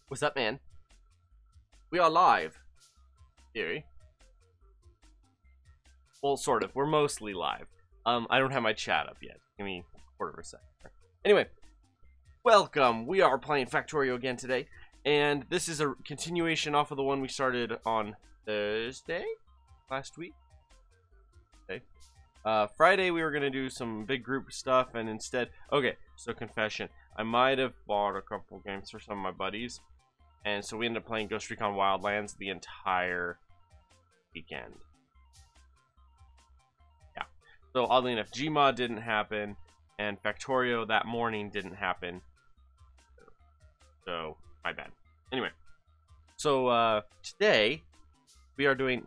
What's up, man? We are live. Theory. Well, sort of. We're mostly live. I don't have my chat up yet. Give me a quarter of a second. Anyway, welcome. We are playing Factorio again today, and this is a continuation off of the one we started on Thursday last week. Okay. Friday we were gonna do some big group stuff, and instead, okay. So confession, I might have bought a couple games for some of my buddies. And so we ended up playing Ghost Recon Wildlands the entire weekend. Yeah. So oddly enough, Gmod didn't happen, and Factorio that morning didn't happen. So, my bad. Anyway. So, today, we are doing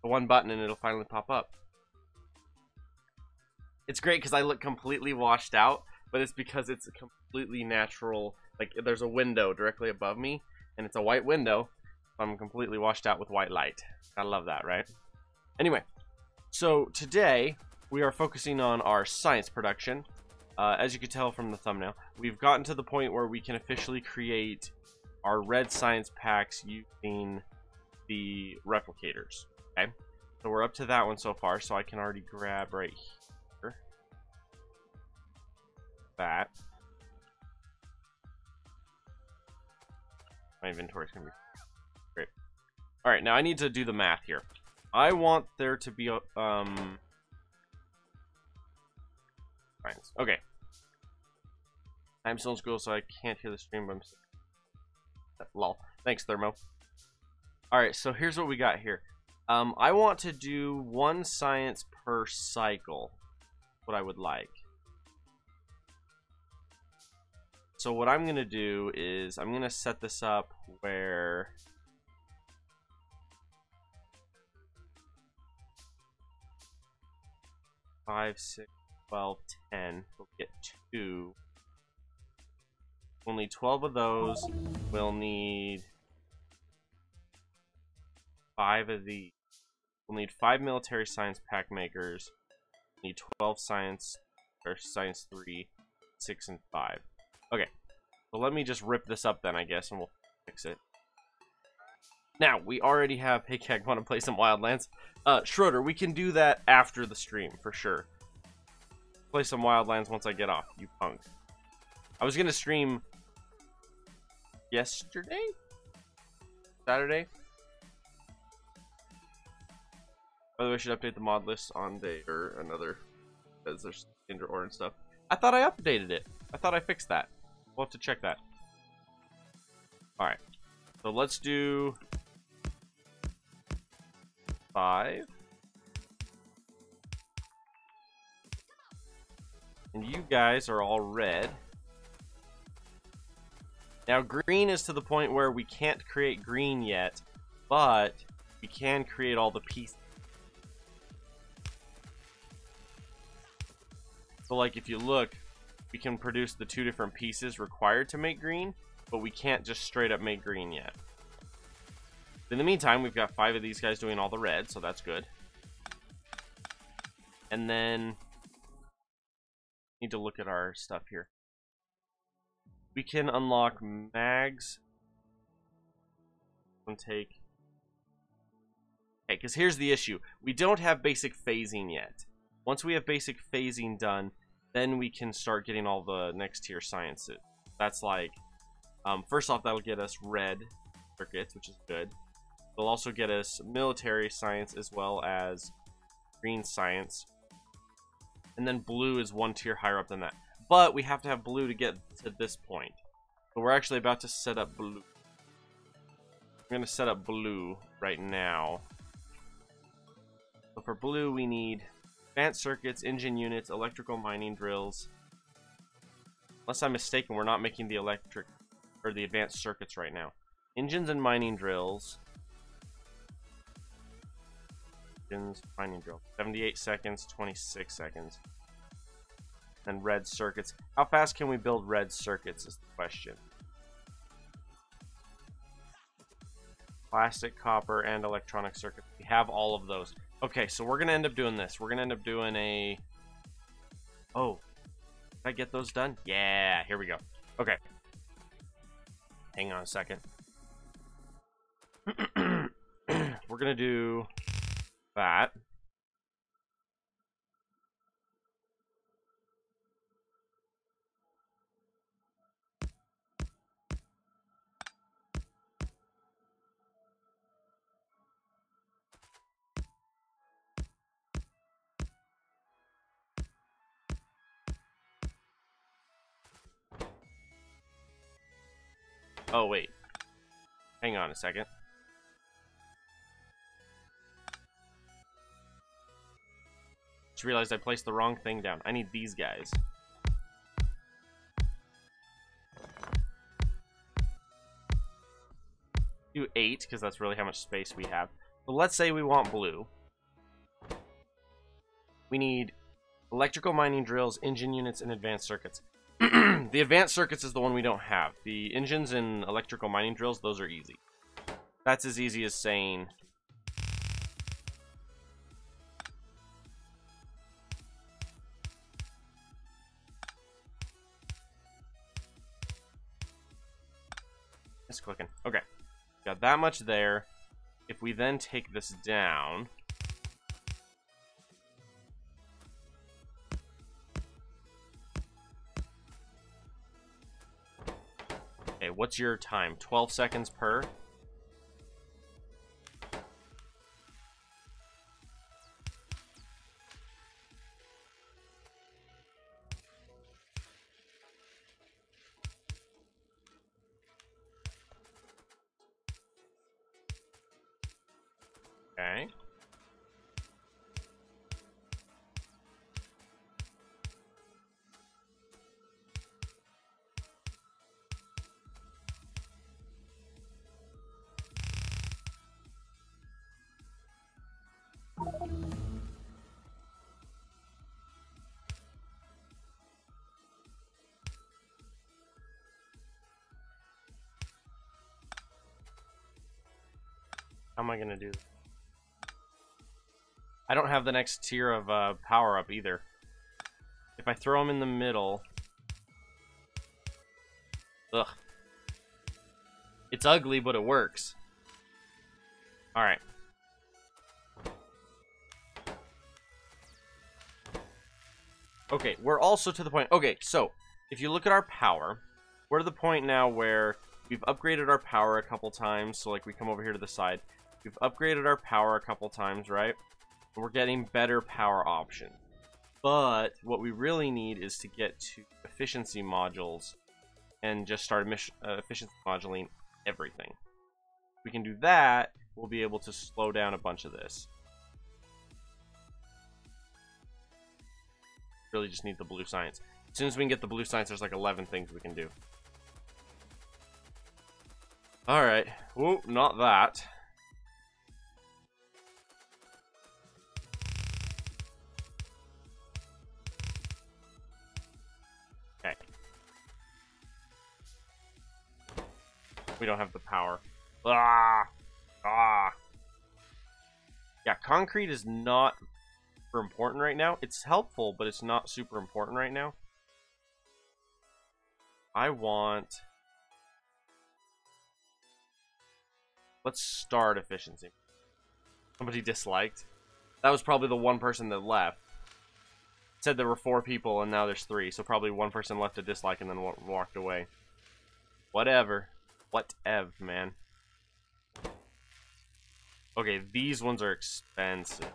the one button and it'll finally pop up. It's great because I look completely washed out, but it's because it's a completely natural, like there's a window directly above me, and it's a white window, so I'm completely washed out with white light. I love that, right? Anyway, so today we are focusing on our science production. As you can tell from the thumbnail, we've gotten to the point where we can officially create our red science packs using the replicators, okay? So we're up to that one so far, so I can already grab right here. That. My inventory is going to be great. Alright, now I need to do the math here. I want there to be okay. I'm still in school, so I can't hear the stream, but I'm lol. Thanks, Thermo. Alright, so here's what we got here. I want to do one science per cycle. What I would like. So what I'm going to do is I'm going to set this up where five, 6, 12, 10. We'll get 2. We'll need 12 of those. We'll need 5 of these. We'll need 5 military science pack makers. We'll need 12 science, or science 3, 6, and 5. Okay, so let me just rip this up then, I guess, and we'll fix it. Now, we already have, hey Keg, want to play some Wildlands? Schroeder, we can do that after the stream, for sure. Play some Wildlands once I get off, you punk. I was going to stream yesterday? Saturday? By the way, I should update the mod list on day or another, because there's indoor order and stuff. I thought I updated it. I thought I fixed that. We'll have to check that. Alright. So let's do 5. And you guys are all red. Now green is to the point where we can't create green yet, but we can create all the pieces. So like if you look, we can produce the 2 different pieces required to make green, but we can't just straight up make green yet. In the meantime, we've got 5 of these guys doing all the red, so that's good. And then, need to look at our stuff here. We can unlock mags. And take. Okay, because here's the issue. We don't have basic phasing yet. Once we have basic phasing done, then we can start getting all the next tier sciences. That's like, first off, that'll get us red circuits, which is good. It'll also get us military science as well as green science. And then blue is 1 tier higher up than that. But we have to have blue to get to this point. So we're actually about to set up blue. I'm going to set up blue right now. So for blue, we need advanced circuits, engine units, electrical mining drills. Unless I'm mistaken, we're not making the electric or the advanced circuits right now. Engines and mining drills. Engines, mining drill. 78 seconds, 26 seconds. And red circuits. How fast can we build red circuits is the question. Plastic, copper, and electronic circuits. We have all of those. Okay, so we're going to end up doing this. We're going to end up doing a... Oh. Did I get those done? Yeah, here we go. Okay. Hang on a second. We're gonna do that. Oh, wait. Hang on a second. Just realized I placed the wrong thing down. I need these guys. Do 8, because that's really how much space we have. But let's say we want blue. We need electrical mining drills, engine units, and advanced circuits. The advanced circuits is the one we don't have. The engines and electrical mining drills, those are easy. That's as easy as saying... It's clicking. Okay. Got that much there. If we then take this down... Okay, what's your time? 12 seconds per? Okay. How am I gonna do this? I don't have the next tier of power up either. If I throw them in the middle... Ugh. It's ugly, but it works. Alright. Okay, we're also to the point... Okay, so, if you look at our power, we're to the point now where we've upgraded our power a couple times. So, like, we come over here to the side. We've upgraded our power a couple times, right? And we're getting better power options. But what we really need is to get to efficiency modules and just start efficiency moduling everything. If we can do that, we'll be able to slow down a bunch of this. Really just need the blue science. As soon as we can get the blue science, there's like 11 things we can do. Alright. Whoa, not that. Okay. We don't have the power. Ah! Ah! Yeah, concrete is not super important right now. It's helpful, but it's not super important right now. I want... Let's start efficiency. Somebody disliked. That was probably the one person that left. It said there were 4 people and now there's 3, so probably one person left a dislike and then walked away. Whatever. Whatever, man. Okay, these ones are expensive.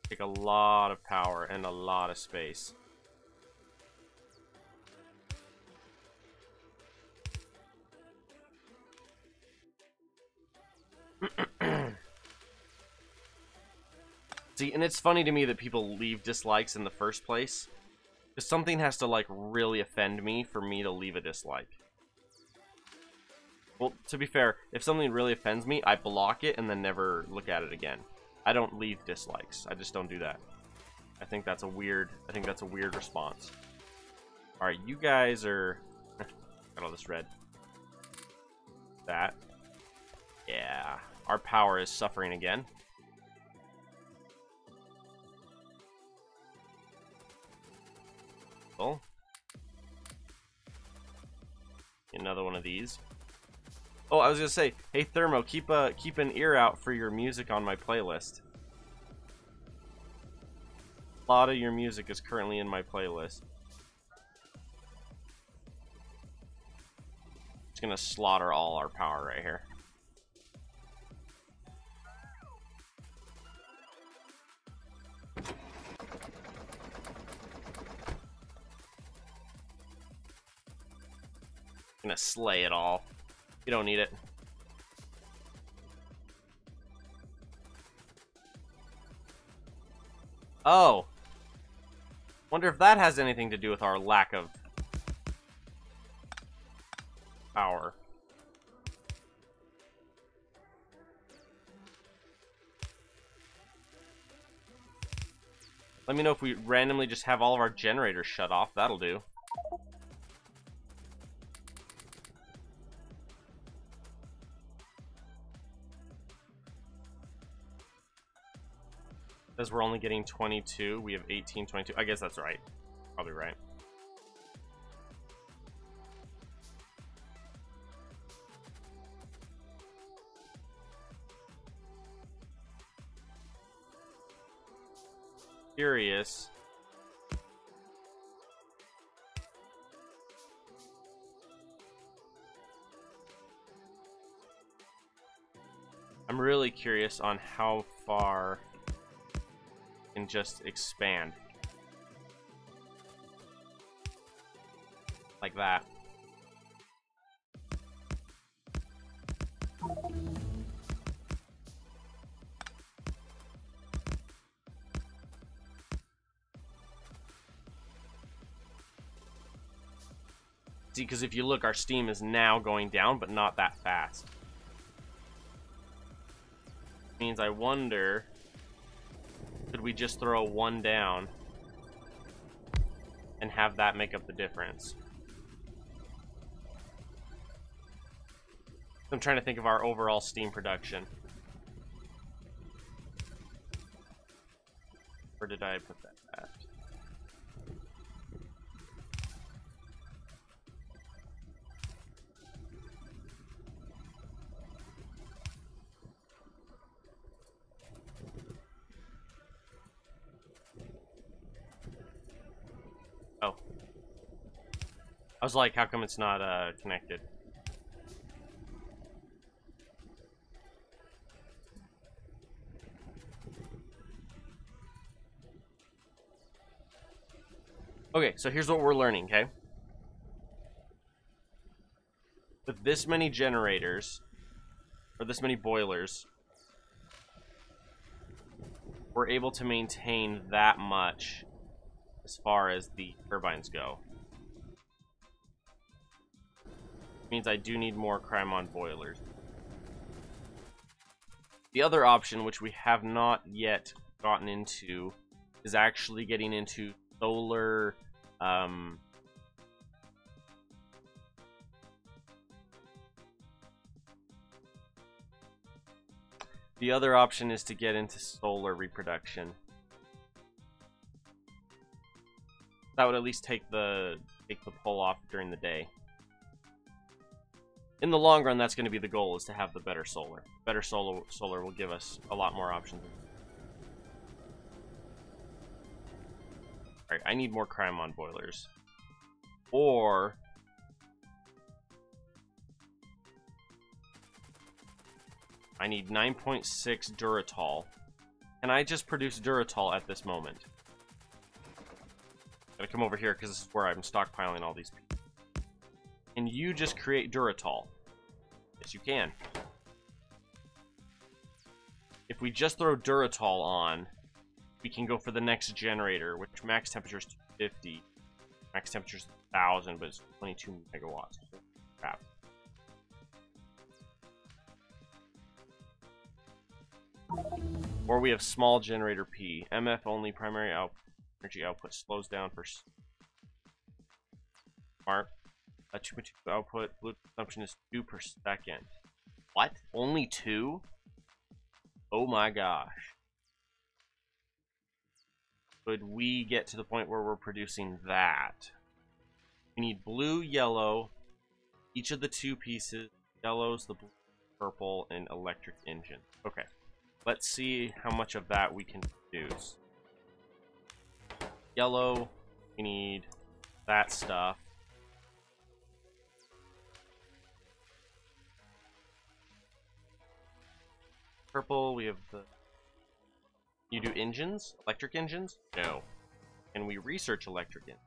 Take a lot of power and a lot of space. See, and it's funny to me that people leave dislikes in the first place. Because something has to, like, really offend me for me to leave a dislike. Well, to be fair, if something really offends me, I block it and then never look at it again. I don't leave dislikes. I just don't do that. I think that's a weird response. Alright, you guys are... Got all this red. That. Yeah. Our power is suffering again. waterfill. Another one of these. Oh, I was gonna say, hey Thermo, keep an ear out for your music on my playlist. A lot of your music is currently in my playlist. It's gonna slaughter all our power right here. Gonna slay it all. You don't need it. Oh. Wonder if that has anything to do with our lack of power. Let me know if we randomly just have all of our generators shut off. That'll do. Because we're only getting 22, we have 18, 22. I guess that's right. Probably right. Curious. I'm really curious on how far and just expand like that. See, because if you look, our steam is now going down, but not that fast. Means I wonder, could we just throw one down and have that make up the difference? I'm trying to think of our overall steam production. Where did I put that at? Oh. I was like, how come it's not connected? Okay, so here's what we're learning, okay? With this many generators, or this many boilers, we're able to maintain that much as far as the turbines go. Means I do need more Crymon boilers. The other option, which we have not yet gotten into, is actually getting into solar the other option is to get into solar reproduction. That would at least take the pull off during the day. In the long run, that's going to be the goal, is to have the better solar. Better solar will give us a lot more options. Alright, I need more Crymon boilers. Or I need 9.6 Duratol. Can I just produce Duratol at this moment? Gotta come over here because this is where I'm stockpiling all these people. Can you just create Duratol? Yes, you can. If we just throw Duratol on, we can go for the next generator, which max temperature is 250. Max temperature is 1,000, but it's 22 megawatts. Crap. Or we have small generator P. MF only primary energy output slows down for smart. 2.2 output. Fluid consumption is 2 per second. What? Only 2? Oh my gosh. could we get to the point where we're producing that? We need blue, yellow, each of the two pieces. Yellow's the blue, purple, and electric engine. Okay, let's see how much of that we can produce. Yellow, we need that stuff. Purple, we have the... You do engines? Electric engines? No. Can we research electric engines?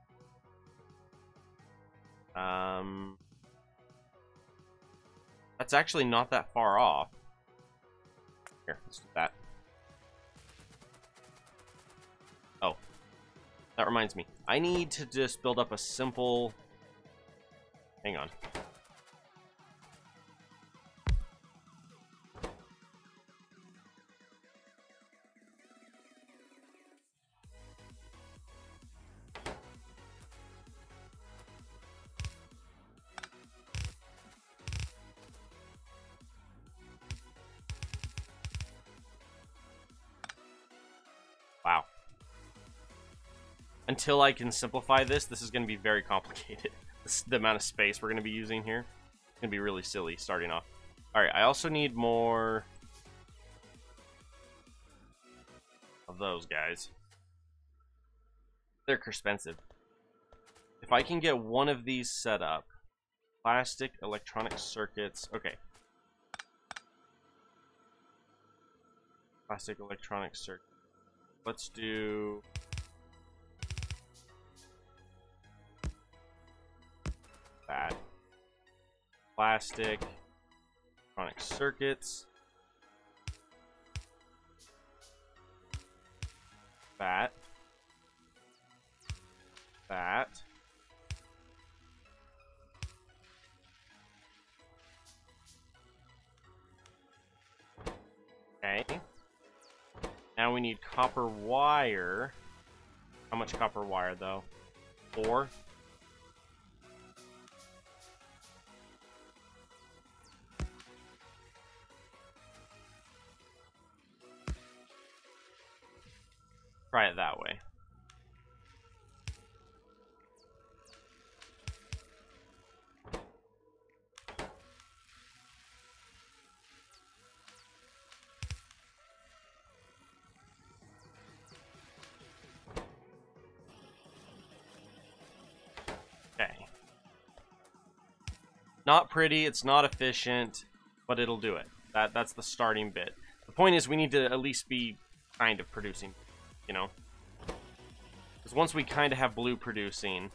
That's actually not that far off. Here, let's do that. Oh. That reminds me. I need to just build up a simple... Hang on. Wow. Until I can simplify this is going to be very complicated. The amount of space we're going to be using here. It's going to be really silly starting off. Alright, I also need more of those guys. They're expensive. If I can get one of these set up. Plastic, electronic circuits. Okay. Plastic, electronic circuits. Let's do... that. Plastic, electronic circuits. That. That. Okay. Now we need copper wire. How much copper wire, though? 4? Try it that way. Okay. Not pretty, it's not efficient, but it'll do it. That's the starting bit. The point is we need to at least be kind of producing, you know? Because once we kind of have blue producing,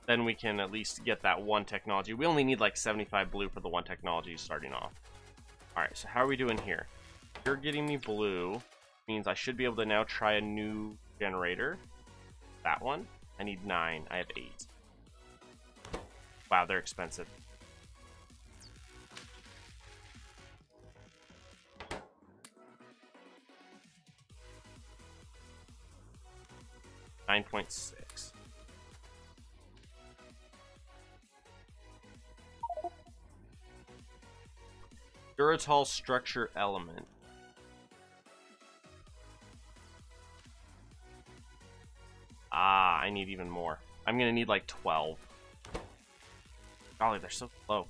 then we can at least get that one technology. We only need like 75 blue for the one technology starting off. Alright, so how are we doing here? You're getting me blue, means I should be able to now try a new generator. That one. I need 9. I have 8. Wow, they're expensive. $9.6. Duratol structure element. Ah, I need even more. I'm gonna need like 12. Golly, they're so low.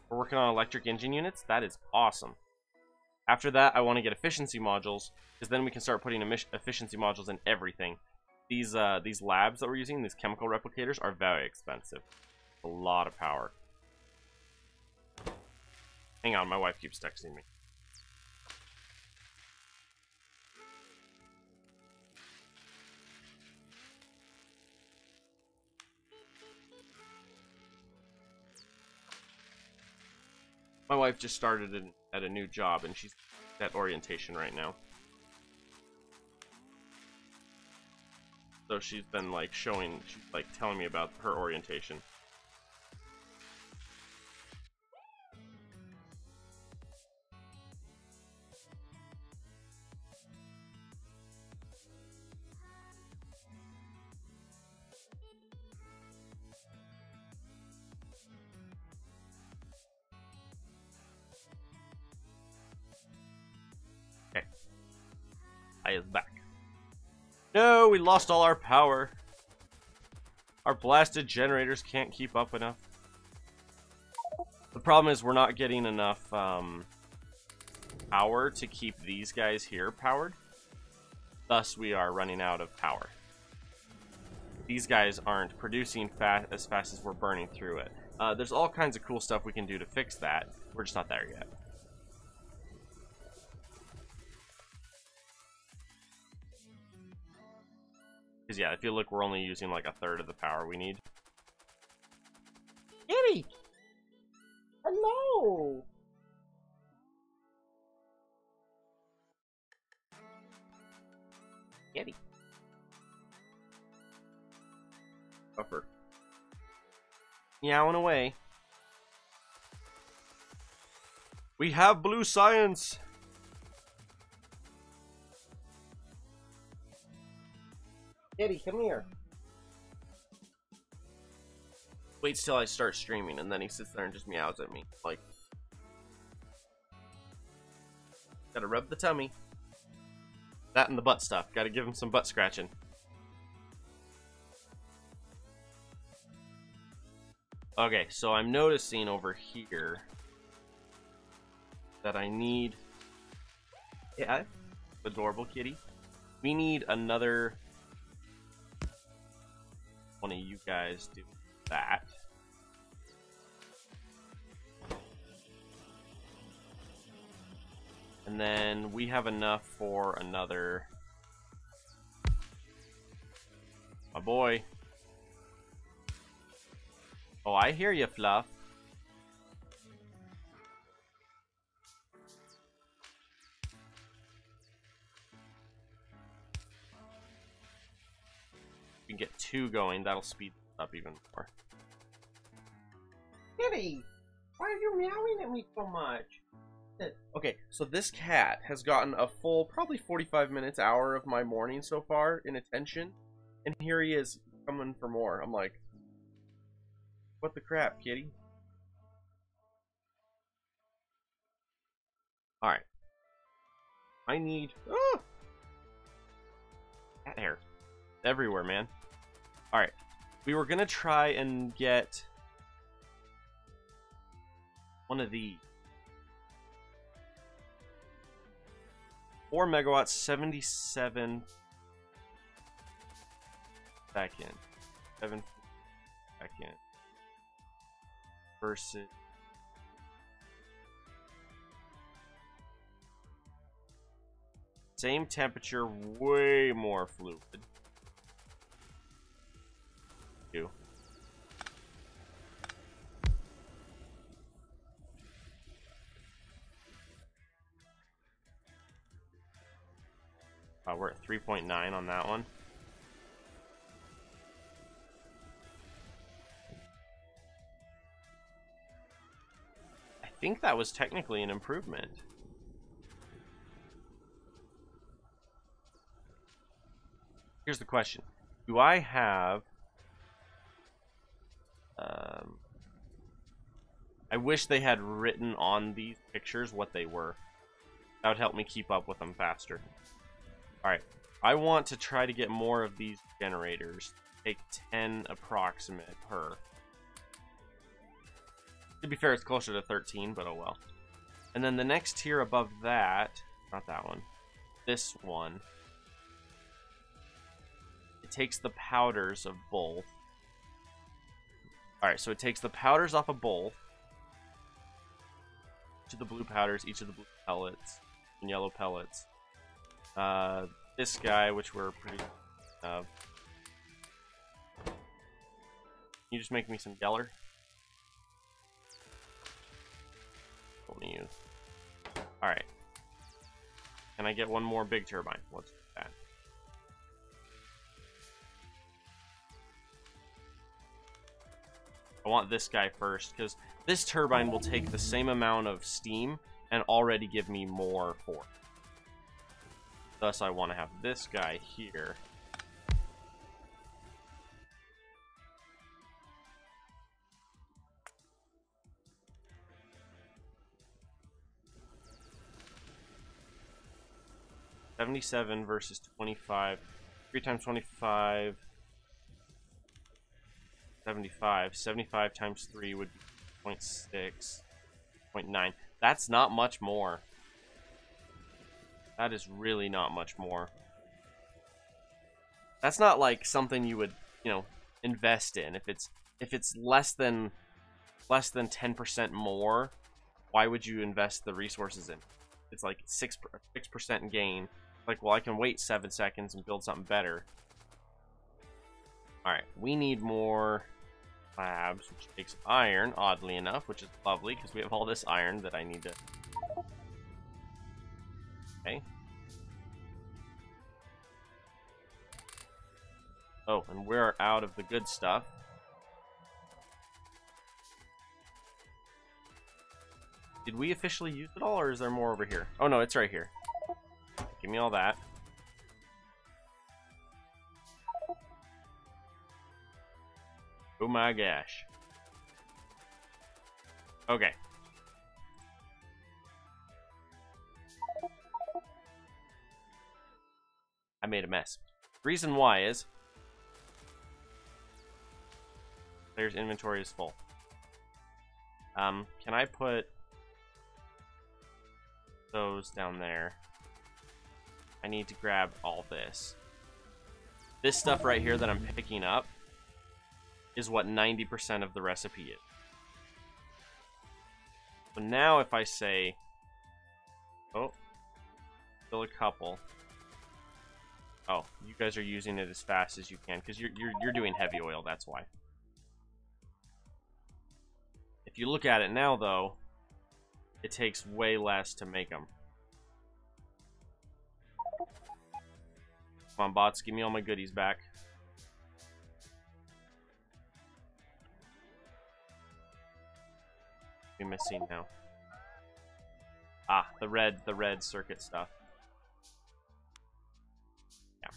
We're working on electric engine units. That is awesome. After that, I want to get efficiency modules, because then we can start putting efficiency modules in everything. These labs that we're using, these chemical replicators, are very expensive. A lot of power. Hang on, my wife keeps texting me. My wife just started at a new job, and she's at orientation right now. So she's been like she's like telling me about her orientation. guy is back. No, we lost all our power. Our blasted generators can't keep up enough. The problem is we're not getting enough power to keep these guys here powered. Thus, we are running out of power. These guys aren't producing as fast as we're burning through it. There's all kinds of cool stuff we can do to fix that. We're just not there yet. Because yeah, if you look, we're only using like 1/3 of the power we need. Kitty! Hello! Kitty. Upper. Meowing away. We have blue science! Kitty, come here. Waits till I start streaming, and then he sits there and just meows at me. Like, gotta rub the tummy. That and the butt stuff. Gotta give him some butt scratching. Okay, so I'm noticing over here that I need... Yeah, adorable kitty. We need another one of you guys do that. And then we have enough for another... My boy. Oh, I hear you, Fluff. We can get 2 going, that'll speed up even more. Kitty! Why are you meowing at me so much? Okay, so this cat has gotten a full, probably 45 minutes, hour of my morning so far in attention. And here he is, coming for more. I'm like, what the crap, kitty? Alright. I need... Oh! Cat hair. Everywhere, man. Alright. We were gonna try and get one of these. 4 megawatts, 77 second. 7 second. Versus same temperature, way more fluid. Two. We're at 3.9 on that one. I think that was technically an improvement. Here's the question. Do I have... I wish they had written on these pictures what they were. That would help me keep up with them faster. Alright, I want to try to get more of these generators. Take 10 approximate per. To be fair, it's closer to 13, but oh well. And then the next tier above that, not that one, this one, it takes the powders of both. Alright, so it takes the powders off of both. Each of the blue powders, each of the blue pellets, and yellow pellets. This guy, which we're pretty... Can you just make me some yeller? Only you. Alright. Can I get one more big turbine? Let's do that. I want this guy first, because this turbine will take the same amount of steam and already give me more force. Thus, I want to have this guy here. 77 versus 25. 3 times 25. 75. 75 times 3 would be 0.6. 0.9. That's not much more. That is really not much more. That's not like something you would, you know, invest in. If it's less than 10% more, why would you invest the resources in? It's like 6% gain. Like, well, I can wait 7 seconds and build something better. All right, we need more slabs, which takes iron, oddly enough, which is lovely because we have all this iron that I need to. Okay. Oh, and we're out of the good stuff. Did we officially use it all, or is there more over here? Oh no, it's right here. Give me all that. Oh my gosh. Okay. I made a mess. Reason why is player's inventory is full. Can I put those down there? I need to grab all this. This stuff right here that I'm picking up is what 90% of the recipe is. So now if I say, oh, still a couple. Oh, you guys are using it as fast as you can because you're doing heavy oil, that's why. If you look at it now though, it takes way less to make them. Come on, bots, give me all my goodies back. What are we missing now? Ah, the red circuit stuff. Yeah.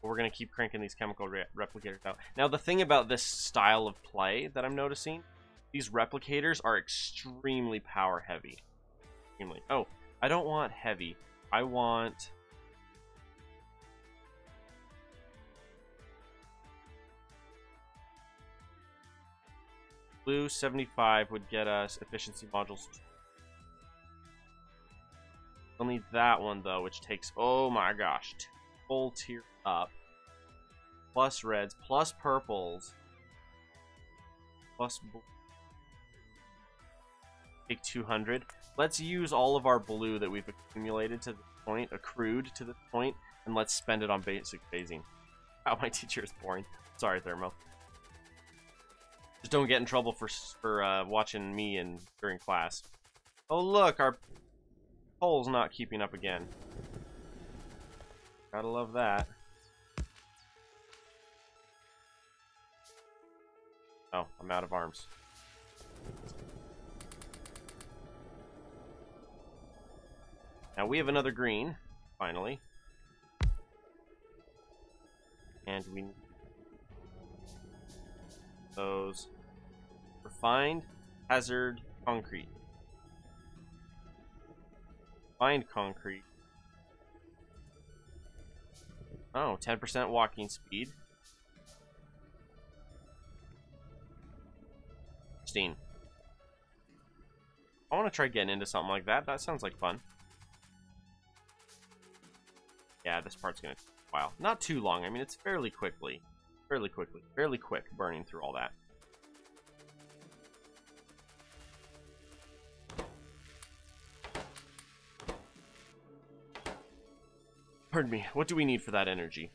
But we're gonna keep cranking these chemical replicators out. Now, the thing about this style of play that I'm noticing, these replicators are extremely power heavy. Extremely. Oh, I don't want heavy. I want. Blue 75 would get us efficiency modules. We'll need that one though, which takes, oh my gosh, full tier up. Plus reds, plus purples, plus blue. Take 200. Let's use all of our blue that we've accumulated to this point, accrued to this point, and let's spend it on basic phasing. Oh, my teacher is boring. Sorry, Thermo. Just don't get in trouble for watching me during class. Oh look, our pole's not keeping up again. Gotta love that. Oh, I'm out of arms. Now we have another green, finally. And we need those refined hazard concrete. Refined concrete. Oh, 10% walking speed. 16. I want to try getting into something like that. That sounds like fun. Yeah, this part's gonna take a while. Not too long. I mean, it's fairly quick burning through all that. Pardon me. What do we need for that energy?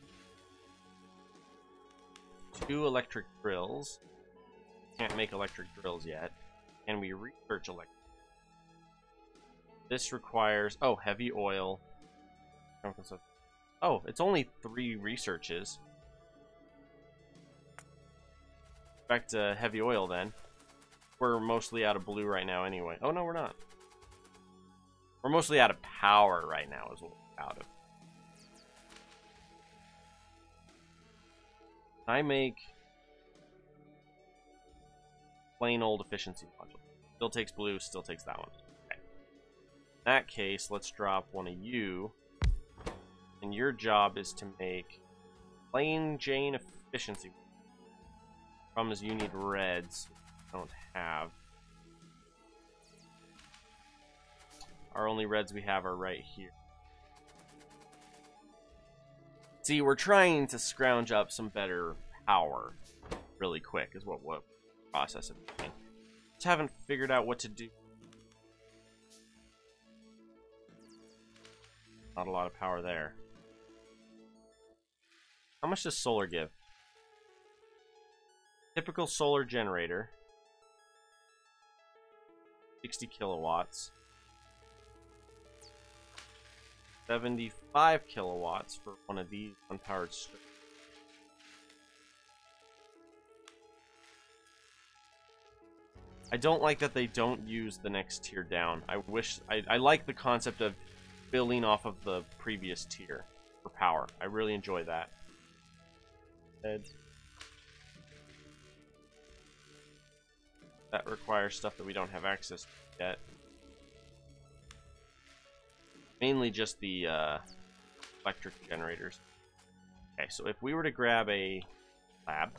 2 electric drills. Can't make electric drills yet. Can we research electric? This requires, oh, heavy oil. Oh, it's only 3 researches. Back to heavy oil then. We're mostly out of blue right now anyway. Oh no, we're not. We're mostly out of power right now is what we're out of. I make plain old efficiency module. Still takes blue, still takes that one. Okay. that case, let's drop one of you. And your job is to make plain Jane efficiency. Problem is you need reds. Don't have. Our only reds we have are right here. See, we're trying to scrounge up some better power really quick, is what process is doing. Just haven't figured out what to do. Not a lot of power there. How much does solar give? Typical solar generator. 60 kilowatts. 75 kilowatts for one of these unpowered strips. I don't like that they don't use the next tier down. I like the concept of building off of the previous tier for power. I really enjoy that. That requires stuff that we don't have access to yet. Mainly just the electric generators. Okay, so if we were to grab a lab,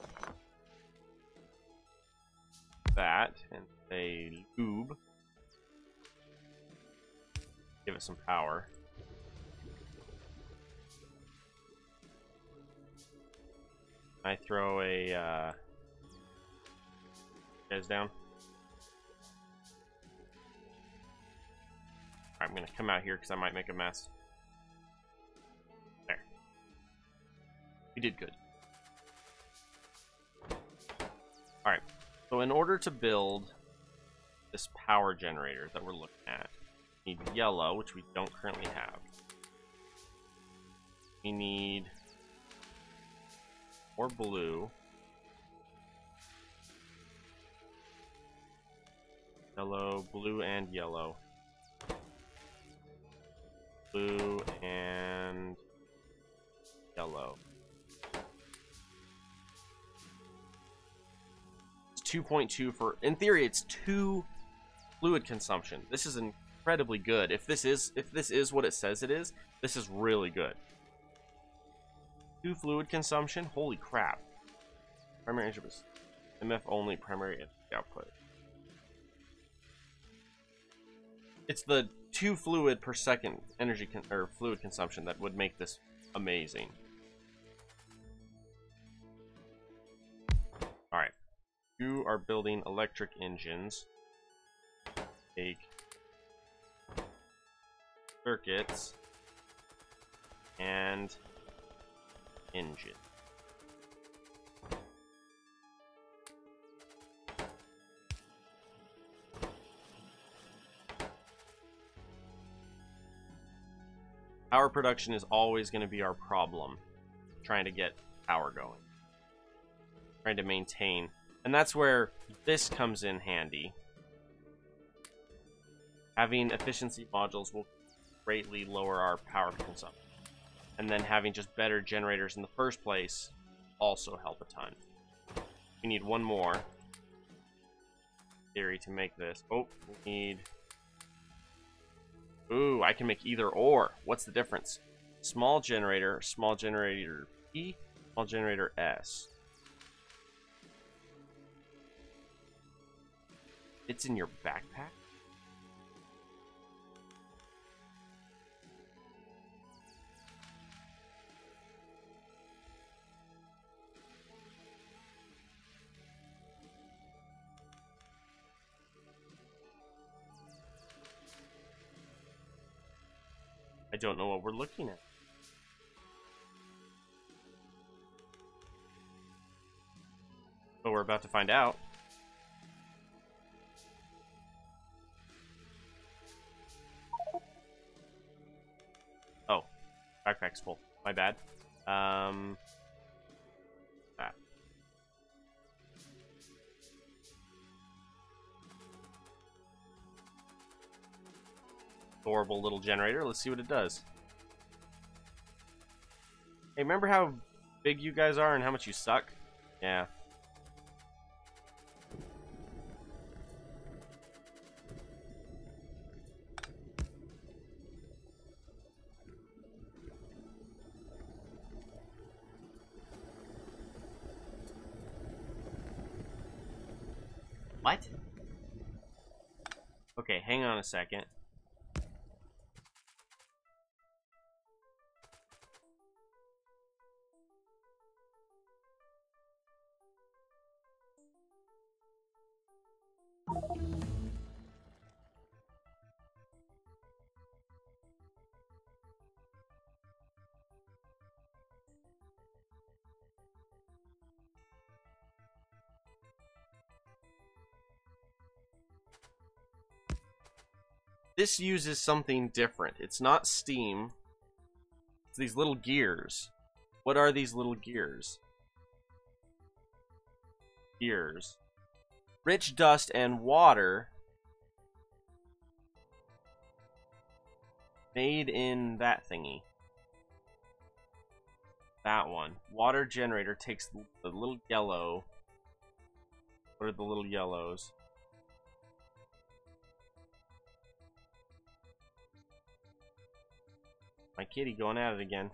that, and a lube, give it some power. I throw a guys down. I'm gonna come out here because I might make a mess. There. We did good. Alright, so in order to build this power generator that we're looking at, we need yellow, which we don't currently have. We need more blue. Yellow, blue, and yellow. Blue and yellow. It's 2.2 for, in theory, it's 2 fluid consumption. This is incredibly good. If this is what it says it is, this is really good. 2 fluid consumption. Holy crap! Primary energy was MF only. Primary energy output. It's the 2 fluid per second energy or fluid consumption that would make this amazing. All right, you are building electric engines. Take circuits and engine. Power production is always going to be our problem. Trying to get power going. Trying to maintain. And that's where this comes in handy. Having efficiency modules will greatly lower our power consumption. And then having just better generators in the first place also help a ton. We need one more theory to make this. Oh, we need... Ooh, I can make either or. What's the difference? Small generator P, small generator S. It's in your backpack? I don't know what we're looking at. But we're about to find out. Oh, backpack's full. My bad. That. Adorable little generator. Let's see what it does. Hey, remember how big you guys are and how much you suck? Yeah. What? Okay, hang on a second. This uses something different. It's not steam. It's these little gears. What are these little gears? Gears. Rich dust and water made in that thingy. That one. Water generator takes the little yellow. What are the little yellows? My kitty going at it again.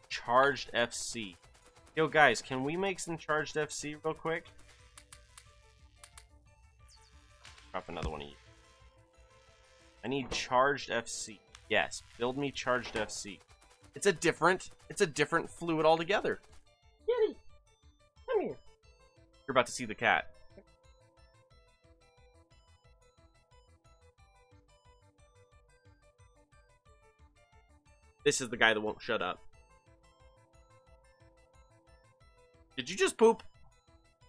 Charged FC. Yo guys, can we make some charged FC real quick? Drop another one of you. I need charged FC. Yes, build me charged FC. It's a different fluid altogether. Kitty, come here. You're about to see the cat. This is the guy that won't shut up. Did you just poop?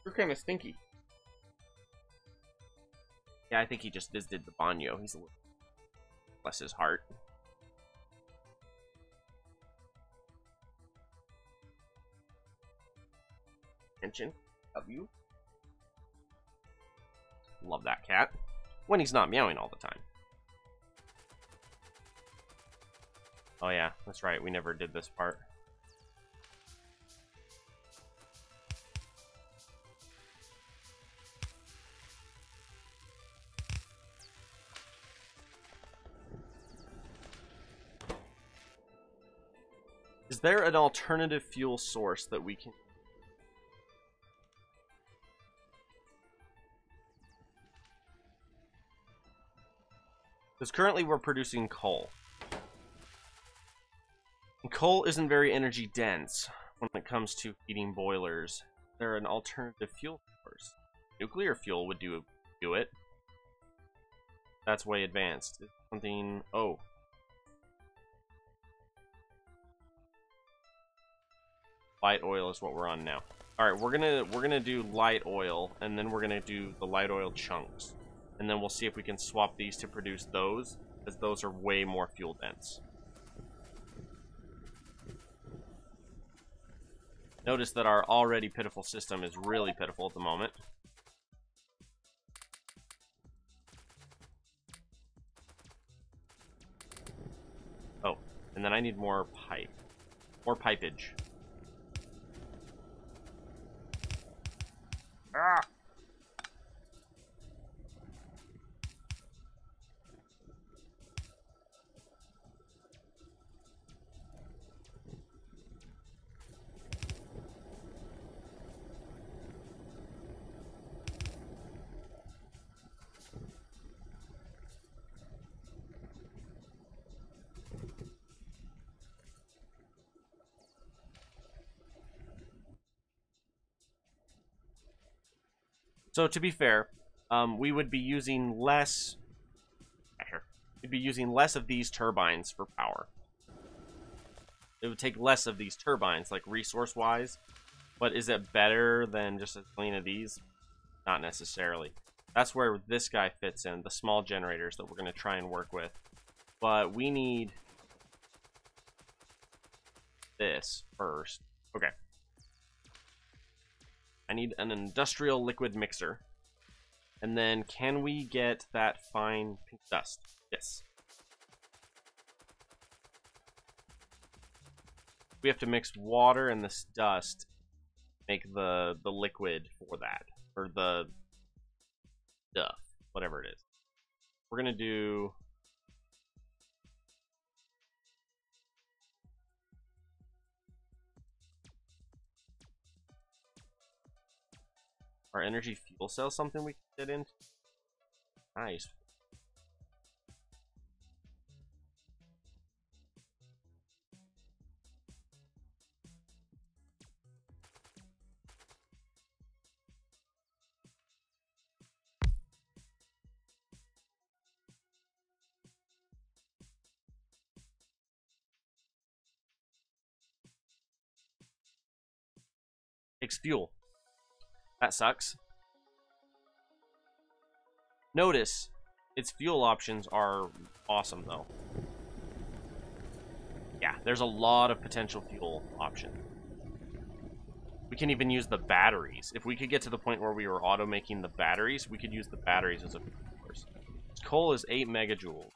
You're kind of stinky. Yeah, I think he just visited the banyo. He's a little... Bless his heart. Attention of you. Love that cat. When he's not meowing all the time. Oh yeah, that's right, we never did this part. Is there an alternative fuel source that we can... Because currently we're producing coal. And coal isn't very energy dense when it comes to heating boilers. Is there an alternative fuel source? Nuclear fuel would do it. That's way advanced. It's something... Oh. Light oil is what we're on now. Alright, we're gonna do light oil, and then we're gonna do the light oil chunks. And then we'll see if we can swap these to produce those, because those are way more fuel dense. Notice that our already pitiful system is really pitiful at the moment. Oh, and then I need more pipe. More pipage. Ah! So to be fair, we would be using less. We'd be using less of these turbines for power. It would take less of these turbines, like resource-wise. But is it better than just a million of these? Not necessarily. That's where this guy fits in, the small generators that we're going to try and work with. But we need this first. Okay. I need an industrial liquid mixer. And then can we get that fine pink dust? Yes. We have to mix water and this dust, make the liquid for that, or the stuff, whatever it is. We're gonna do Our energy fuel cell something we can get into? Nice. Takes fuel. That sucks. Notice, its fuel options are awesome, though. Yeah, there's a lot of potential fuel options. We can even use the batteries. If we could get to the point where we were auto-making the batteries, we could use the batteries as a fuel source. Coal is 8 megajoules.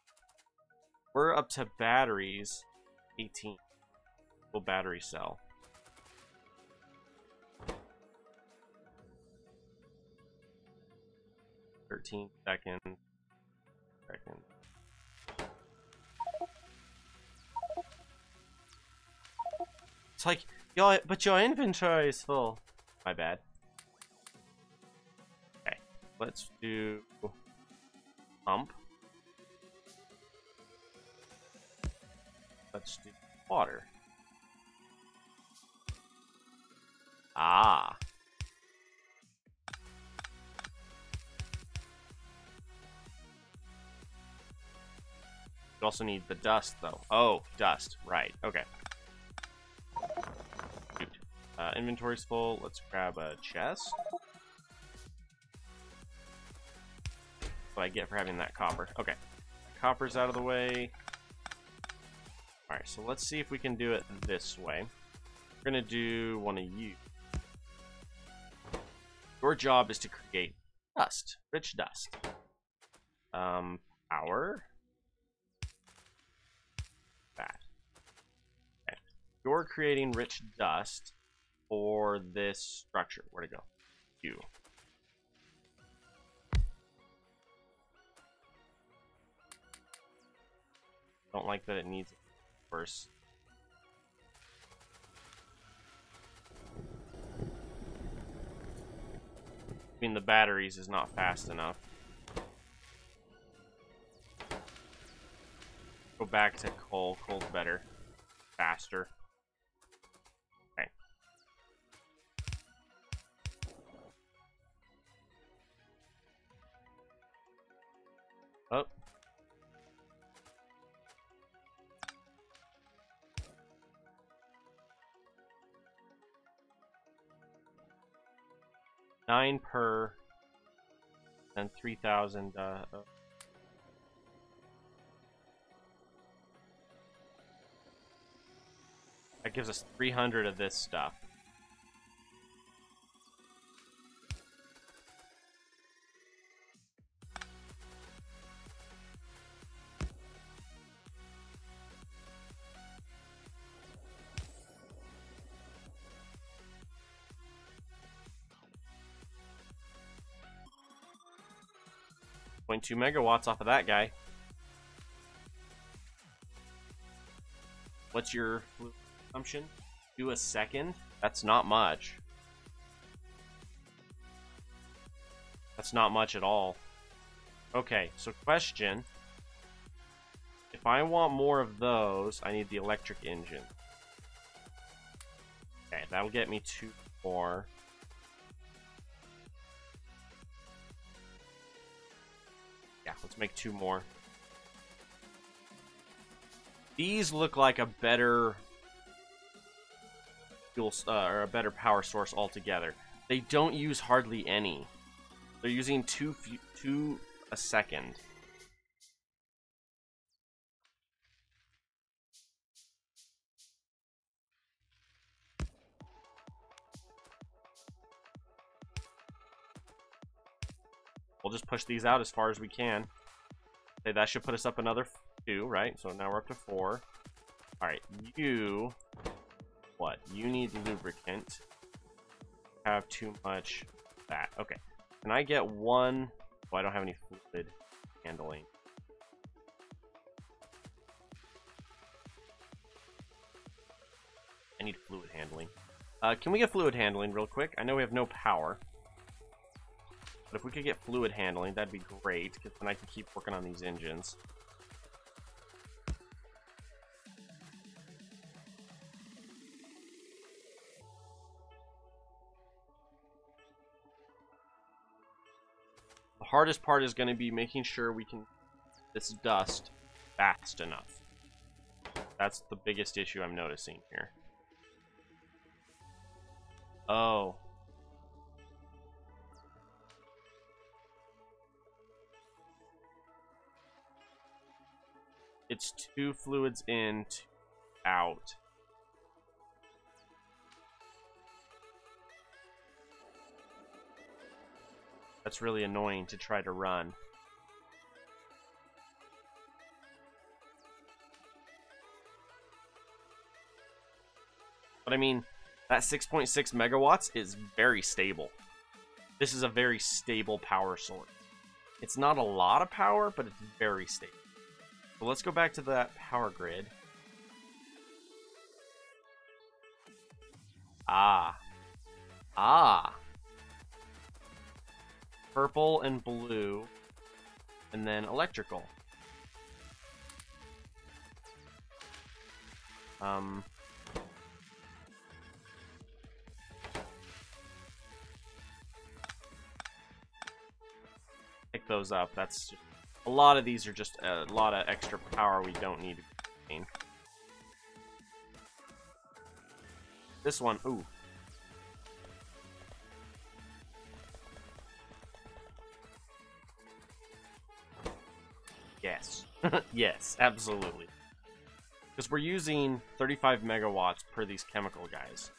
We're up to batteries, 18. Full battery cell. 13 seconds. It's like, but your inventory is full. My bad. Okay, let's do pump. Let's do water. Ah. You also need the dust, though. Oh, dust. Right. Okay. Shoot. Inventory's full. Let's grab a chest. What I get for having that copper. Okay. Copper's out of the way. Alright, so let's see if we can do it this way. We're going to do one of you. Your job is to create dust. Rich dust. Power. That. Okay. You're creating rich dust for this structure. Where'd it go? You. Don't like that it needs it first. I mean, the batteries is not fast enough. Go back to coal. Coal's better. Faster. Okay. Oh. $9 per and 3,000 that gives us 300 of this stuff. .2 megawatts off of that guy. What's your fluid consumption? Do a second? That's not much. That's not much at all. Okay, so question. If I want more of those, I need the electric engine. Okay, that'll get me 2 more. Yeah, let's make 2 more. These look like a better fuel or a better power source altogether. They don't use hardly any. They're using 2 a second. We'll just push these out as far as we can. Okay, that should put us up another 2, right? So now we're up to 4. Alright, you... What? You need lubricant. Have too much of that. Okay. Can I get 1... Oh, I don't have any fluid handling. I need fluid handling. Can we get fluid handling real quick? I know we have no power. But if we could get fluid handling, that'd be great, because then I can keep working on these engines. The hardest part is going to be making sure we can this dust fast enough. That's the biggest issue I'm noticing here. Oh. It's 2 fluids in, 2 out. That's really annoying to try to run. But I mean, that 6.6 megawatts is very stable. This is a very stable power source. It's not a lot of power, but it's very stable. So let's go back to that power grid. Ah. Purple and blue, and then electrical. Pick those up. That's just, a lot of these are just a lot of extra power we don't need to gain. This one, ooh. Yes. Yes, absolutely. Because we're using 35 megawatts per these chemical guys.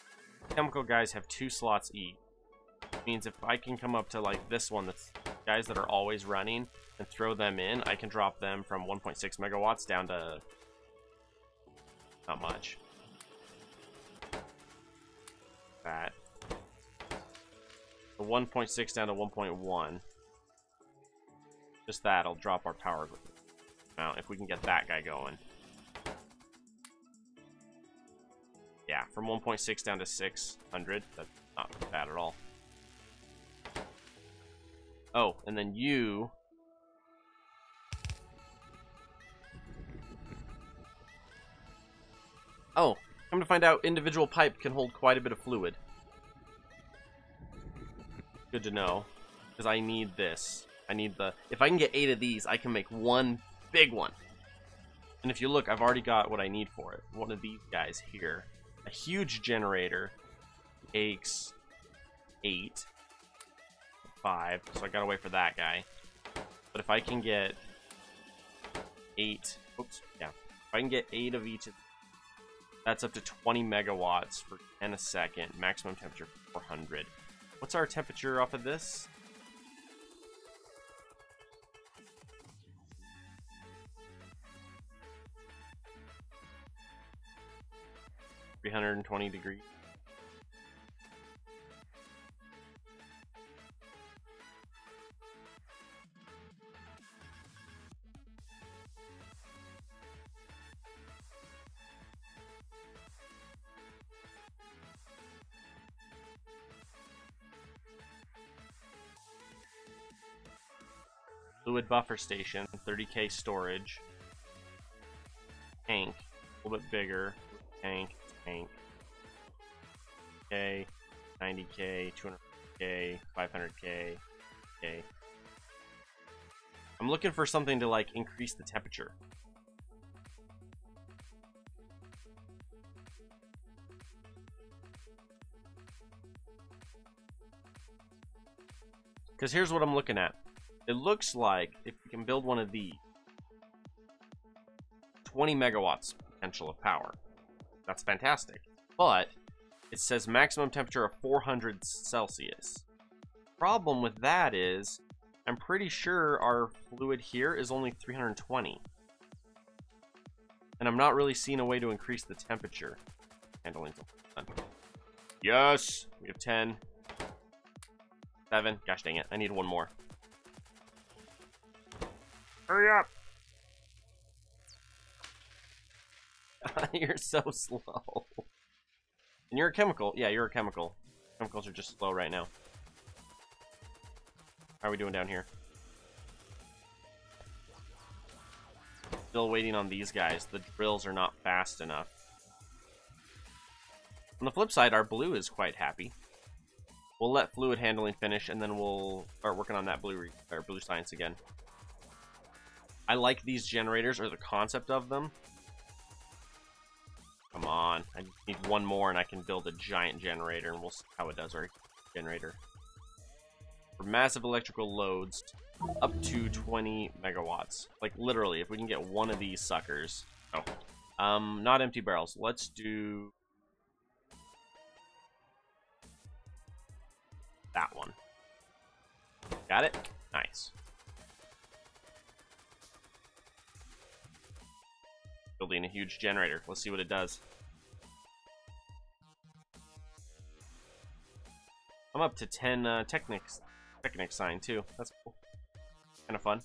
Chemical guys have 2 slots each. Which means if I can come up to like this one, that's guys that are always running, and throw them in, I can drop them from 1.6 megawatts down to not much. That. The 1.6 down to 1.1. Just that'll drop our power amount if we can get that guy going. Yeah, from 1.6 down to 600. That's not bad at all. Oh, and then you. Oh, come to find out, individual pipe can hold quite a bit of fluid. Good to know, because I need this. I need the... If I can get 8 of these, I can make one big one. And if you look, I've already got what I need for it. One of these guys here. A huge generator takes 8. 5, so I gotta wait for that guy. But if I can get 8... Oops, yeah. If I can get 8 of each, that's up to 20 megawatts for 10 a second. Maximum temperature 400. What's our temperature off of this? $320 degrees. Fluid buffer station, 30k storage. Tank, a little bit bigger. Tank. 90k, 90k, 200k, 500k. Okay. I'm looking for something to like increase the temperature. Because here's what I'm looking at. It looks like if we can build one of these, 20 megawatts potential of power. That's fantastic. But it says maximum temperature of 400 Celsius. Problem with that is, I'm pretty sure our fluid here is only 320. And I'm not really seeing a way to increase the temperature. Handling something. Yes! We have 10. 7. Gosh dang it. I need one more. Hurry up! You're so slow. And you're a chemical. Yeah, you're a chemical. Chemicals are just slow right now. How are we doing down here? Still waiting on these guys. The drills are not fast enough. On the flip side, our blue is quite happy. We'll let fluid handling finish, and then we'll start working on that blue science again. I like these generators, or the concept of them. Come on. I need one more, and I can build a giant generator, and we'll see how it does our generator. For massive electrical loads, up to 20 megawatts. Like, literally, if we can get one of these suckers. Oh. Not empty barrels. Let's do that one. Got it? Nice. Building a huge generator. Let's see what it does. I'm up to 10 Technics sign too. That's cool. Kind of fun.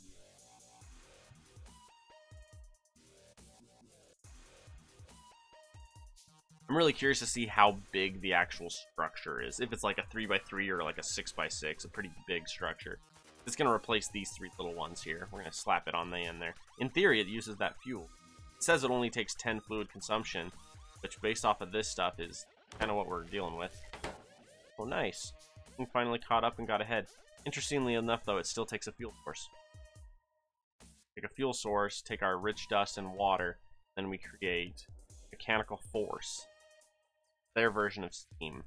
I'm really curious to see how big the actual structure is. If it's like a 3x3 or like a 6x6, a pretty big structure. It's going to replace these three little ones here. We're going to slap it on the end there. In theory, it uses that fuel. It says it only takes 10 fluid consumption, which based off of this stuff is kind of what we're dealing with. Oh, nice. We finally caught up and got ahead. Interestingly enough, though, it still takes a fuel source. Take a fuel source, take our rich dust and water, then we create mechanical force. Their version of steam.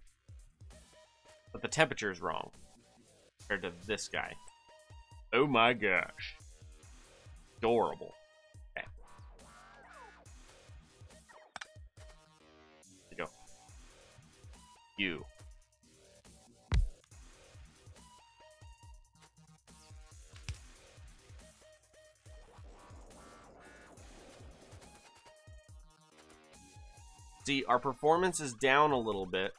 But the temperature is wrong compared to this guy. Oh my gosh. Adorable. Okay. There you go. You. See, our performance is down a little bit.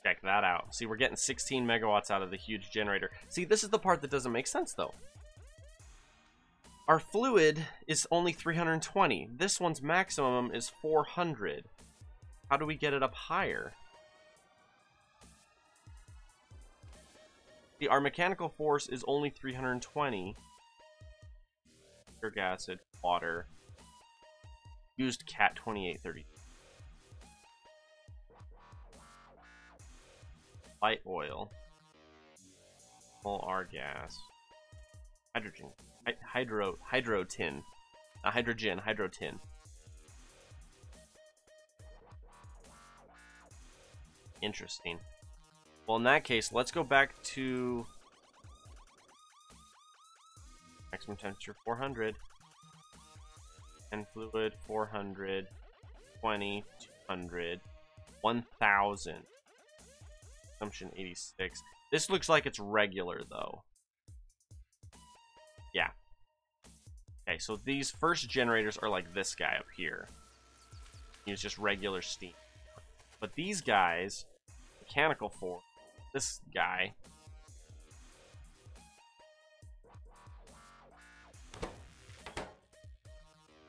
Check that out. See, we're getting 16 megawatts out of the huge generator. See, this is the part that doesn't make sense, though. Our fluid is only 320. This one's maximum is 400. How do we get it up higher? See, our mechanical force is only 320. Acid, water, used cat 2830, light oil, full R gas, hydrogen, hydrotin, hydrotin. Interesting. Well, in that case, let's go back to maximum temperature 400 and fluid 400, 20, 200, 1000, consumption 86. This looks like it's regular though. Yeah. Okay, so these first generators are like this guy up here. Use just regular steam. But these guys, mechanical force, this guy.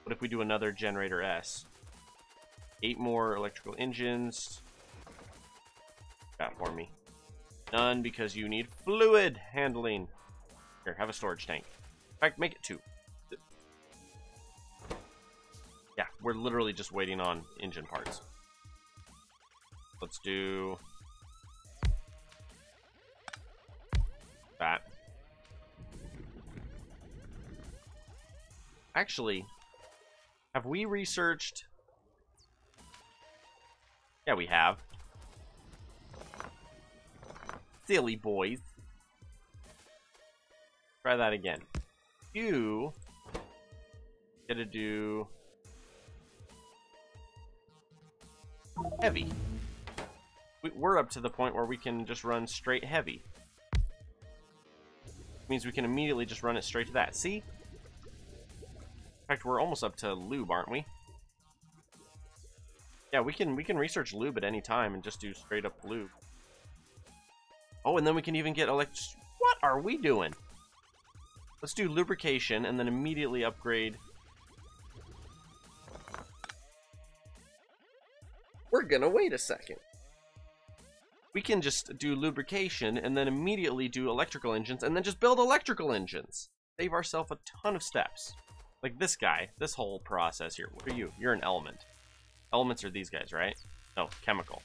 What if we do another generator S? 8 more electrical engines. That for me. None because you need fluid handling. Here, have a storage tank. In fact, make it 2. Yeah, we're literally just waiting on engine parts. Let's do that. Actually, have we researched? Yeah, we have. Silly boys. Try that again. You gotta do heavy. We're up to the point where we can just run straight heavy. Means we can immediately just run it straight to that. See? In fact, we're almost up to lube, aren't we? Yeah, we can research lube at any time and just do straight up lube. Oh, and then we can even get What are we doing? Let's do lubrication and then immediately upgrade. We're gonna wait a second. we can just do lubrication and then immediately do electrical engines and then just build electrical engines. Save ourselves a ton of steps. Like this guy, this whole process here. What are you? You're an element. Elements are these guys, right? No, chemical.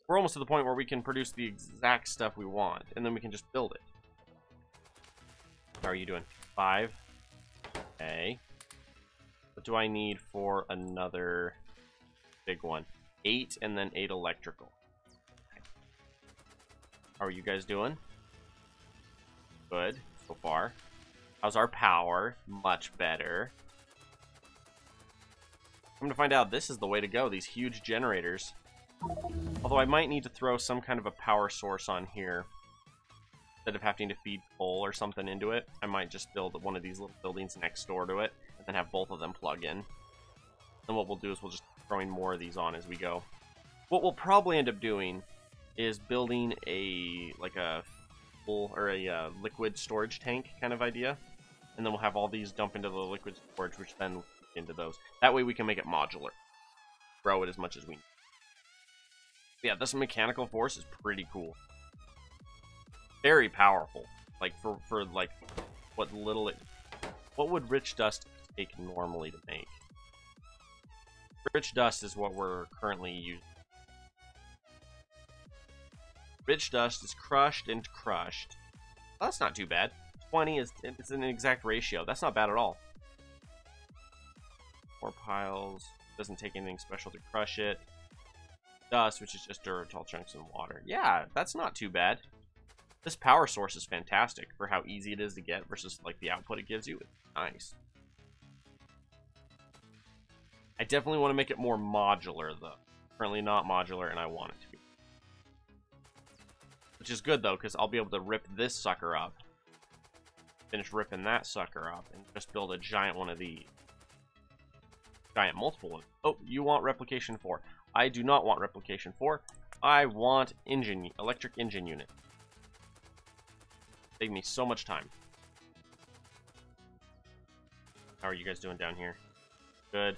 We're almost to the point where we can produce the exact stuff we want, and then we can just build it. How are you doing? 5. Okay. What do I need for another big one? 8 and then 8 electrical. Okay. How are you guys doing? Good so far. How's our power? Much better. I'm gonna find out this is the way to go, these huge generators. Although I might need to throw some kind of a power source on here. Instead of having to feed coal or something into it, I might just build one of these little buildings next door to it, and then have both of them plug in. And what we'll do is we'll just throwing more of these on as we go. What we'll probably end up doing is building a full or a liquid storage tank kind of idea, and then we'll have all these dump into the liquid storage, which then into those. That way we can make it modular, grow it as much as we need. Yeah, this mechanical force is pretty cool. Very powerful. Like for like what little it. What would rich dust take normally to make? Rich dust is what we're currently using. Rich dust is crushed and crushed. Well, that's not too bad. 20 is it's an exact ratio. That's not bad at all. 4 piles. Doesn't take anything special to crush it. Dust, which is just dirt, tall chunks, and water. Yeah, that's not too bad. This power source is fantastic for how easy it is to get versus like the output it gives you. It's nice. I definitely want to make it more modular though. Currently not modular, and I want it to be. Which is good though, because I'll be able to rip this sucker up, finish ripping that sucker up, and just build a giant one of these. Giant multiple ones. Oh, you want replication 4. I do not want replication 4. I want electric engine unit. Save me so much time. How are you guys doing down here? Good.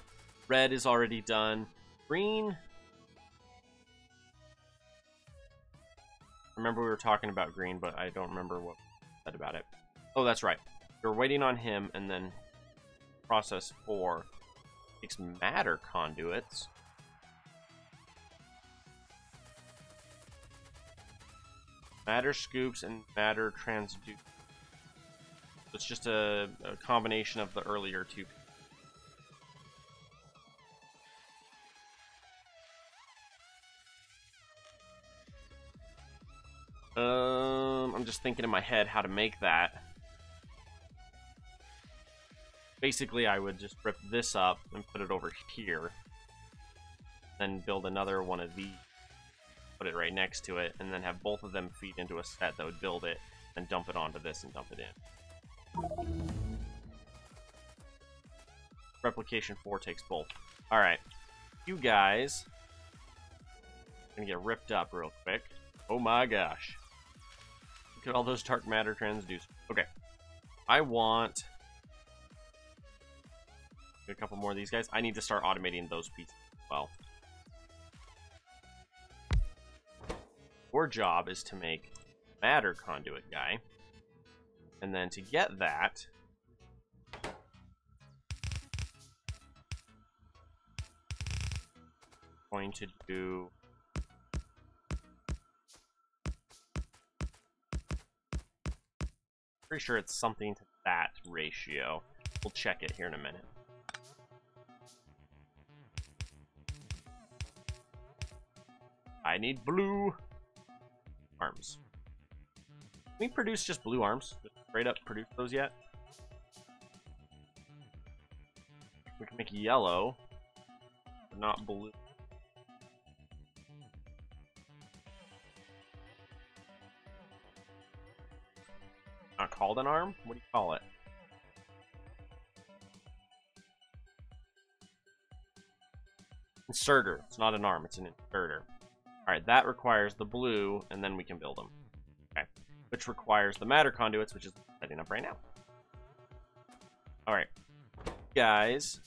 Red is already done. Green. Remember we were talking about green, but I don't remember what we said about it. Oh, that's right. We're waiting on him, and then process 4 takes matter conduits. Matter scoops and matter transduce. It's just a combination of the earlier two. I'm just thinking in my head how to make that. Basically, I would just rip this up and put it over here. Then build another one of these. Put it right next to it, and then have both of them feed into a set that would build it, and dump it onto this and dump it in. Replication 4 takes both. Alright. You guys are gonna get ripped up real quick. Oh my gosh. Look at all those dark matter transducers. Okay. I want a couple more of these guys. I need to start automating those pieces as well. Your job is to make matter conduit guy, and then to get that, going to do pretty sure it's something to that ratio. We'll check it here in a minute. I need blue arms. Can we produce just blue arms? Just straight up produce those yet? We can make yellow, but not blue. Not called an arm? What do you call it? Inserter. It's not an arm, it's an inserter. Alright, that requires the blue, and then we can build them. Okay. Which requires the matter conduits, which is setting up right now. Alright. Guys.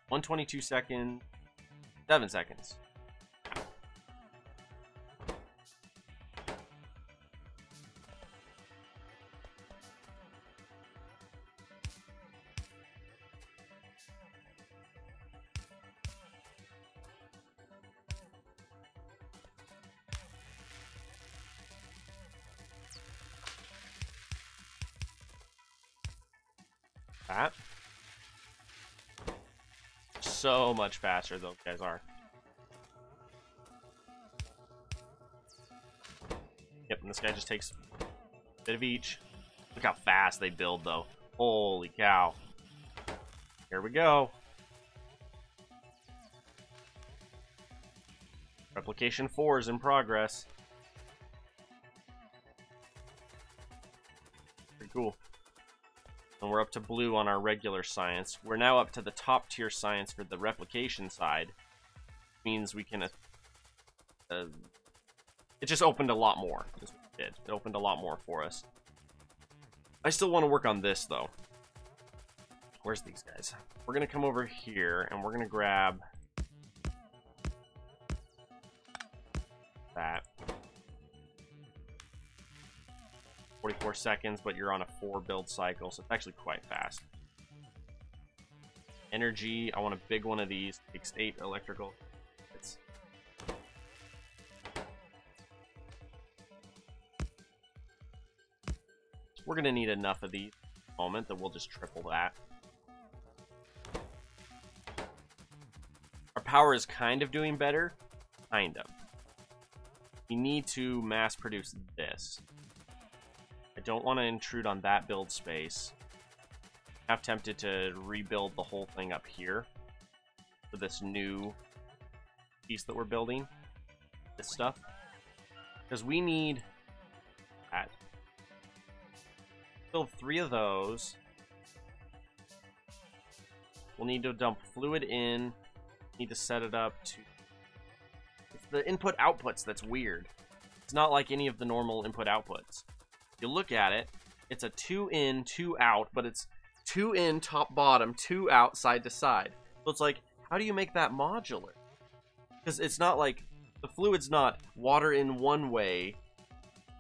122 seconds. 7 seconds. That. So much faster those guys are. Yep, and this guy just takes a bit of each. Look how fast they build, though. Holy cow. Here we go. Replication 4 is in progress. Pretty cool. And we're up to blue on our regular science. We're now up to the top tier science for the replication side. Means we can... it just opened a lot more. Is what it did. It opened a lot more for us. I still want to work on this, though. Where's these guys? We're going to come over here, and we're going to grab... that. 44 seconds, but you're on a 4 build cycle, so it's actually quite fast. Energy, I want a big one of these. Takes 8 electrical. We're gonna need enough of these at the moment that we'll just triple that. Our power is kind of doing better. Kind of. We need to mass produce this. I don't want to intrude on that build space. I'm half tempted to rebuild the whole thing up here for this new piece that we're building. This stuff. Because we need that. Build 3 of those. We'll need to dump fluid in. Need to set it up to... It's the input outputs that's weird. It's not like any of the normal input outputs. If you look at it, it's a 2 in, 2 out, but it's 2 in, top, bottom, 2 out, side to side. So it's like, how do you make that modular? Because it's not like, the fluid's not water in one way,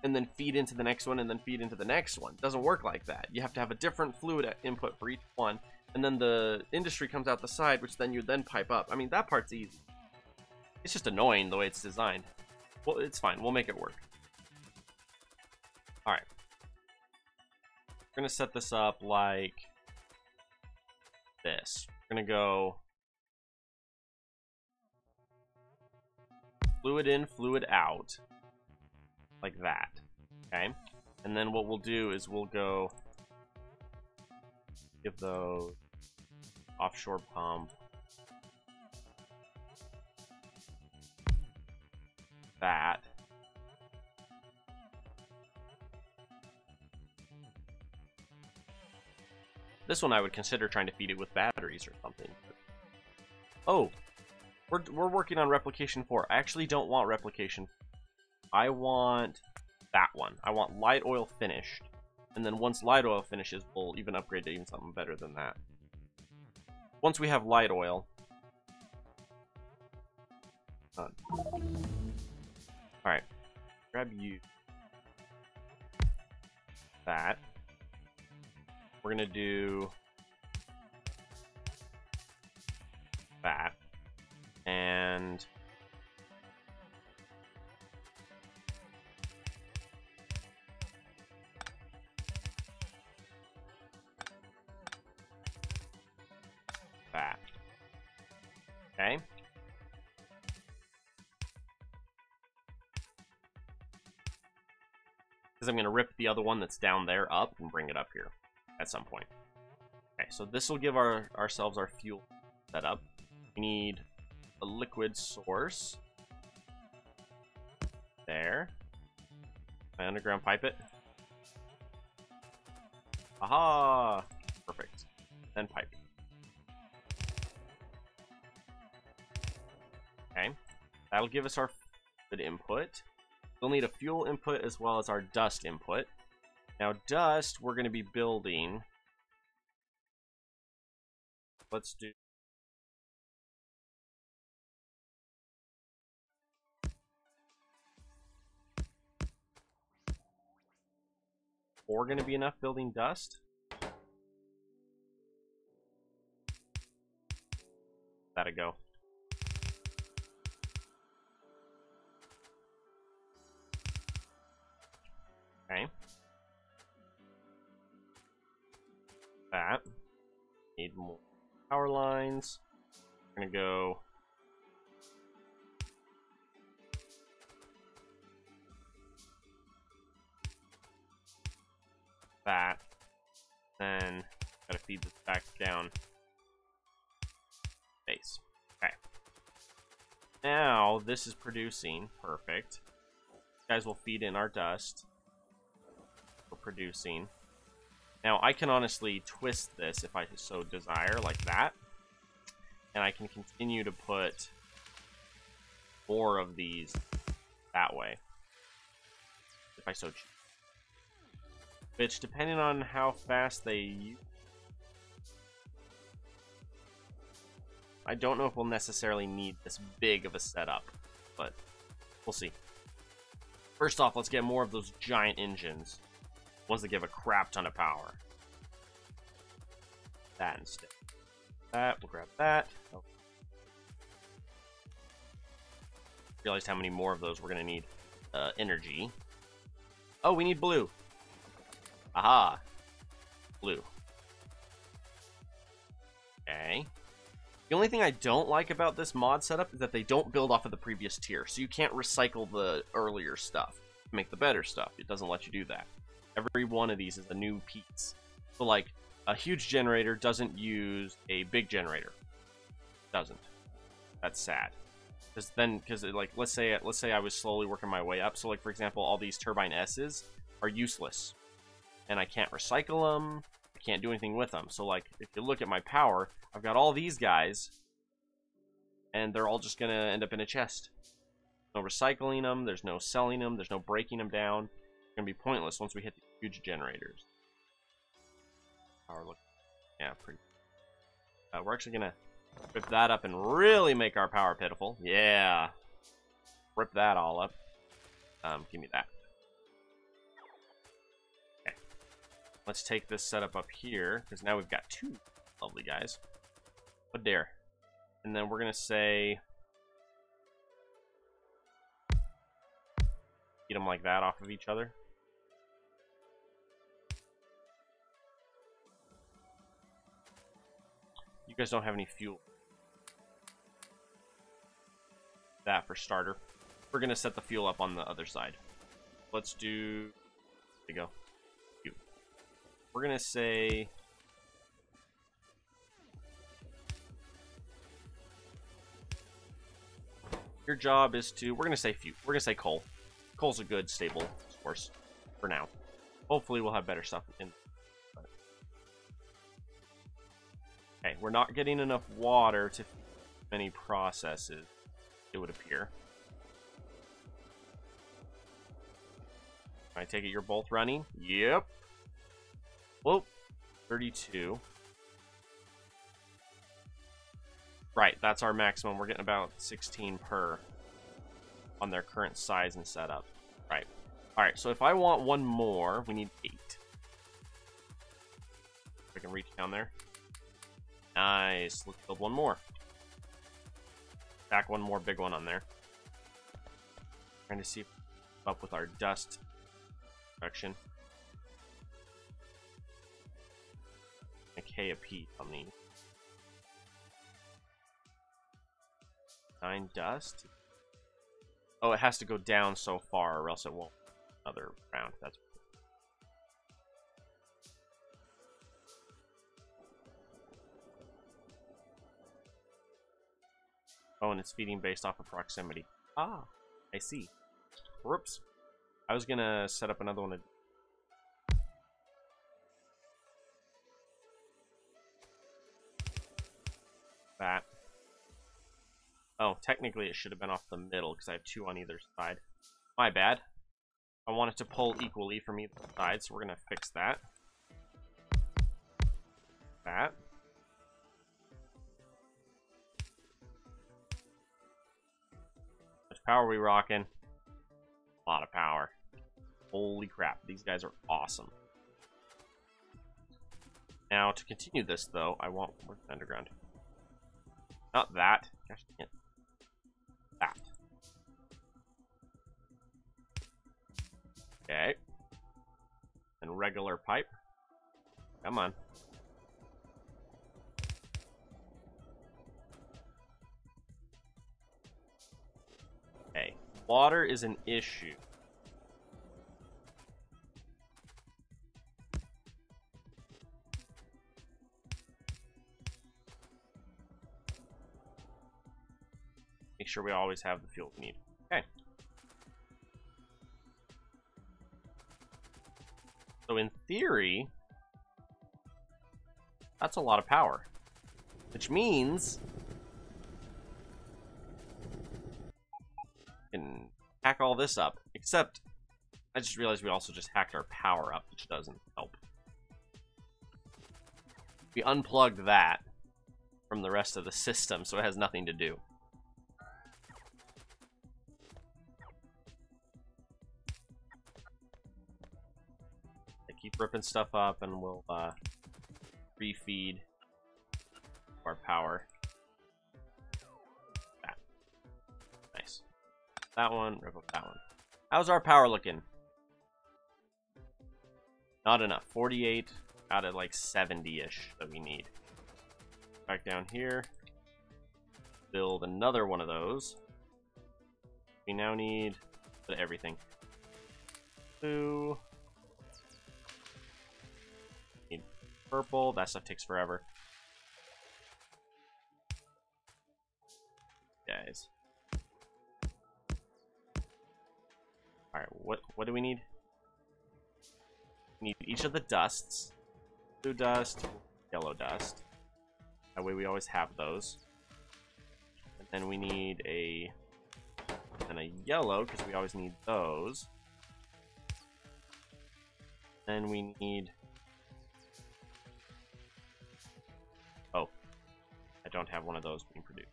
and then feed into the next one, and then feed into the next one. It doesn't work like that. You have to have a different fluid input for each one, and then the industry comes out the side, which then you then pipe up. I mean, that part's easy. It's just annoying the way it's designed. Well, it's fine. We'll make it work. Alright. We're going to set this up like this. We're going to go fluid in, fluid out. Like that. Okay? And then what we'll do is we'll go give those offshore pump that. This one I would consider trying to feed it with batteries or something. Oh, we're working on replication 4. I actually don't want replication. I want that one. I want light oil finished. And then once light oil finishes, we'll even upgrade to even something better than that. Once we have light oil. Alright. Grab you. That. We're gonna do that. And that. Okay. Because I'm going to rip the other one that's down there up and bring it up here at some point. Okay, so this will give ourselves our fuel set up. We need a liquid source. There. I underground pipe it. Aha! Perfect. Then pipe. Okay. That'll give us our fluid input. We'll need a fuel input as well as our dust input. Now dust, we're going to be building. Let's do 4 going to be enough building dust? That'll go. Okay. That. Need more power lines. We're gonna go. That. Then gotta feed this back down. Base. Okay. Now this is producing. Perfect. These guys will feed in our dust. We're producing. Now I can honestly twist this if I so desire, like that. And I can continue to put more of these that way. If I so choose. Which, depending on how fast they use, I don't know if we'll necessarily need this big of a setup, but we'll see. First off, let's get more of those giant engines. Ones that give a crap ton of power. That instead. That, we'll grab that. Oh. Realized how many more of those we're going to need. Energy. Oh, we need blue. Aha. Blue. Okay. The only thing I don't like about this mod setup is that they don't build off of the previous tier, so you can't recycle the earlier stuff to make the better stuff. It doesn't let you do that. Every one of these is a new piece. So, like, a huge generator doesn't use a big generator. Doesn't. That's sad. Because like, let's say I was slowly working my way up. So, like, for example, all these turbine S's are useless. And I can't recycle them. I can't do anything with them. So, like, if you look at my power, I've got all these guys. And they're all just going to end up in a chest. No recycling them. There's no selling them. There's no breaking them down. It's going to be pointless once we hit the huge generators. Power look. Yeah, pretty. We're actually going to rip that up and really make our power pitiful. Yeah. Rip that all up. Give me that. Let's take this setup up here, because now we've got 2 lovely guys. But there. And then we're going to say... Feed them like that off of each other. You guys don't have any fuel. That for starter. We're going to set the fuel up on the other side. Let's do... There you go. We're going to say... Your job is to... We're going to say fuel. We're going to say coal. Coal's a good, stable source for now. Hopefully we'll have better stuff in. Okay, we're not getting enough water to many processes, it would appear. I take it you're both running? Yep. Whoa, 32. Right, that's our maximum. We're getting about 16 per on their current size and setup. Right. Alright, so if I want one more, we need 8. I can reach down there. Nice. Let's build one more. Back one more big one on there. Trying to see if we're up with our dust production. A K a piece on these. 9 dust. Oh, it has to go down so far, or else it won't. Another round. That's. Oh, and it's feeding based off of proximity. Ah, I see. Whoops. I was gonna set up another one. That. Oh, technically it should have been off the middle because I have 2 on either side. My bad. I want it to pull equally from either side, so we're gonna fix that. That. How much power are we rocking? A lot of power. Holy crap, these guys are awesome. Now, to continue this, though, I want more underground. Not that. Gosh, dang it. That. Okay. And regular pipe. Come on. Okay. Water is an issue. Make sure we always have the fuel we need. Okay. So in theory, that's a lot of power. Which means we can hack all this up. Except, I just realized we also just hacked our power up, which doesn't help. We unplugged that from the rest of the system, so it has nothing to do. Keep ripping stuff up and we'll refeed our power. That. Nice. That one, rip up that one. How's our power looking? Not enough. 48 out of like 70-ish that we need. Back down here. Build another one of those. We now need everything. Blue. Purple, that stuff takes forever. Guys. Alright, what do we need? We need each of the dusts. Blue dust, yellow dust. That way we always have those. And then we need a yellow, because we always need those. Then we need... I don't have one of those being produced.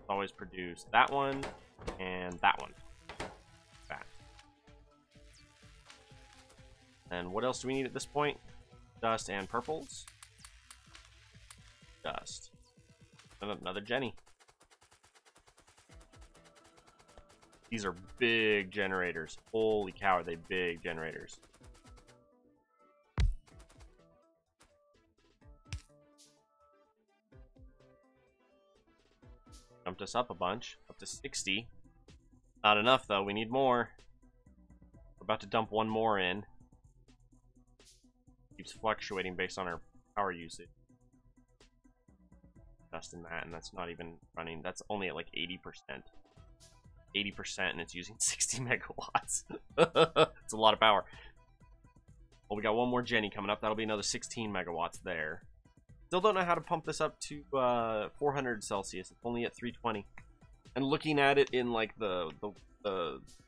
Always produce that one and that one. That. And what else do we need at this point? Dust and purples. Dust. And another Jenny. These are big generators. Holy cow, are they big generators. Jumped us up a bunch, up to 60. Not enough though, we need more. We're about to dump one more in. Keeps fluctuating based on our power usage. Dust in that, and that's not even running. That's only at like 80%. 80%, and it's using 60 megawatts. It's a lot of power. Well, we got one more Jenny coming up. That'll be another 16 megawatts there. Still don't know how to pump this up to 400 Celsius. It's only at 320. And looking at it in like the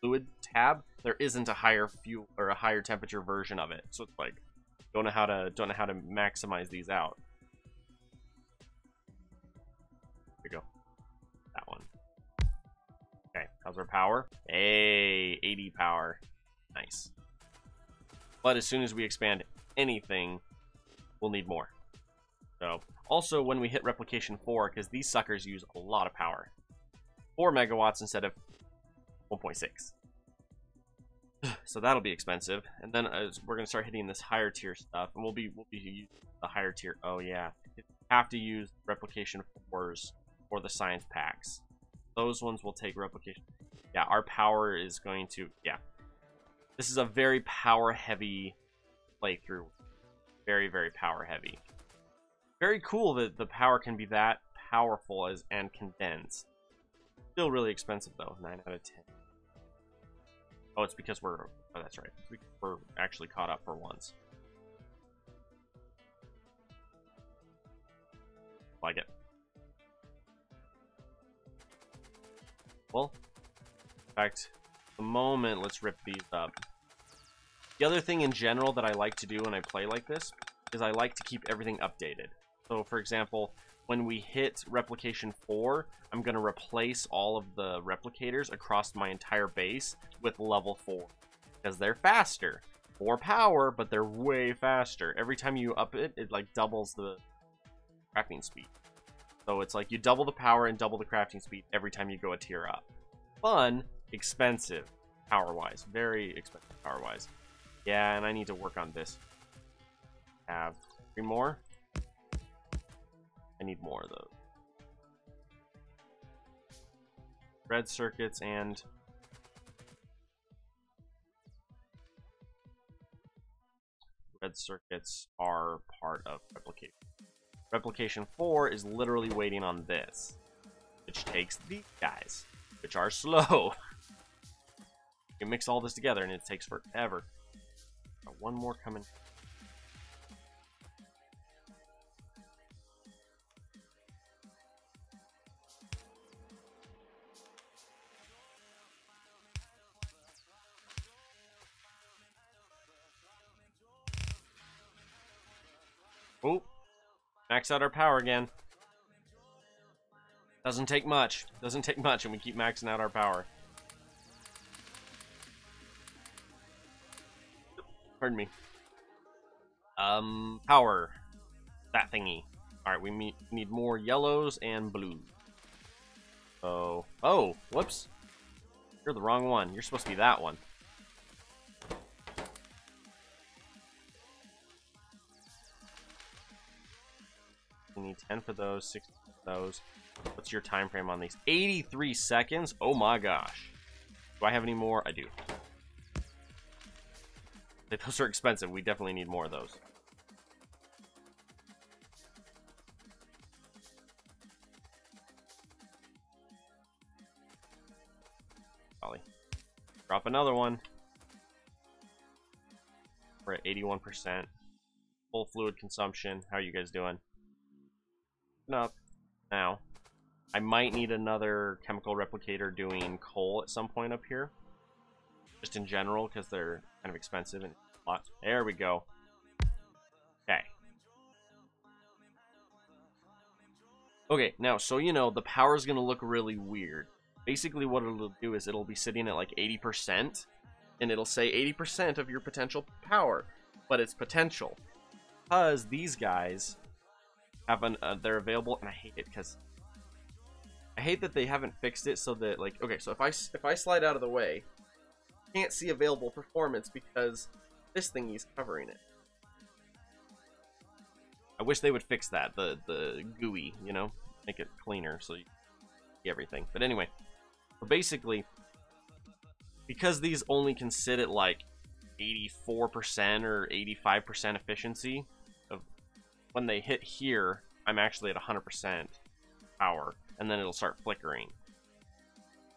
fluid tab, there isn't a higher fuel or a higher temperature version of it. So it's like don't know how to maximize these out. Here we go. That one. Okay, how's our power? Hey, 80 power. Nice. But as soon as we expand anything, we'll need more. So, also when we hit replication 4, because these suckers use a lot of power. 4 megawatts instead of 1.6. So that'll be expensive. And then we're going to start hitting this higher tier stuff. And we'll be using the higher tier. Oh yeah. You have to use replication 4s for the science packs. Those ones will take replication. Yeah, our power is going to... Yeah. This is a very power heavy playthrough. Very, very power heavy. Very cool that the power can be that powerful and condensed. Still really expensive though, 9 out of 10. Oh, it's because we're... Oh, that's right. We're actually caught up for once. Like it. Well, in fact, the moment, let's rip these up. The other thing in general that I like to do when I play like this is I like to keep everything updated. So, for example, when we hit replication 4, I'm going to replace all of the replicators across my entire base with level 4 because they're faster. more power, but they're way faster. Every time you up it, it like doubles the crafting speed. So it's like you double the power and double the crafting speed every time you go a tier up. Fun, expensive, power-wise. Very expensive power-wise. Yeah, and I need to work on this. Have 3 more. I need more of those. Red circuits and red circuits are part of replication. Replication 4 is literally waiting on this, which takes these guys, which are slow. You can mix all this together and it takes forever. Got one more coming. Oh, max out our power again. Doesn't take much. Doesn't take much, and we keep maxing out our power. Pardon me. Power. That thingy. Alright, we need more yellows and blues. So, oh, whoops. You're the wrong one. You're supposed to be that one. We need 10 for those, 60 for those. What's your time frame on these? 83 seconds? Oh my gosh. Do I have any more? I do. Those are expensive. We definitely need more of those. Probably. Drop another one. We're at 81%. Full fluid consumption. How are you guys doing? Up now. I might need another chemical replicator doing coal at some point up here, just in general, because they're kind of expensive and a lot. There we go. Okay. Okay, now, so you know, the power is going to look really weird. Basically, what it'll do is it'll be sitting at like 80%, and it'll say 80% of your potential power, but it's potential, because these guys have they're available, and I hate it because I hate that they haven't fixed it so that, like, okay, so if I slide out of the way, I can't see available performance because this thingy's covering it. I wish they would fix that, the GUI, you know, make it cleaner so you see everything. But anyway, so basically, because these only can sit at like 84% or 85% efficiency, when they hit here, I'm actually at 100% power, and then it'll start flickering.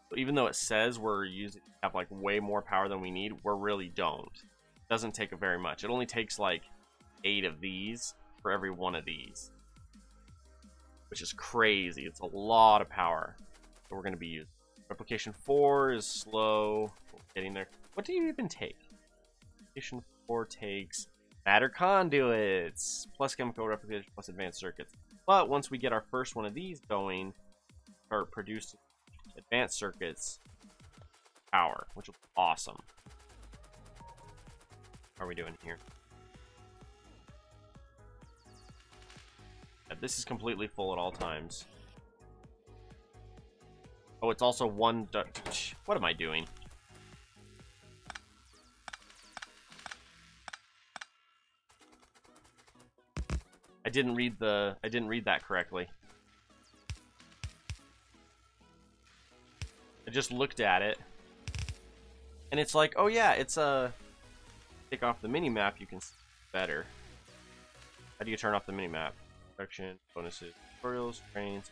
So even though it says we're have like way more power than we need, we really don't. It doesn't take very much. It only takes like 8 of these for every one of these, which is crazy. It's a lot of power that we're going to be using. Replication 4 is slow. We're getting there. What do you even take? Replication 4 takes matter conduits, plus chemical replication, plus advanced circuits. But once we get our first one of these going, or produce advanced circuits, power, which will be awesome. How are we doing here? Yeah, this is completely full at all times. Oh, it's also one. What am I doing? I didn't read that correctly. I just looked at it, and it's like, oh yeah, it's take off the mini map. You can see better. How do you turn off the mini map? Section, bonuses, tutorials, trains,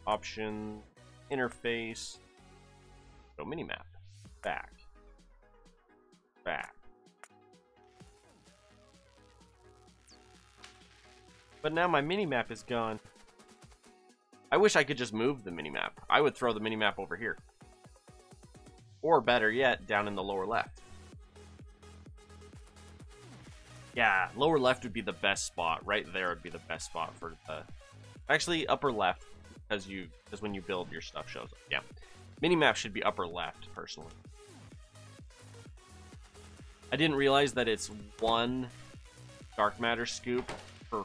options, interface. So mini map, back. But now my mini-map is gone. I wish I could just move the mini-map. I would throw the mini-map over here. Or better yet, down in the lower left. Yeah, lower left would be the best spot. Right there would be the best spot for the... Actually, upper left, because when you build, your stuff shows up. Yeah. Mini-map should be upper left, personally. I didn't realize that it's 1 dark matter scoop for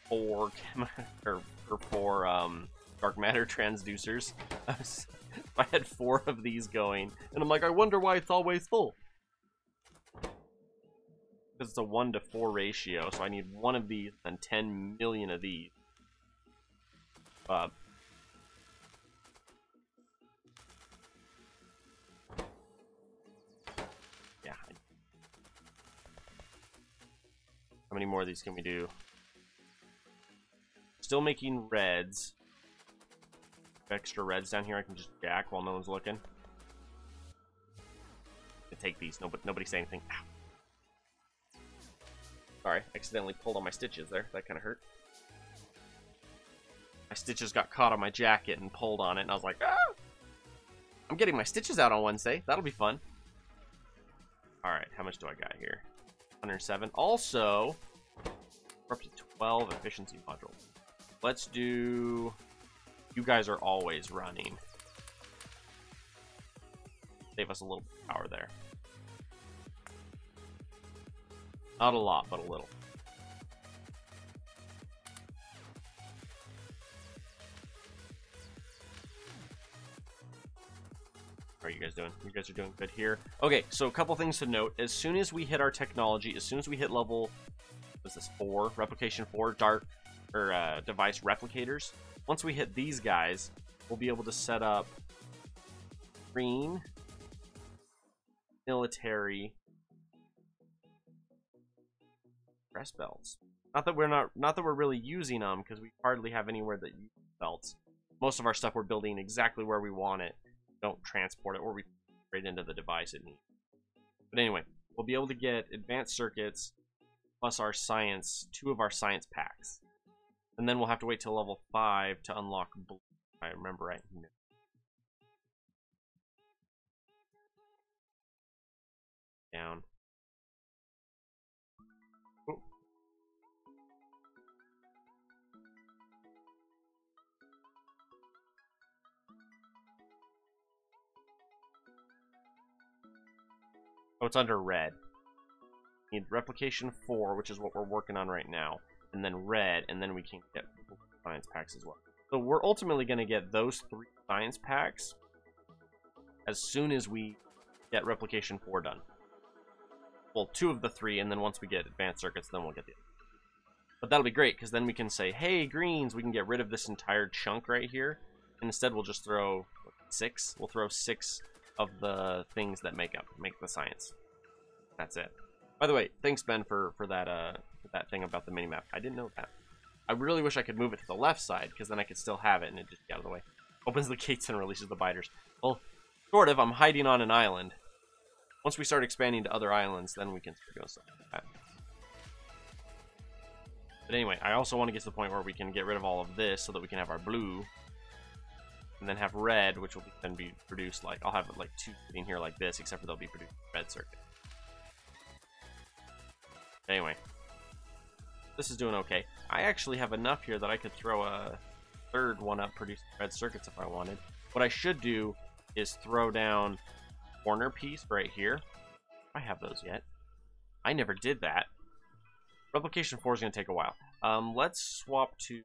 4 dark matter transducers. I had 4 of these going, and I'm like, I wonder why it's always full. Because it's a 1-to-4 ratio, so I need 1 of these and 10 million of these. Yeah. How many more of these can we do? Still making reds. Extra reds down here I can just jack while no one's looking. I take these. Nobody say anything. Ow. Sorry, accidentally pulled on my stitches there. That kind of hurt. My stitches got caught on my jacket and pulled on it, and I was like, ah! I'm getting my stitches out on Wednesday. That'll be fun. Alright, how much do I got here? 107. Also, we're up to 12 efficiency modules. Let's do... You guys are always running. Save us a little power there. Not a lot, but a little. How are you guys doing? You guys are doing good here. Okay, so a couple things to note. As soon as we hit our technology, as soon as we hit level, what's this, 4? Replication 4, dark, or device replicators. Once we hit these guys, we'll be able to set up green, military, press belts. Not that we're really using them, because we hardly have anywhere that use belts. Most of our stuff we're building exactly where we want it. Don't transport it, or we right into the device it needs. But anyway, we'll be able to get advanced circuits plus our science, 2 of our science packs. And then we'll have to wait till level 5 to unlock blue, if I remember right. Down. Ooh. Oh, it's under red. Need replication 4, which is what we're working on right now. And then red, and then we can get science packs as well. So we're ultimately going to get those 3 science packs as soon as we get replication 4 done. Well, 2 of the 3, and then once we get advanced circuits, then we'll get the other. But that'll be great, because then we can say, hey, greens, we can get rid of this entire chunk right here. And instead, we'll just throw 6. We'll throw 6 of the things that make the science. That's it. By the way, thanks, Ben, for that thing about the minimap. I didn't know that. I really wish I could move it to the left side, because then I could still have it and it just get out of the way. Opens the gates and releases the biters. Well, sort of. I'm hiding on an island. Once we start expanding to other islands, then we can start doing stuff like that. But anyway, I also want to get to the point where we can get rid of all of this so that we can have our blue. And then have red, which will then be produced like... I'll have like 2 sitting here like this, except for they'll be produced red circuit. Anyway. This is doing okay. I actually have enough here that I could throw a 3rd one up producing red circuits if I wanted. What I should do is throw down a corner piece right here. I have those yet. I never did that. Replication 4 is going to take a while. Let's swap to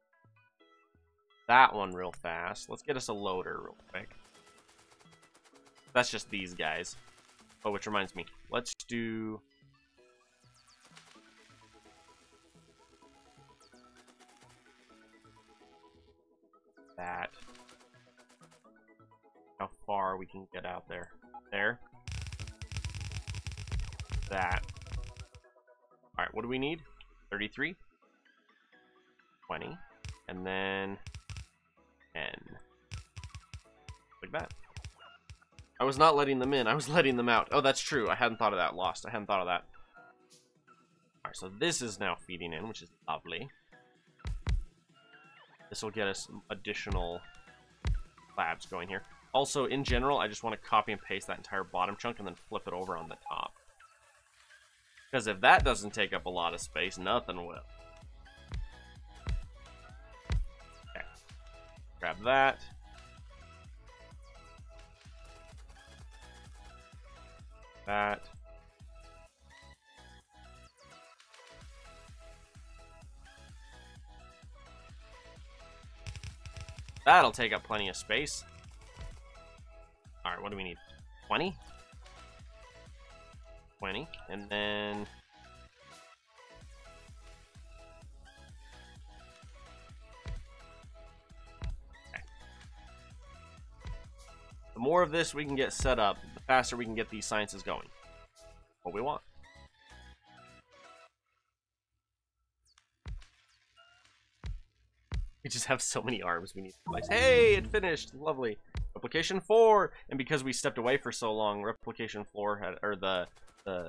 that one real fast. Let's get us a loader real quick. That's just these guys. Oh, which reminds me. Let's do... that. How far we can get out there. There. That. Alright, what do we need? 33. 20. And then 10. Like that. I was not letting them in, I was letting them out. Oh, that's true. I hadn't thought of that. Lost. I hadn't thought of that. Alright, so this is now feeding in, which is lovely. This will get us some additional slabs going here. Also, in general, I just want to copy and paste that entire bottom chunk and then flip it over on the top. Because if that doesn't take up a lot of space, nothing will. Okay. Grab that. That. That'll take up plenty of space. Alright, what do we need? 20? 20. And then... okay. The more of this we can get set up, the faster we can get these sciences going. What we want. We just have so many arms we need to place. Hey, it finished! Lovely. Replication 4! And because we stepped away for so long, Replication 4 had, or the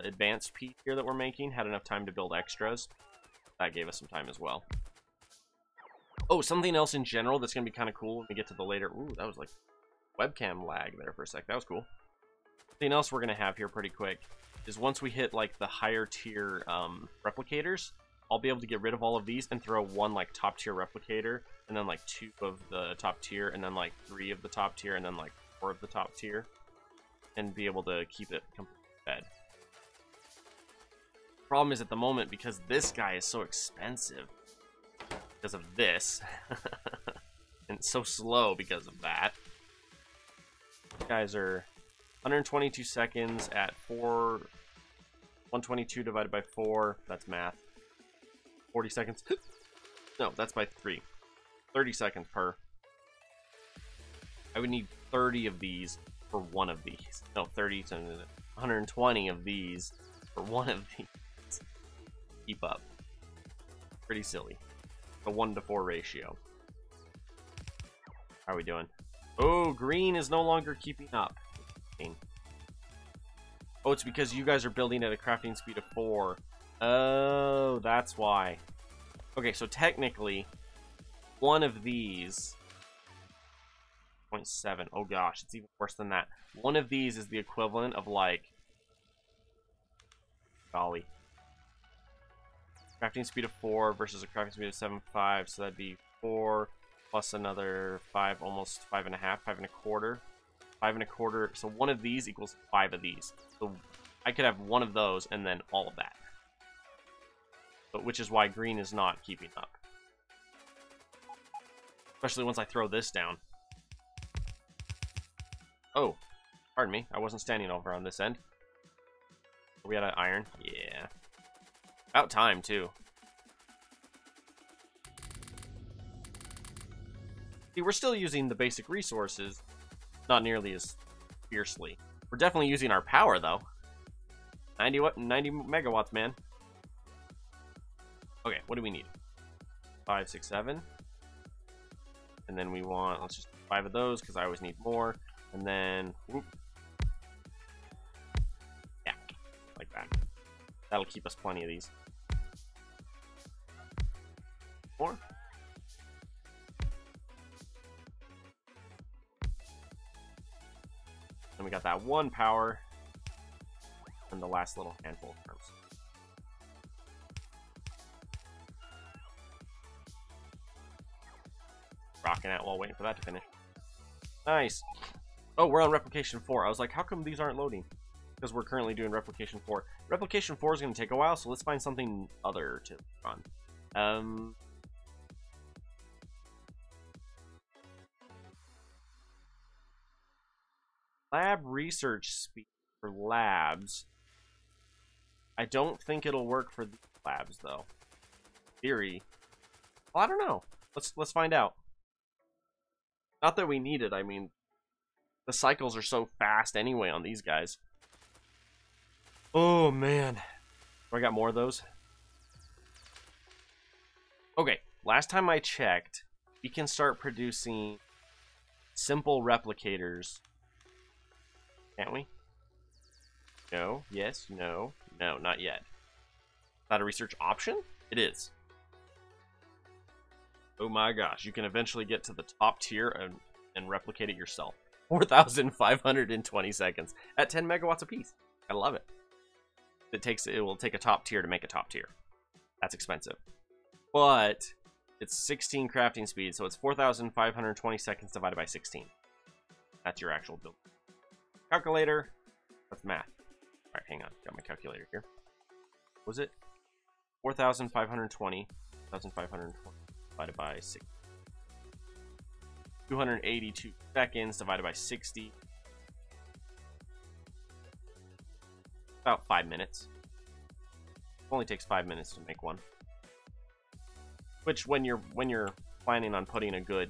advanced piece here that we're making, had enough time to build extras. That gave us some time as well. Oh, something else in general that's going to be kind of cool when we get to the later... Ooh, that was like webcam lag there for a sec. That was cool. Something else we're going to have here pretty quick is once we hit like the higher tier replicators, I'll be able to get rid of all of these and throw one like top tier replicator, and then like 2 of the top tier, and then like 3 of the top tier, and then like 4 of the top tier, and be able to keep it completely fed. Problem is at the moment, because this guy is so expensive because of this, and so slow because of that. These guys are 122 seconds at 122 divided by 4, that's math. 40 seconds. No, that's by 3. 30 seconds per. I would need 30 of these for one of these. No, 30 to 120 of these for one of these. Keep up. Pretty silly. A 1-to-4 ratio. How are we doing? Oh, green is no longer keeping up. Oh, it's because you guys are building at a crafting speed of 4. Oh, that's why. Okay, so technically, one of these... 0.7. Oh gosh, it's even worse than that. One of these is the equivalent of like... golly. Crafting speed of 4 versus a crafting speed of 7.5, so that'd be 4 plus another 5, almost 5.5, 5.25. 5.25, so one of these equals 5 of these. So I could have one of those and then all of that. But which is why green is not keeping up. Especially once I throw this down. Oh, pardon me, I wasn't standing over on this end. Are we out of iron? Yeah. About time, too. See, we're still using the basic resources, not nearly as fiercely. We're definitely using our power, though. 90 megawatts, man. Okay, what do we need? 5, 6, 7. And then we want, let's just do 5 of those, because I always need more. And then, whoop. Yeah, like that. That'll keep us plenty of these. More. Then we got that 1 power. And the last little handful of terms. Rocking out while waiting for that to finish. Nice. Oh, we're on replication 4. I was like, how come these aren't loading? Because we're currently doing replication 4. Replication 4 is going to take a while, so let's find something other to run. Lab research speed for labs. I don't think it'll work for these labs, though. Theory. Well, I don't know. Let's find out. Not that we need it. I mean, the cycles are so fast anyway on these guys. Oh man, I got more of those. Okay, last time I checked, we can start producing simple replicators. Can't we? No. Yes. No. No. Not yet. Is that a research option? It is. Oh my gosh, you can eventually get to the top tier and replicate it yourself. 4,520 seconds at 10 megawatts apiece. I love it. It will take a top tier to make a top tier. That's expensive. But it's 16 crafting speed, so it's 4,520 seconds divided by 16. That's your actual build. Calculator. That's math. Alright, hang on. Got my calculator here. What was it? 4,520. 4,520 divided by 6. 282 seconds divided by 60. About 5 minutes. It only takes 5 minutes to make one. Which, when you're planning on putting a good,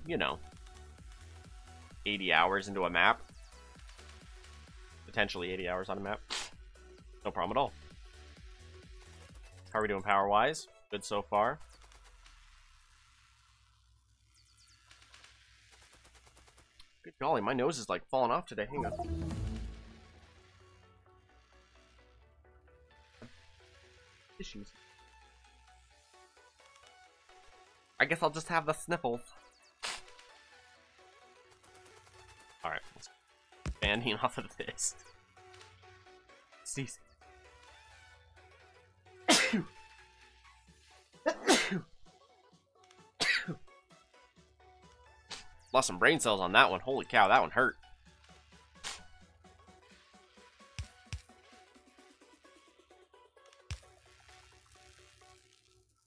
80 hours into a map, potentially 80 hours on a map, no problem at all. How are we doing power-wise? Good so far. Good golly, my nose is like falling off today. Hang on. Issues. I guess I'll just have the sniffles. Alright, let's banding off of this. Cease. Lost some brain cells on that one. Holy cow, that one hurt.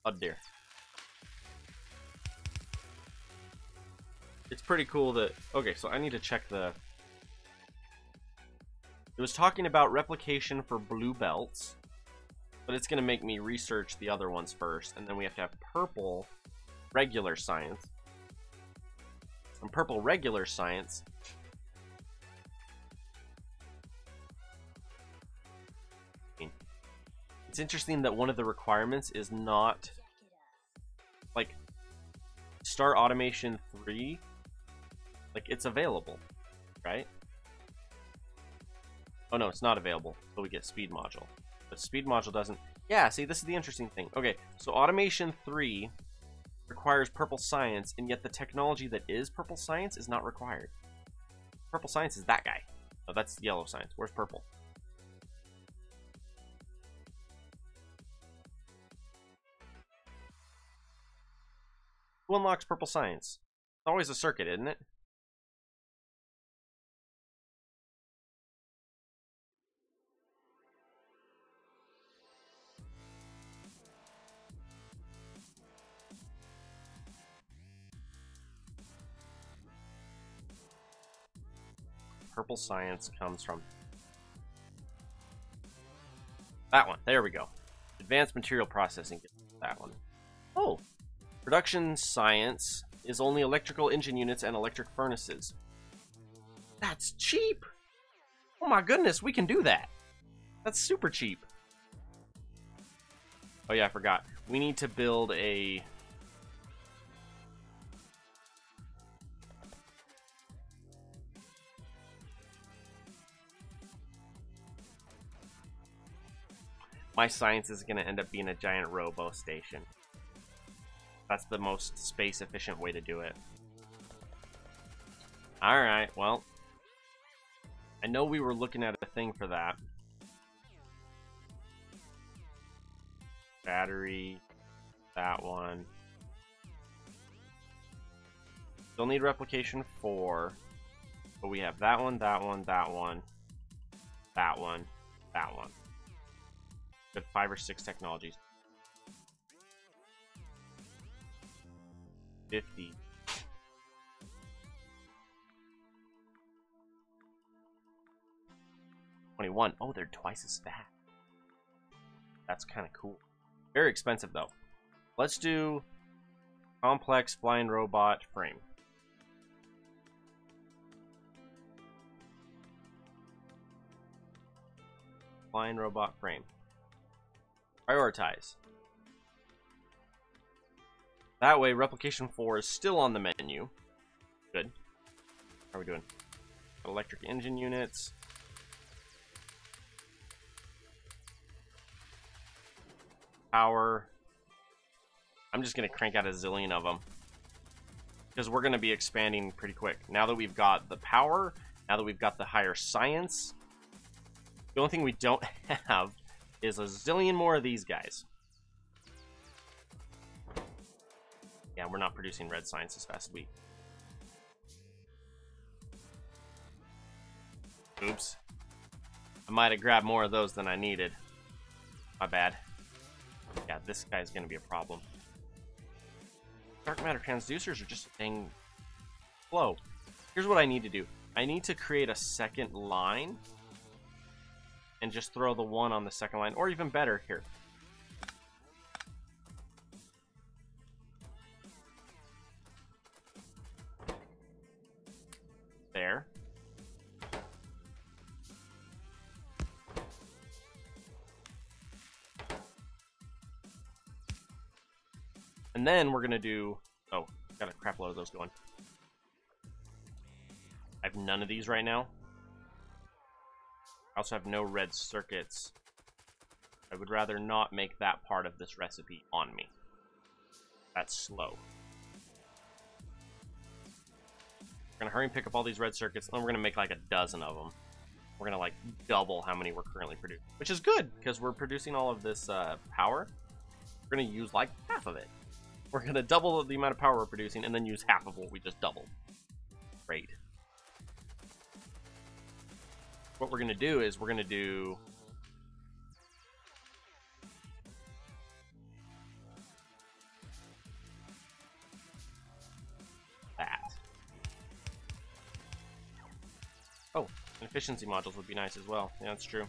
Oh dear. It's pretty cool that... Okay, so I need to check the... It was talking about replication for blue belts, but it's going to make me research the other ones first, and then we have to have purple regular science. And purple regular science. It's interesting that one of the requirements is not like Start Automation 3. Like, it's available, right? Oh no, it's not available, so we get speed module. But speed module doesn't. Yeah, see, this is the interesting thing. Okay, so Automation 3 requires purple science, and yet the technology that is purple science is not required. Purple science is that guy. Oh, that's yellow science. Where's purple? Who unlocks purple science? It's always a circuit, isn't it? Purple science comes from that one. There we go. Advanced material processing. That one. Oh, production science is only electrical engine units and electric furnaces. That's cheap. Oh my goodness, we can do that. That's super cheap. Oh yeah, I forgot. We need to build a... My science is going to end up being a giant robo station. That's the most space efficient way to do it. Alright, well. I know we were looking at a thing for that. Battery. That one. Still need replication 4. But we have that one, that one, that one. That one, that one. Good 5 or 6 technologies. 50. $21. Oh, they're twice as fast. That's kind of cool. Very expensive though. Let's do complex flying robot frame. Flying robot frame. Prioritize. That way, replication 4 is still on the menu. Good. How are we doing? Electric engine units. Power. I'm just going to crank out a zillion of them. Because we're going to be expanding pretty quick. Now that we've got the power, now that we've got the higher science, the only thing we don't have is a zillion more of these guys. Yeah, we're not producing red science as fast as we... Oops. I might have grabbed more of those than I needed. My bad. Yeah, this guy's gonna be a problem. Dark matter transducers are just a dang slow. Here's what I need to do. I need to create a second line and just throw the one on the second line, or even better, here. There. And then we're gonna do, oh, got a crap load of those going. I have none of these right now. I also have no red circuits. I would rather not make that part of this recipe on me. That's slow. We're gonna hurry and pick up all these red circuits, and then we're gonna make like a dozen of them. We're gonna like double how many we're currently producing, which is good because we're producing all of this power. We're gonna use like half of it. We're gonna double the amount of power we're producing and then use half of what we just doubled. Great. What we're gonna do is we're gonna do that. Oh, and efficiency modules would be nice as well. Yeah, that's true.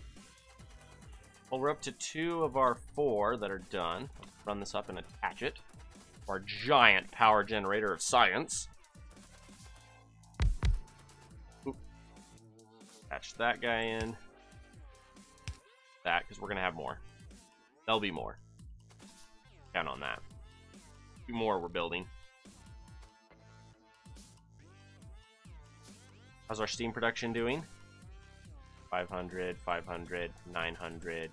Well, we're up to 2 of our 4 that are done. Let's run this up and attach it. Our giant power generator of science. Oop. Attach that guy in. That, because we're going to have more. There'll be more. Count on that. 2 more we're building. How's our steam production doing? 500, 500, 900,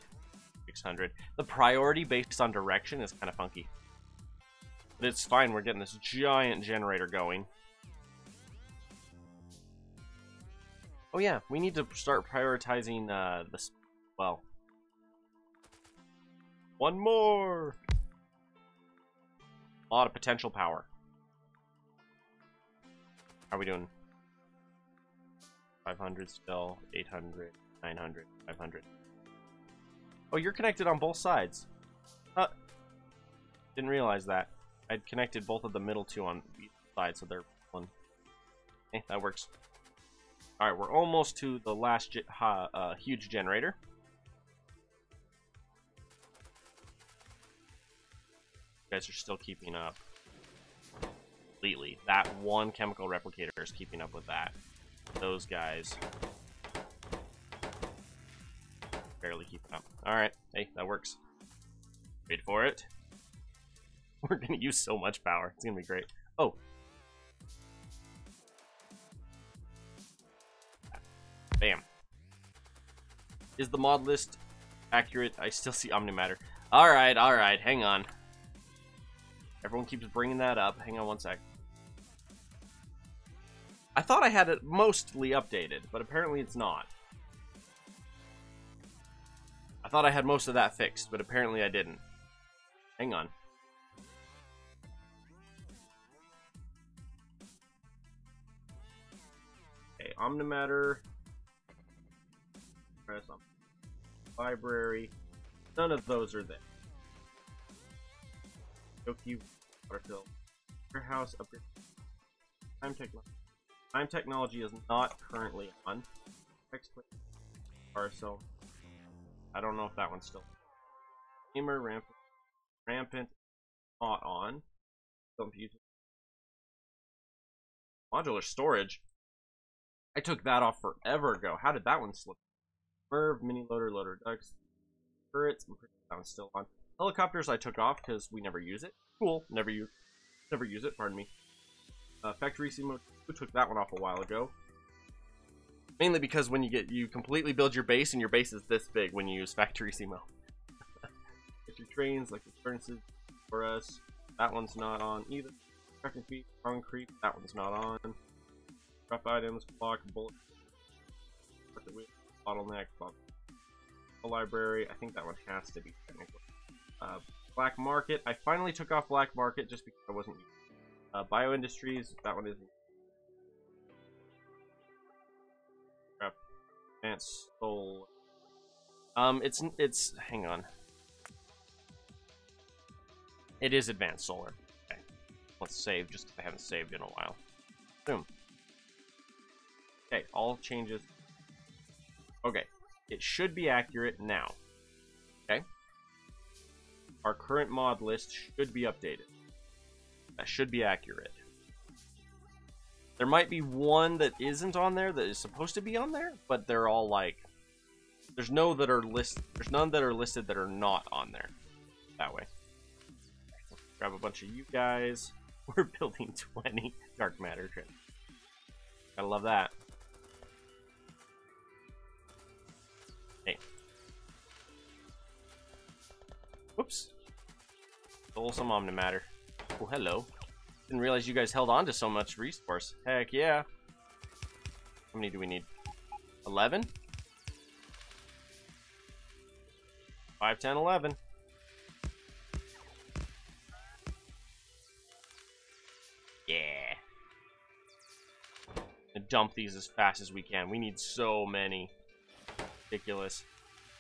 600. The priority based on direction is kind of funky. But it's fine, we're getting this giant generator going. Oh yeah, we need to start prioritizing this. Well, one more. A lot of potential power. How are we doing? 500 still, 800, 900, 500. Oh, you're connected on both sides. Didn't realize that. I'd connected both of the middle 2 on each side, so they're one. Okay, that works. Alright, we're almost to the last huge generator. You guys are still keeping up. Completely. That one chemical replicator is keeping up with that. Those guys barely keeping up. Alright, hey, that works. Wait for it. We're gonna use so much power. It's gonna be great. Oh. Bam. Is the mod list accurate? I still see OmniMatter. Alright, alright, hang on. Everyone keeps bringing that up. Hang on one sec. I thought I had it mostly updated, but apparently it's not. I thought I had most of that fixed, but apparently I didn't. Hang on. Okay, OmniMatter. Press on library. None of those are there. Yuoki, waterfill, warehouse upgrade. Time technology is not currently on. TextPlates are so. I don't know if that one's still. Gamer rampant not on. Modular storage. I took that off forever ago. How did that one slip? MIRV, miniloader, LoaderRedux, turrets. I'm pretty sure that one's still on. Helicopters I took off because we never use it. Cool, never use it. Pardon me. Factorio, who took that one off a while ago. Mainly because when you completely build your base and your base is this big when you use Factorio. If your trains like the furnaces for us, that one's not on either. Tracking feet, concrete, that one's not on. Rough items, block, bullet, bottleneck, library. I think that one has to be technically. Black market. I finally took off black market just because I wasn't using. Bio industries. That one isn't. Advanced soul. It's. Hang on. It is advanced solar. Okay. Let's save just because I haven't saved in a while. Boom. Okay, all changes. Okay, it should be accurate now. Okay? Our current mod list should be updated. That should be accurate. There might be one that isn't on there that is supposed to be on there, but they're all like, there's none that are listed that are not on there. That way. Let's grab a bunch of you guys. We're building 20 dark matter trips. Gotta love that. Hey. Whoops. Stole some omnimatter. Oh, hello. Didn't realize you guys held on to so much resource. Heck yeah. How many do we need? 11? 5, 10, 11. Yeah. And dump these as fast as we can. We need so many. Ridiculous.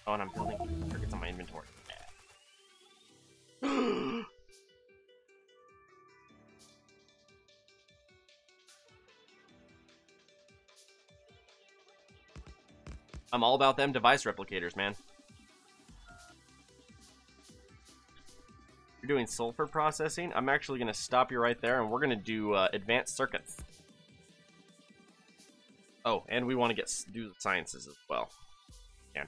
Oh, and I'm building circuits on my inventory. Yeah. I'm all about them device replicators, man. You're doing sulfur processing? I'm actually going to stop you right there, and we're going to do advanced circuits. Oh, and we want to do the sciences as well. Yeah.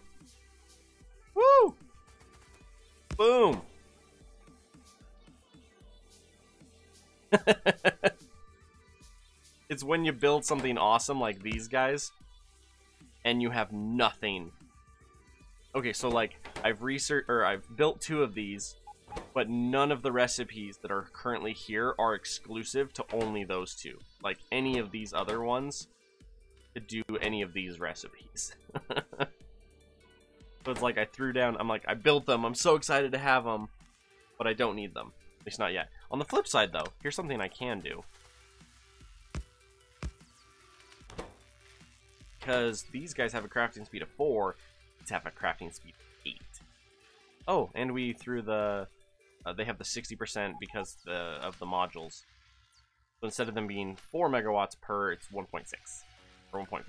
Woo! Boom! It's when you build something awesome like these guys, and you have nothing. Okay, so like I've built 2 of these, but none of the recipes that are currently here are exclusive to only those 2. Like any of these other ones could do any of these recipes. So it's like I threw down, I'm like, I built them, I'm so excited to have them, but I don't need them. At least not yet. On the flip side though, here's something I can do. Because these guys have a crafting speed of 4, these have a crafting speed of 8. Oh, and we threw the... they have the 60% because of the modules. So instead of them being 4 megawatts per, it's 1.6 or 1.5.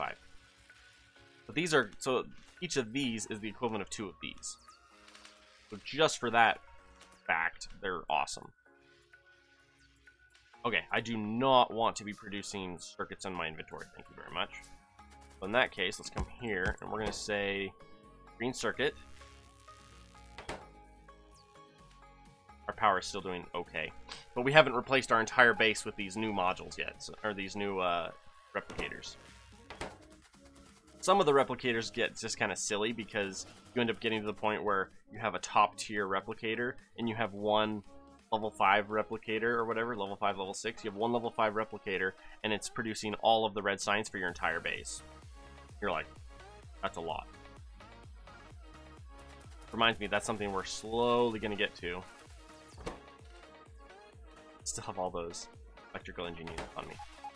But these are... So each of these is the equivalent of 2 of these. So just for that fact, they're awesome. Okay, I do not want to be producing circuits in my inventory. Thank you very much. So in that case, let's come here, and we're going to say green circuit. Our power is still doing okay. But we haven't replaced our entire base with these new modules yet, or these new replicators. Some of the replicators get just kind of silly because you end up getting to the point where you have a top tier replicator, and you have one level 5 replicator or whatever, level 5, level 6. You have one level 5 replicator, and it's producing all of the red science for your entire base. You're like, that's a lot. Reminds me, that's something we're slowly going to get to. Still have all those electrical engine units on me.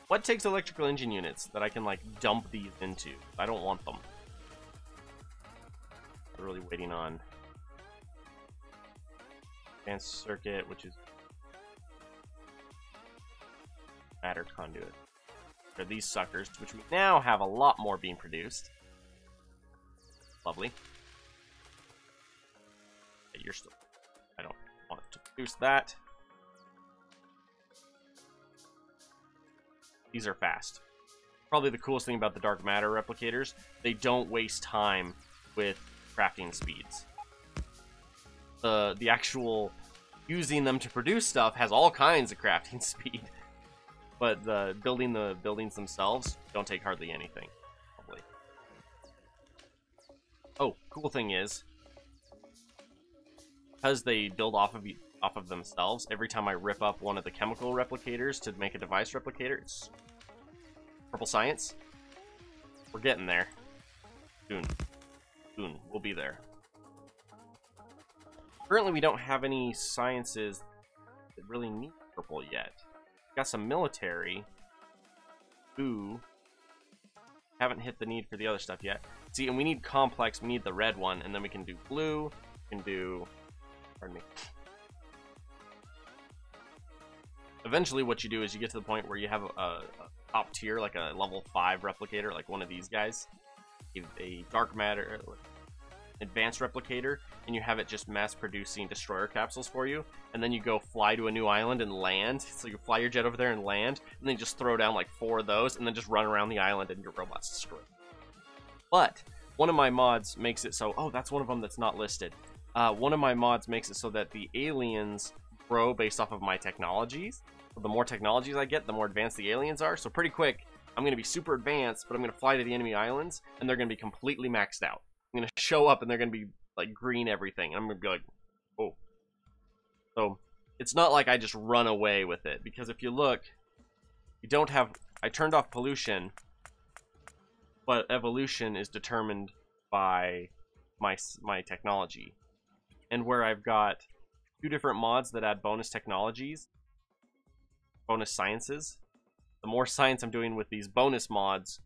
What takes electrical engine units that I can, like, dump these into? I don't want them. We're really waiting on advanced circuit, which is matter conduit. They're these suckers, which we now have a lot more being produced. Lovely. Okay, you're still... I don't want to produce that. These are fast. Probably the coolest thing about the dark matter replicators, they don't waste time with crafting speeds. The actual using them to produce stuff has all kinds of crafting speed. But the buildings themselves don't take hardly anything, probably. Oh, cool thing is, because they build off of themselves, every time I rip up one of the chemical replicators to make a device replicator, it's purple science. We're getting there. Soon. Soon. We'll be there. Currently, we don't have any sciences that really need purple yet. Got some military who haven't hit the need for the other stuff yet. See, and we need complex, we need the red one, and then we can do blue, we can do, pardon me. Eventually what you do is you get to the point where you have top tier, like a level 5 replicator, like one of these guys, a dark matter advanced replicator, and you have it just mass producing destroyer capsules for you, and then you go fly to a new island and land. So you fly your jet over there and land, and then just throw down like 4 of those, and then just run around the island and your robot's destroyed. But one of my mods makes it so, oh, that's one of them that's not listed. One of my mods makes it so that the aliens grow based off of my technologies. So the more technologies I get, the more advanced the aliens are. So pretty quick, I'm going to be super advanced, but I'm going to fly to the enemy islands, and they're going to be completely maxed out. I'm going to show up, and they're going to be like green everything. And I'm going to be like, oh. So it's not like I just run away with it, because if you look, you don't have, I turned off pollution, but evolution is determined by my technology. And where I've got 2 different mods that add bonus technologies, bonus sciences. The more science I'm doing with these bonus mods,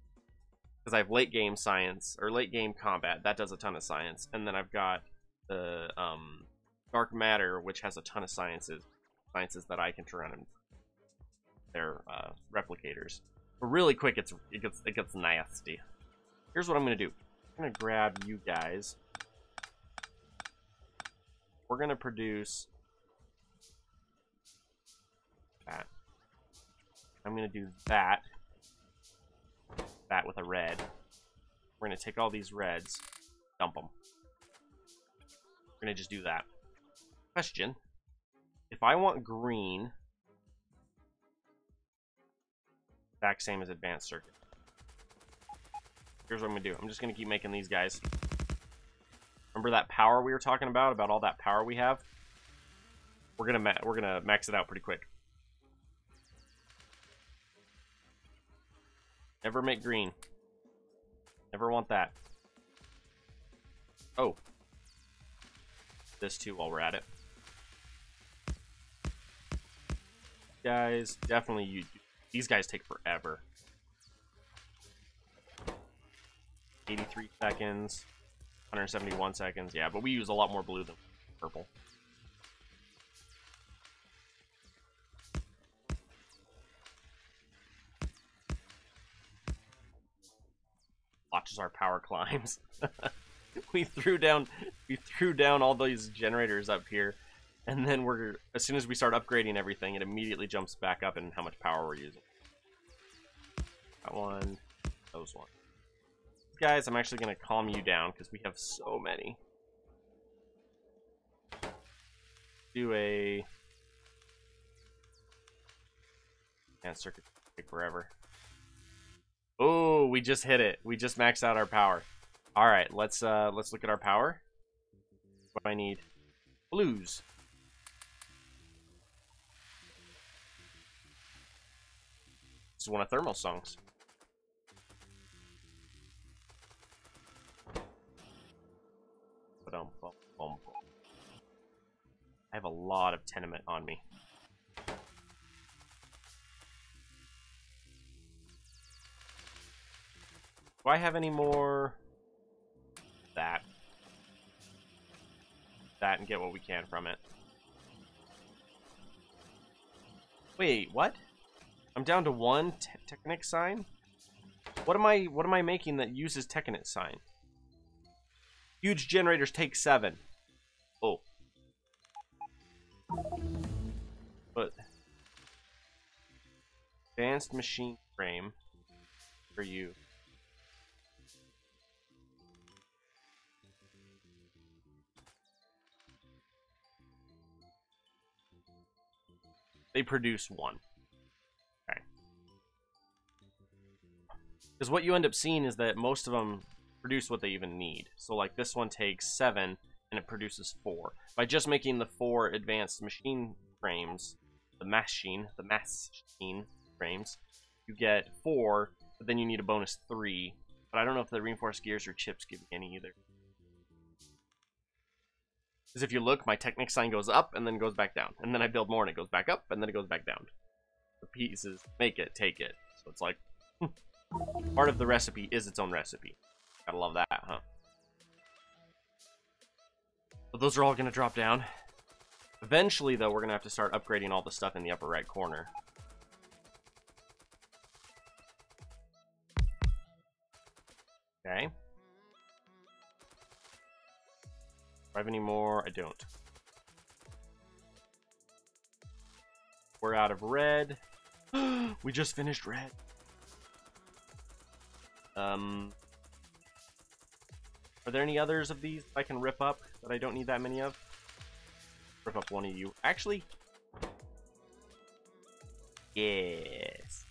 because I have late game science, or late game combat, that does a ton of science. And then I've got the dark matter, which has a ton of sciences that I can turn on. They're replicators. But really quick, it gets nasty. Here's what I'm going to do. I'm going to grab you guys. We're going to produce that. I'm going to do that. That with a red. We're going to take all these reds, dump them. We're going to just do that. Question. If I want green, exact same as advanced circuit. Here's what I'm going to do. I'm just going to keep making these guys. Remember that power we were talking about all that power we have? We're gonna max it out pretty quick. Never make green. Never want that. Oh. This too while we're at it. Guys, definitely these guys take forever. 83 seconds. 171 seconds, yeah, but we use a lot more blue than purple. Watches our power climbs. we threw down all these generators up here, and then as soon as we start upgrading everything, it immediately jumps back up in how much power we're using. That one, those ones. Guys, I'm actually going to calm you down because we have so many. Do a circuit take forever. Oh, we just hit it. We just maxed out our power. All right, let's look at our power. What do I need? Blues. This is one of Thermal's songs. I have a lot of tenement on me. Do I have any more? That and get what we can from it. Wait, what? I'm down to 1 Technic sign? What am I making that uses Technic sign? Huge generators take 7. Oh. But advanced machine frame for you. They produce 1. Okay. Because what you end up seeing is that most of them produce what they even need. So like this one takes 7 and it produces 4. By just making the 4 advanced machine frames, the machine frames, you get 4, but then you need a bonus 3. But I don't know if the reinforced gears or chips give me any either. Because if you look, my Technic sign goes up and then goes back down. And then I build more and it goes back up and then it goes back down. The pieces, make it, take it. So it's like, part of the recipe is its own recipe. Gotta love that, huh? But those are all gonna drop down. Eventually, though, we're gonna have to start upgrading all the stuff in the upper right corner. Okay. Do I have any more? I don't. We're out of red. We just finished red. Are there any others of these I can rip up that I don't need that many of? Rip up one of you. Actually, yes.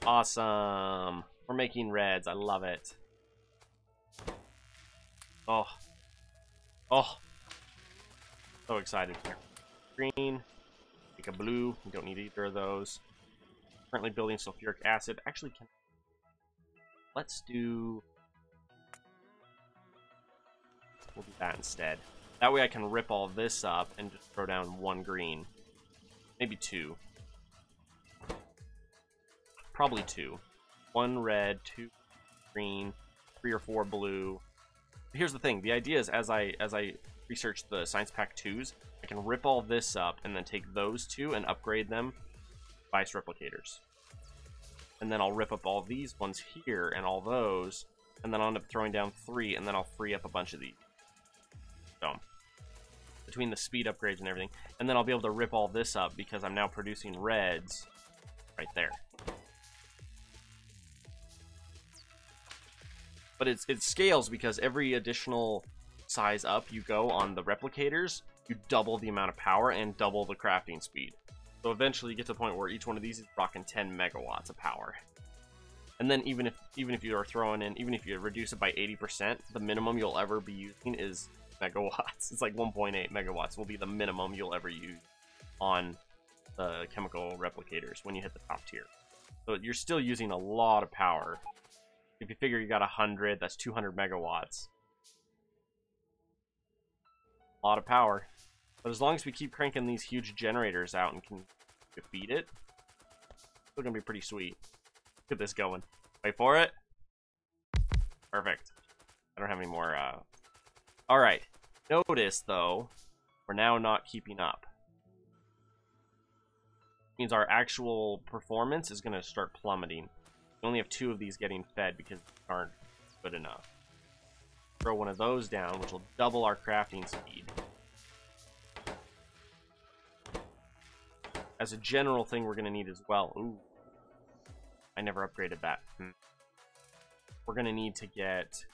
Awesome. We're making reds. I love it. Oh. Oh. So excited here. Green. Make a blue. We don't need either of those. Currently building sulfuric acid. Actually, can let's do. We'll do that instead. That way I can rip all this up and just throw down one green. Maybe two. Probably two. One red, two green, 3 or 4 blue. Here's the thing. The idea is as I research the Science Pack 2s, I can rip all this up and then take those two and upgrade them device replicators. And then I'll rip up all these ones here and all those, and then I'll end up throwing down 3, and then I'll free up a bunch of these. So, between the speed upgrades and everything, and then I'll be able to rip all this up because I'm now producing reds right there. But it scales because every additional size up you go on the replicators, you double the amount of power and double the crafting speed. So eventually you get to the point where each one of these is rocking 10 megawatts of power. And then even if you are throwing in, even if you reduce it by 80%, the minimum you'll ever be using is megawatts. It's like 1.8 megawatts will be the minimum you'll ever use on the chemical replicators when you hit the top tier. So you're still using a lot of power. If you figure you got 100, that's 200 megawatts. A lot of power. But as long as we keep cranking these huge generators out and can defeat it, it's still gonna be pretty sweet. Get this going. Wait for it. Perfect. I don't have any more. Alright. Notice, though, we're now not keeping up. It means our actual performance is going to start plummeting. We only have 2 of these getting fed because they aren't good enough. Throw one of those down, which will double our crafting speed. As a general thing we're going to need as well. Ooh. I never upgraded that. We're going to need to get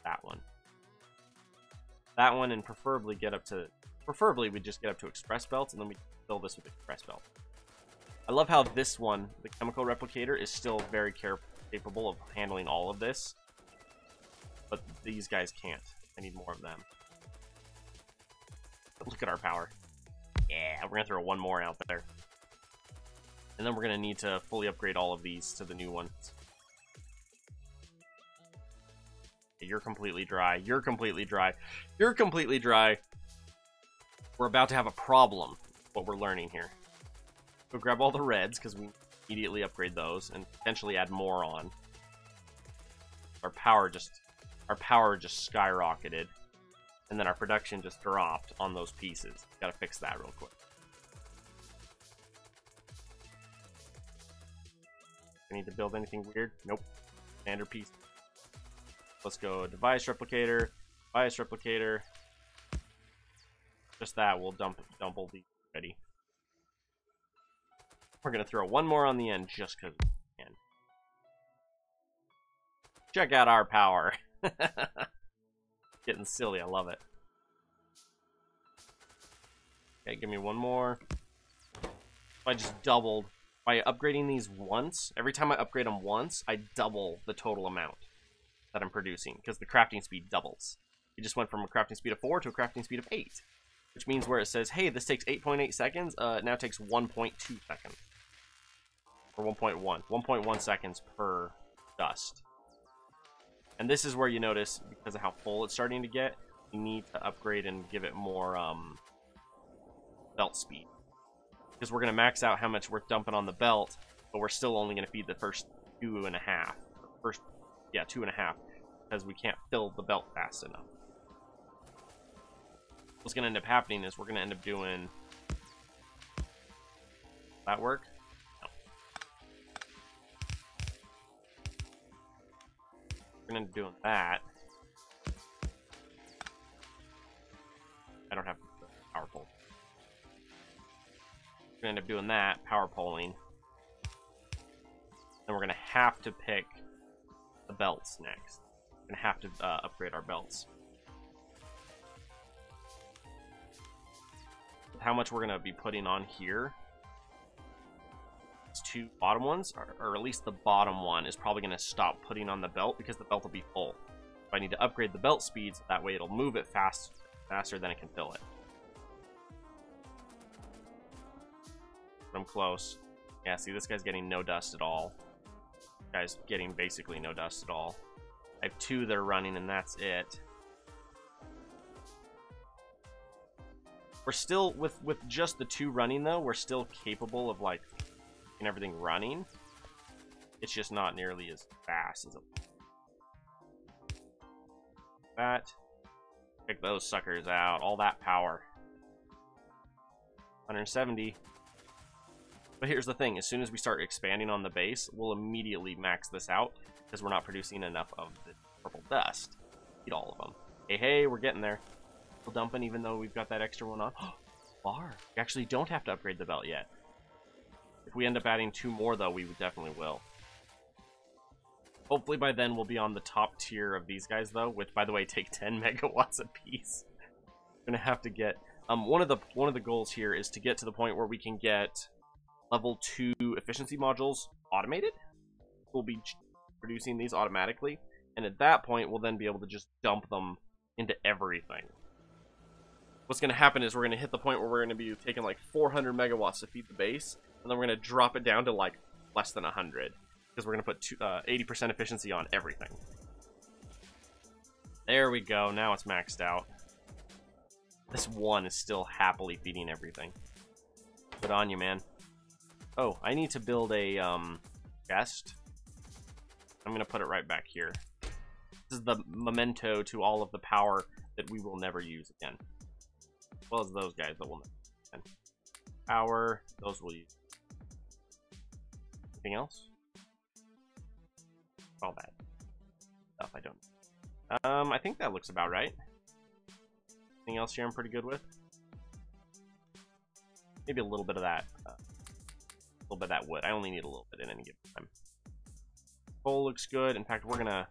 that one. That one, and preferably get up to... Preferably we just get up to express belts, and then we fill this with express belt. I love how this one, the chemical replicator, is still very capable of handling all of this. But these guys can't. I need more of them. But look at our power. Yeah, we're going to throw one more out there. And then we're going to need to fully upgrade all of these to the new ones. You're completely dry. You're completely dry. You're completely dry. We're about to have a problem, what we're learning here. Go grab all the reds, because we immediately upgrade those, and potentially add more on. Our power just skyrocketed. And then our production just dropped on those pieces. Gotta fix that real quick. I need to build anything weird? Nope. Standard piece. Let's go device replicator, device replicator. Just that, we'll dump these already. We're gonna throw one more on the end just because we can. Check out our power. Getting silly, I love it. Okay, give me one more. I just doubled. By upgrading these once, every time I upgrade them once, I double the total amount that I'm producing, because the crafting speed doubles. It just went from a crafting speed of 4 to a crafting speed of 8. Which means where it says, hey, this takes 8.8 seconds, it now takes 1.2 seconds. Or 1.1. 1.1 seconds per dust. And this is where you notice, because of how full it's starting to get, you need to upgrade and give it more belt speed. Because we're going to max out how much we're dumping on the belt, but we're still only going to feed the first 2.5. First, yeah, 2.5. Because we can't fill the belt fast enough. What's going to end up happening is we're going to end up doing... That work? No. We're gonna end up doing that. I don't have power pole. We're gonna end up doing that, power poling. Then we're gonna have to pick the belts next. We're gonna have to upgrade our belts. How much we're gonna be putting on here? These two bottom ones, or at least the bottom one, is probably gonna stop putting on the belt because the belt will be full. So I need to upgrade the belt speeds, that way it'll move it faster than it can fill it. I'm close. Yeah, see, this guy's getting no dust at all. This guy's getting basically no dust at all. I have two that are running, and that's it. We're still, with just the two running, though, we're still capable of, like, getting everything running. It's just not nearly as fast as that. Pick those suckers out. All that power. 170. But here's the thing, as soon as we start expanding on the base, we'll immediately max this out because we're not producing enough of the purple dust. Eat all of them. Hey, hey, we're getting there. We're dumping even though we've got that extra one on. Bar. We actually don't have to upgrade the belt yet. If we end up adding two more, though, we definitely will. Hopefully by then we'll be on the top tier of these guys, though, which, by the way, take 10 megawatts apiece. We're gonna have to get... one of the goals here is to get to the point where we can get level 2 efficiency modules automated. We'll be producing these automatically, and at that point we'll then be able to just dump them into everything. What's going to happen is we're going to hit the point where we're going to be taking like 400 megawatts to feed the base, and then we're going to drop it down to like less than 100, because we're going to put 80% efficiency on everything. There we go, now it's maxed out. This one is still happily feeding everything. Good on you, man. Oh, I need to build a chest. I'm going to put it right back here. This is the memento to all of the power that we will never use again. As well as those guys that will never use again. Power, those will use. Anything else? All that stuff I don't. I think that looks about right. Anything else here I'm pretty good with? Maybe a little bit of that. A little bit of that wood. I only need a little bit at any given time. Coal looks good. In fact, we're gonna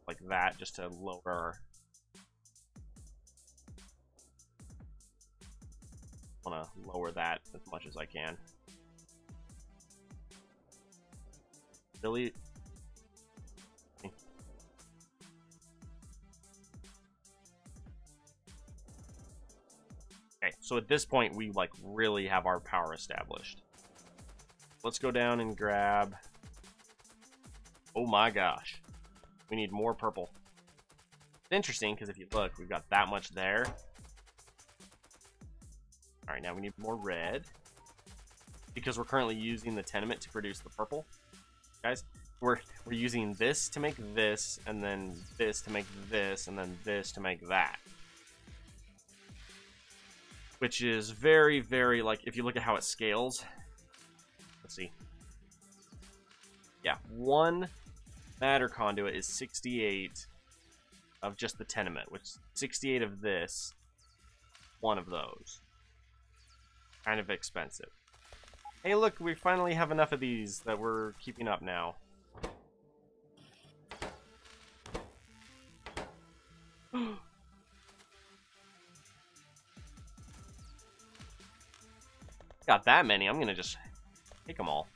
like that just to lower our... want to lower that as much as I can. Billy. Okay, so at this point we like really have our power established. Let's go down and grab... Oh my gosh. We need more purple. It's interesting because if you look, we've got that much there. Alright, now we need more red. Because we're currently using the tenement to produce the purple. Guys, we're using this to make this, and then this to make this, and then this to make that. Which is very, very, like, if you look at how it scales. Let's see. Yeah, one matter conduit is 68 of just the tenement, which is 68 of this, one of those. Kind of expensive. Hey, look, we finally have enough of these that we're keeping up now. Got that many, I'm gonna just take them all.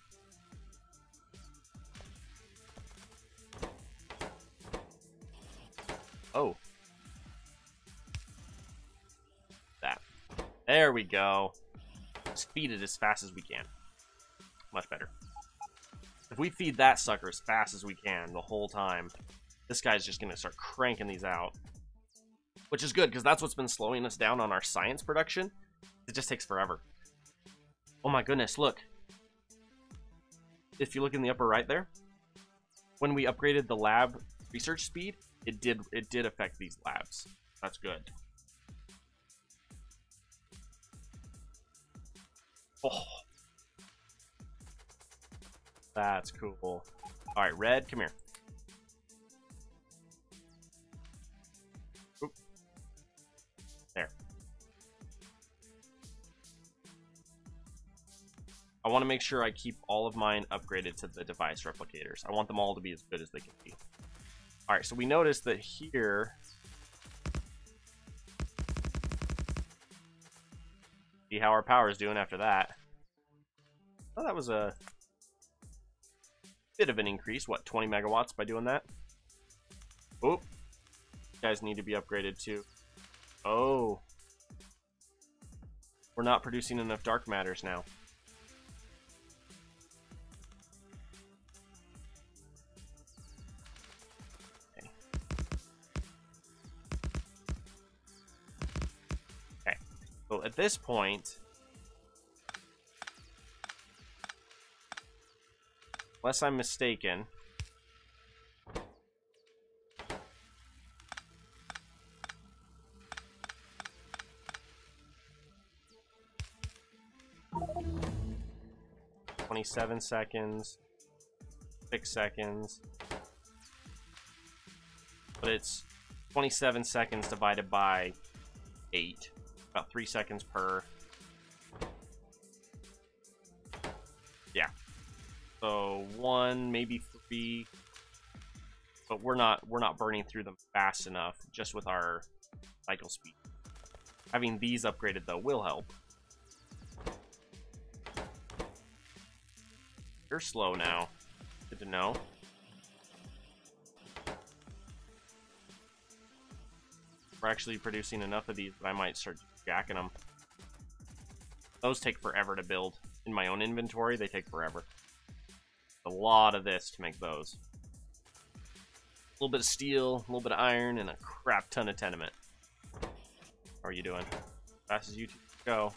Oh. That. There we go. Let's feed it as fast as we can. Much better. If we feed that sucker as fast as we can the whole time, this guy's just gonna start cranking these out. Which is good, because that's what's been slowing us down on our science production. It just takes forever. Oh my goodness, look. If you look in the upper right there, when we upgraded the lab research speed, it did affect these labs. That's good. Oh. That's cool. Alright, Red, come here. I want to make sure I keep all of mine upgraded to the device replicators. I want them all to be as good as they can be. Alright, so we noticed that here... See how our power is doing after that. Oh, that was a bit of an increase. What, 20 megawatts by doing that? Oh, you guys need to be upgraded too. Oh. We're not producing enough dark matters now. Okay. Okay. So at this point, unless I'm mistaken, "27 seconds, 6 seconds," but it's 27 seconds divided by 8, about 3 seconds per. Yeah. So 1, maybe 3, but we're not burning through them fast enough just with our cycle speed. Having these upgraded though will help. You're slow now. Good to know. We're actually producing enough of these that I might start jacking them. Those take forever to build. In my own inventory, they take forever. A lot of this to make those. A little bit of steel, a little bit of iron, and a crap ton of tenement. How are you doing? Fast as you go.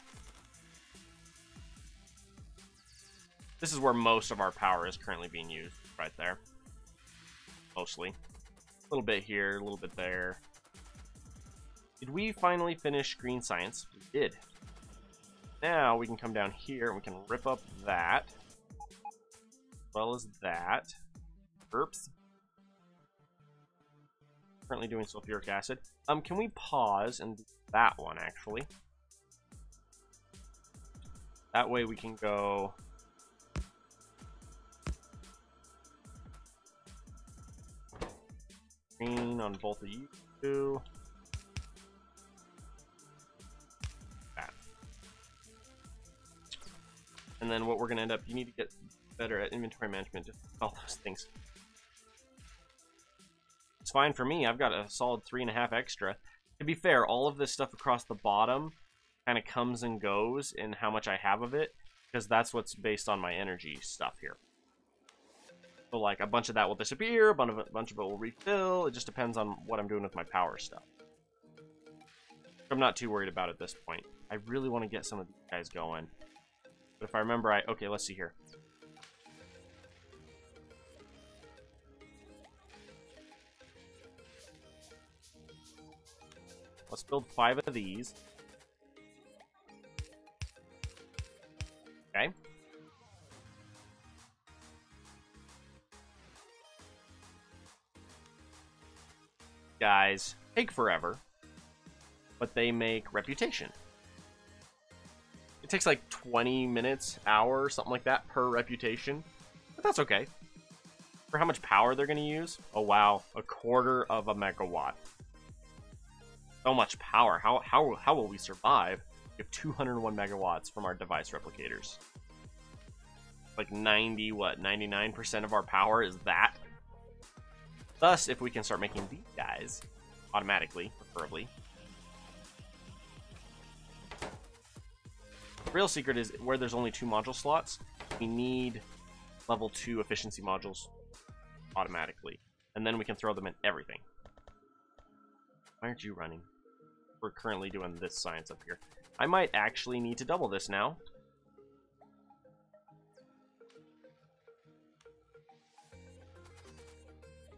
This is where most of our power is currently being used, right there. Mostly. A little bit here, a little bit there. Did we finally finish green science? We did. Now we can come down here and we can rip up that. As well as that. Oops. Currently doing sulfuric acid. Can we pause and do that one, actually? That way we can go... green on both of you two. That. And then what we're going to end up, you need to get better at inventory management, just all those things. It's fine for me. I've got a solid 3.5 extra. To be fair, all of this stuff across the bottom kind of comes and goes in how much I have of it, because that's what's based on my energy stuff here. So like a bunch of that will disappear, a bunch of it will refill. It just depends on what I'm doing with my power stuff. I'm not too worried about it at this point. I really want to get some of these guys going. But if I remember, okay, let's see here. Let's build 5 of these. Okay. Guys take forever, but they make reputation. It takes like 20 minutes, hour, something like that per reputation, but that's okay. For how much power they're going to use? Oh wow, 1/4 of a megawatt. So much power. How will we survive? We have 201 megawatts from our device replicators. Like 99% of our power is that. Thus, if we can start making these guys automatically, preferably. The real secret is where there's only 2 module slots, we need level 2 efficiency modules automatically. And then we can throw them in everything. Why aren't you running? We're currently doing this science up here. I might actually need to double this now.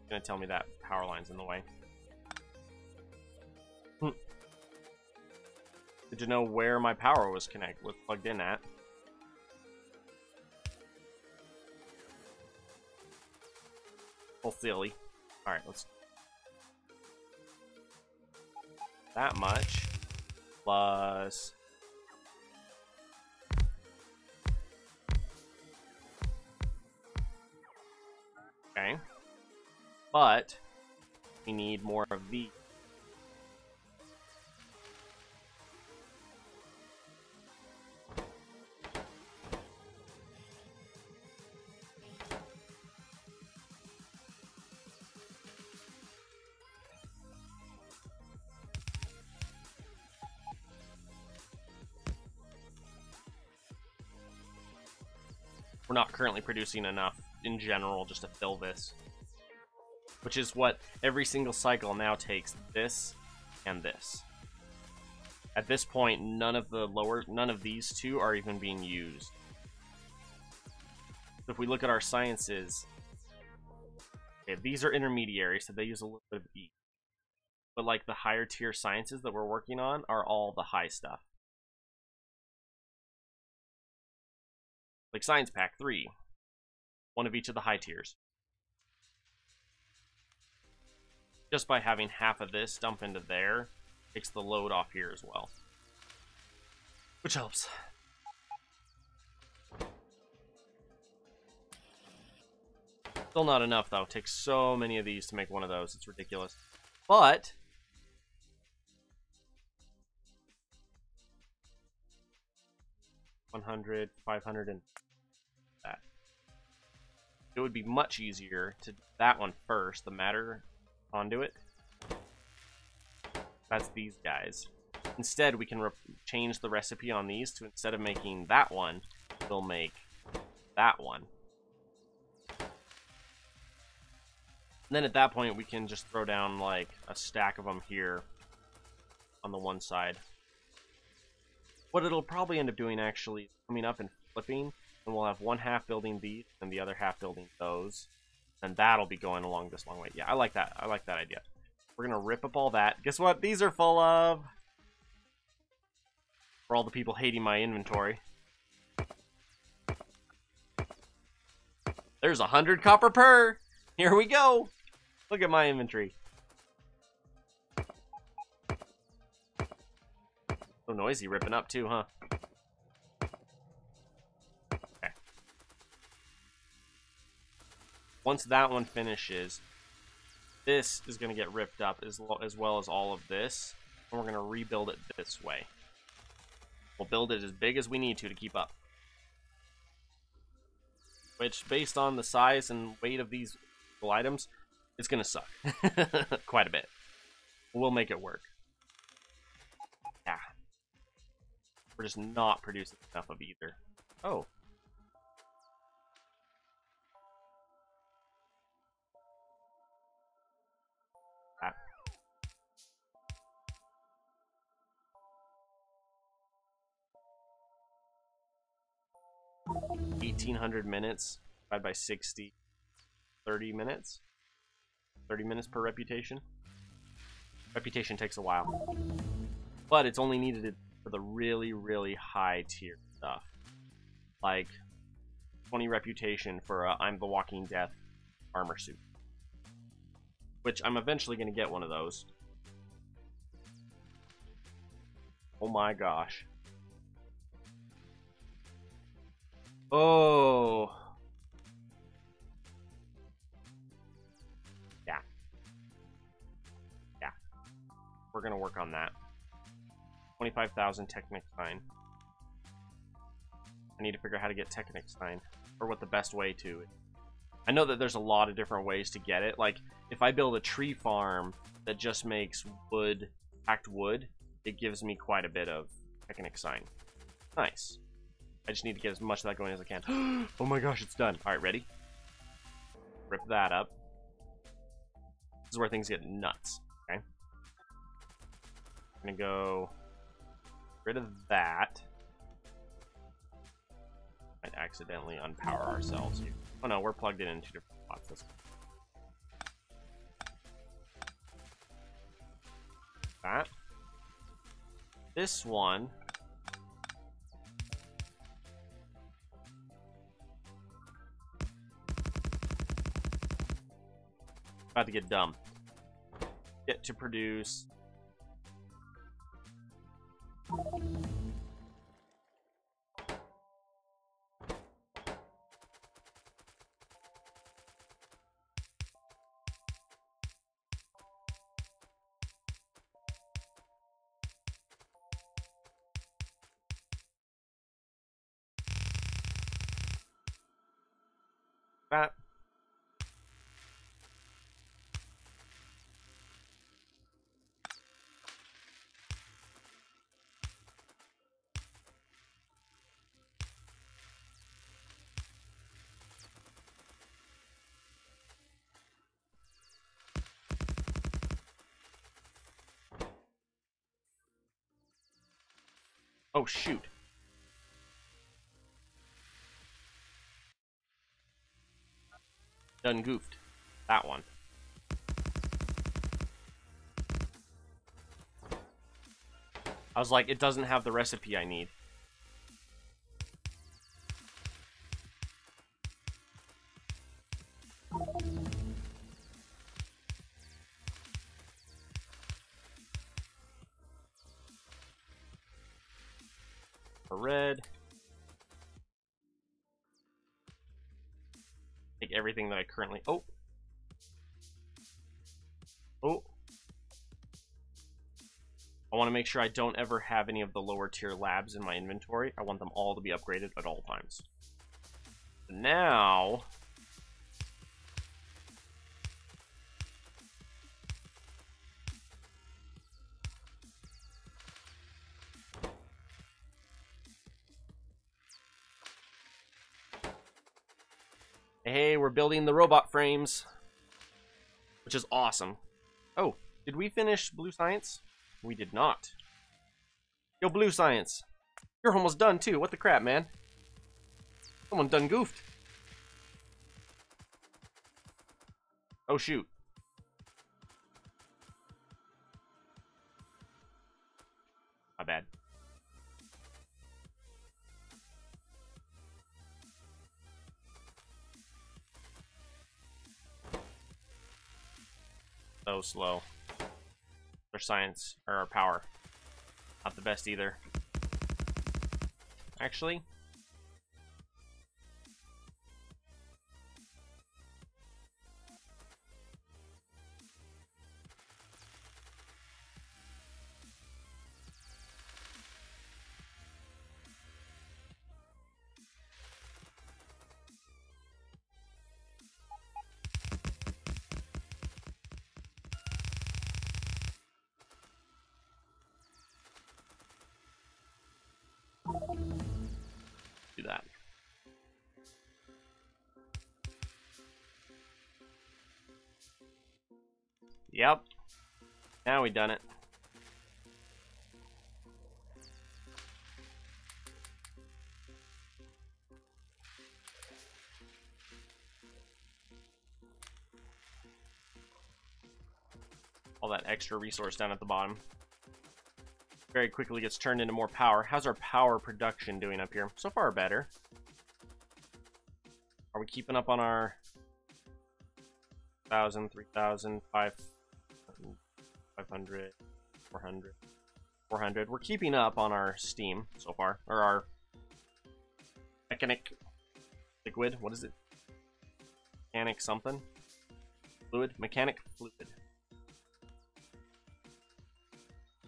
Gonna tell me that power line's in the way. Did you know where my power was plugged in at? Oh, silly. Alright, let's... that much. Plus... Okay. But we need more of these. We're not currently producing enough in general just to fill this, which is what every single cycle now takes, this and this. At this point, none of these two are even being used. So if we look at our sciences, okay, these are intermediary, so they use a little bit of each. But like the higher tier sciences that we're working on are all the high stuff. Like Science Pack 3, one of each of the high tiers. Just by having half of this dump into there, takes the load off here as well. Which helps. Still not enough though. It takes so many of these to make one of those. It's ridiculous. But $100, $500, and that. It would be much easier to do that one first, the matter conduit. That's these guys. Instead, we can change the recipe on these to, instead of making that one, we'll make that one. And then at that point, we can just throw down like a stack of them here on the one side. What it'll probably end up doing actually, coming up and flipping, and we'll have one half building these and the other half building those, and that'll be going along this long way. Yeah, I like that. I like that idea. We're gonna rip up all that. Guess what? These are full of. For all the people hating my inventory, there's 100 copper per. Here we go. Look at my inventory. So noisy ripping up too, huh? Okay. Once that one finishes, this is going to get ripped up as well as all of this, and we're going to rebuild it this way. We'll build it as big as we need to keep up. Which, based on the size and weight of these items, it's going to suck. Quite a bit. We'll make it work. Yeah. We're just not producing enough of either. Oh. Ah. 1,800 minutes divided by 60. 30 minutes? 30 minutes per reputation? Reputation takes a while. But it's only needed for the really, really high tier stuff. Like 20 reputation for I'm the Walking Death armor suit. Which I'm eventually going to get one of those. Oh my gosh. Oh. Yeah. Yeah. We're going to work on that. 25,000 Technic sign. I need to figure out how to get Technic sign, or what the best way to. I know that there's a lot of different ways to get it. Like, if I build a tree farm that just makes wood, hacked wood, it gives me quite a bit of Technic sign. Nice. I just need to get as much of that going as I can. Oh my gosh, it's done. Alright, ready? Rip that up. This is where things get nuts. Okay. I'm gonna go rid of that. Might accidentally unpower ourselves here. Oh no, we're plugged in two different spots. That. This one. About to get dumb. Get to produce. That. Oh, shoot. Done goofed. That one. I was like, it doesn't have the recipe I need. A red. Take everything that I currently... Oh! Oh! I want to make sure I don't ever have any of the lower tier labs in my inventory. I want them all to be upgraded at all times. Now... Hey, we're building the robot frames, which is awesome. Oh, did we finish Blue Science? We did not. Yo, Blue Science, you're almost done too. What the crap, man? Someone done goofed. Oh, shoot. My bad. So slow. Our science, or our power. Not the best either. Actually. Do that. Yep. Now we done it. All that extra resource down at the bottom very quickly gets turned into more power. How's our power production doing up here? So far, better. Are we keeping up on our 1,000, 3,000, 500, 400, 400? We're keeping up on our steam so far, or our mechanic liquid. What is it? Mechanic something? Fluid? Mechanic fluid.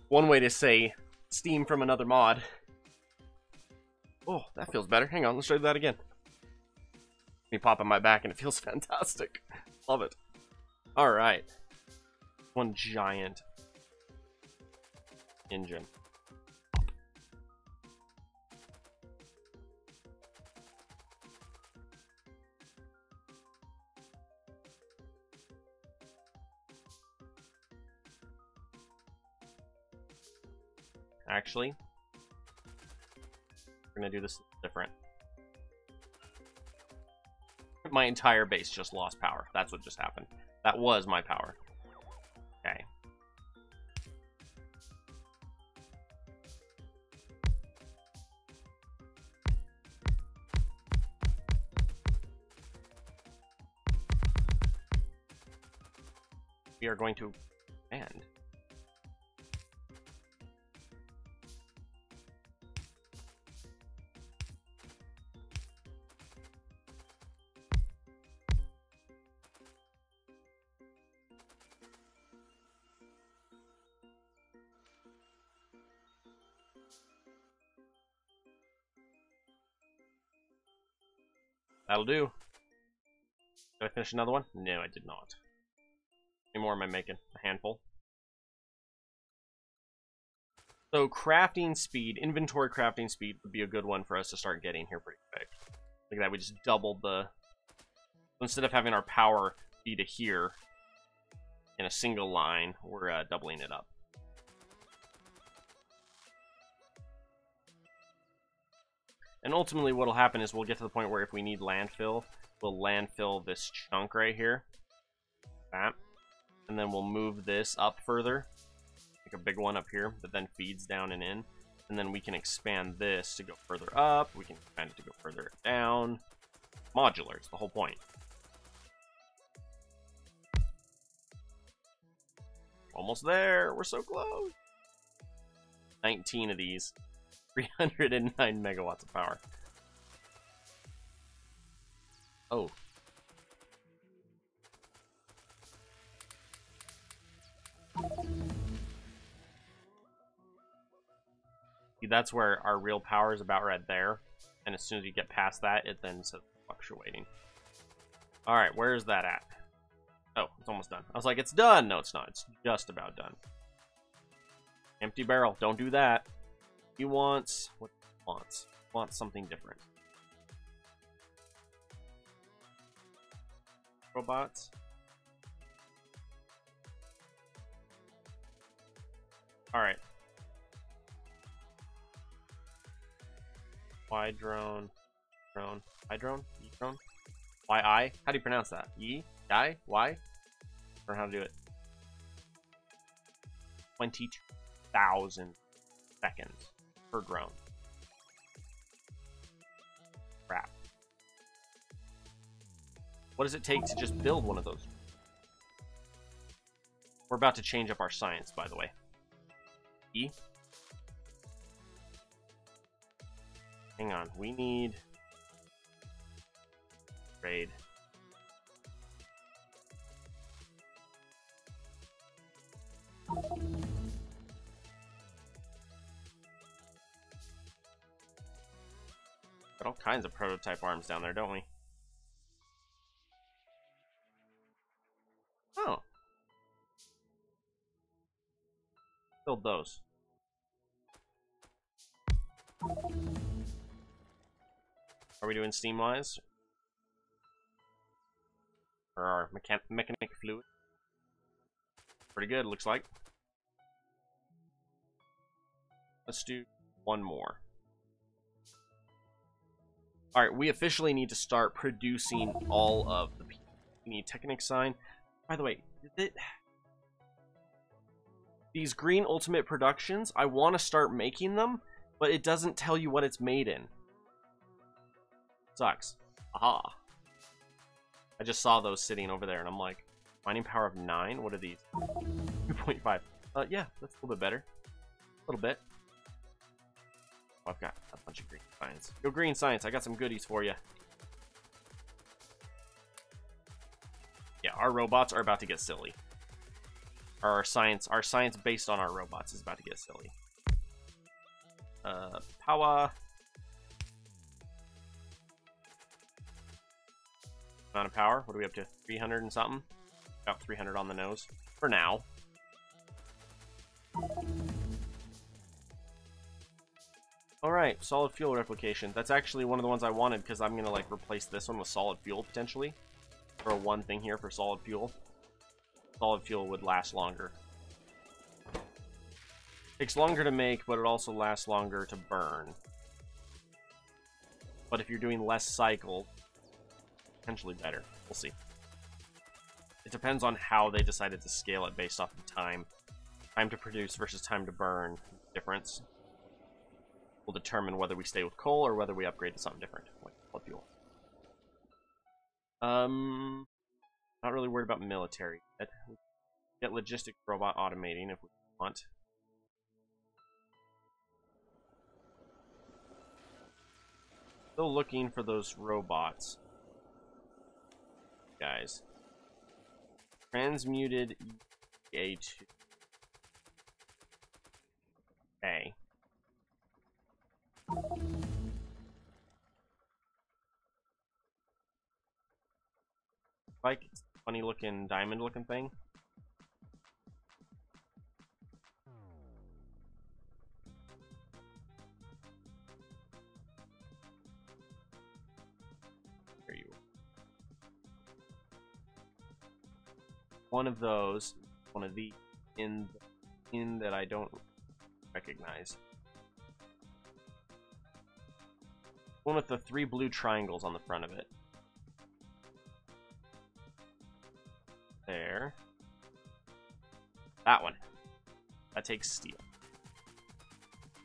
One way to say steam from another mod. Oh, that feels better. Hang on, let's try that again. Me pop on my back and it feels fantastic. Love it. Alright. One giant engine. Actually, we're gonna do this different. My entire base just lost power. That's what just happened. That was my power. Okay. We are going to end. That'll do. Did I finish another one? No, I did not. How many more am I making? A handful. So crafting speed, inventory crafting speed would be a good one for us to start getting here pretty quick. Look at that, we just doubled the... Instead of having our power be to here in a single line, we're doubling it up. And ultimately what'll happen is we'll get to the point where if we need landfill, we'll landfill this chunk right here. That. And then we'll move this up further. Like a big one up here that then feeds down and in. And then we can expand this to go further up. We can expand it to go further down. Modular, it's the whole point. Almost there. We're so close. 19 of these. 309 megawatts of power. Oh. See, that's where our real power is about right there. And as soon as you get past that, it then starts fluctuating. Alright, where is that at? Oh, it's almost done. I was like, it's done! No, it's not. It's just about done. Empty barrel. Don't do that. He wants... What he wants? He wants something different. Robots. Alright. Y drone. Drone. I drone? E drone? Y-I? How do you pronounce that? E? I? Y? Or how to do it? 22,000 seconds per drone. Crap. What does it take to just build one of those? We're about to change up our science, by the way. E? Hang on, we need... Trade. Got all kinds of prototype arms down there, don't we? Oh. Build those. Are we doing steam-wise? Or our mechanic fluid? Pretty good, looks like. Let's do one more. Alright, we officially need to start producing all of the people. We need Technic sign. By the way, these green ultimate productions, I want to start making them, but it doesn't tell you what it's made in. Sucks. Aha. I just saw those sitting over there, and I'm like, mining power of 9? What are these? 2.5. Yeah, that's a little bit better. A little bit. Oh, I've got a bunch of green science. Go green science, I got some goodies for you. Yeah, our robots are about to get silly. Our science based on our robots is about to get silly. Power. Amount of power. What are we up to? 300 and something? About 300 on the nose. For now. Alright, solid fuel replication. That's actually one of the ones I wanted because I'm gonna like replace this one with solid fuel potentially. Throw one thing here for solid fuel. Solid fuel would last longer. Takes longer to make, but it also lasts longer to burn. But if you're doing less cycle, potentially better. We'll see. It depends on how they decided to scale it based off of time. Time to produce versus time to burn difference will determine whether we stay with coal or whether we upgrade to something different, like solid fuel. Not really worried about military yet. Get logistic robot automating if we want. Still looking for those robots. Guys. Transmuted A2. Okay. Like, funny looking diamond looking thing. There you are. One of those, one of the in that I don't recognize. One with the 3 blue triangles on the front of it. There. That one. That takes steel.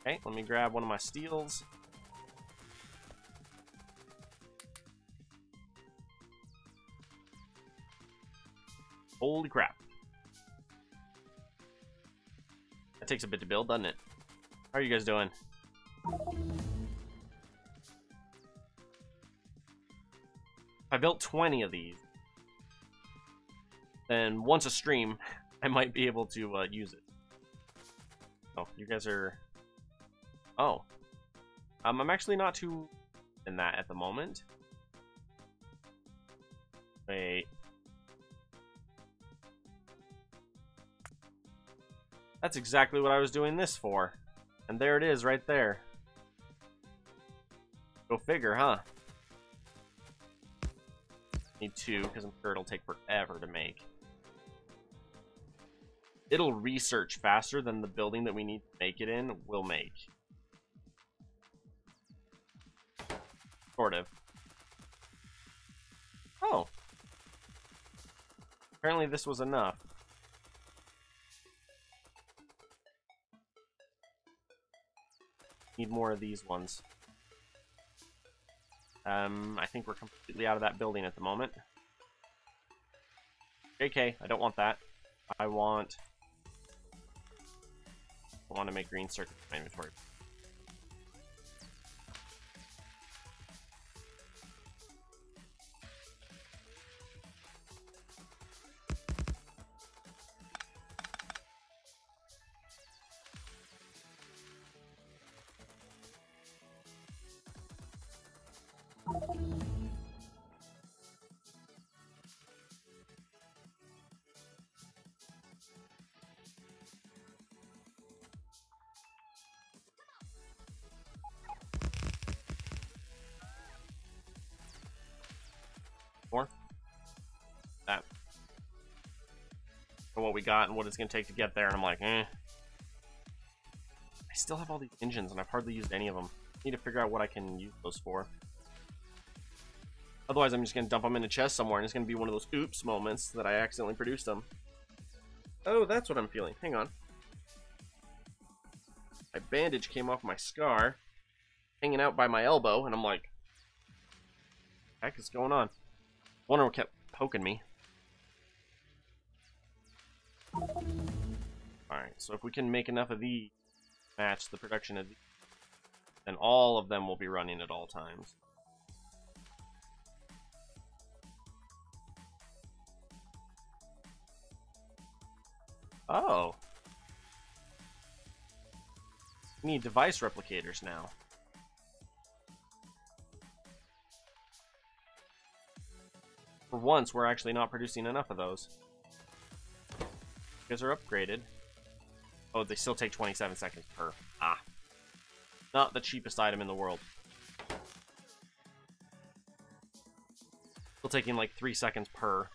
Okay, let me grab one of my steels. Holy crap. That takes a bit to build, doesn't it? How are you guys doing? I built 20 of these. Then once a stream, I might be able to use it. Oh, you guys are... Oh. I'm actually not too in that at the moment. Wait. That's exactly what I was doing this for. And there it is right there. Go figure, huh? Need 2, because I'm sure it'll take forever to make. It'll research faster than the building that we need to make it in will make. Sort of. Oh. Apparently this was enough. Need more of these ones. I think we're completely out of that building at the moment. JK, I don't want that. I want to make green circuits in my inventory. More? That. For what we got and what it's going to take to get there, and I'm like, eh. I still have all these engines, and I've hardly used any of them. I need to figure out what I can use those for. Otherwise, I'm just going to dump them in a chest somewhere, and it's going to be one of those oops moments that I accidentally produced them. Oh, that's what I'm feeling. Hang on. My bandage came off my scar, hanging out by my elbow, and I'm like, what the heck is going on? Wonder what kept poking me. Alright, so if we can make enough of these match the production of these, then all of them will be running at all times. Oh. We need device replicators now. For once, we're actually not producing enough of those. Because they're upgraded. Oh, they still take 27 seconds per. Ah. Not the cheapest item in the world. Still taking like 3 seconds per.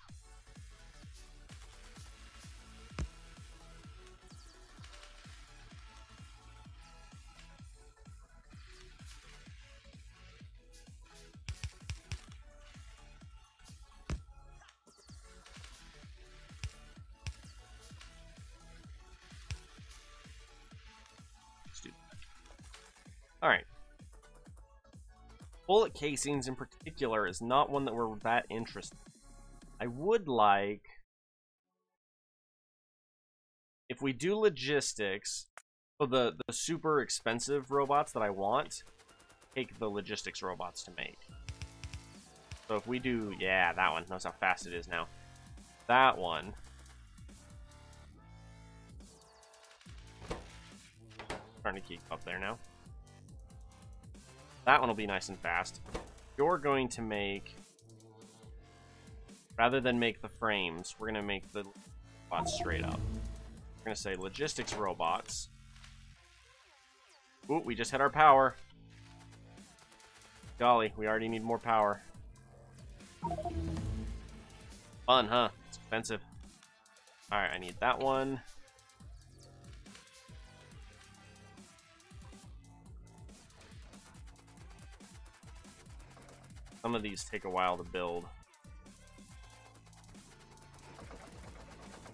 Alright. Bullet casings in particular is not one that we're that interested in. I would like, if we do logistics, so the super expensive robots that I want, take the logistics robots to make. So if we do, yeah, that one. Notice how fast it is now. That one. Starting to keep up there now. That one will be nice and fast. You're going to make Rather than make the frames, we're going to make the robots straight up. We're going to say logistics robots. Ooh, we just hit our power. Golly, we already need more power. Fun, huh? It's expensive. Alright, I need that one. Some of these take a while to build.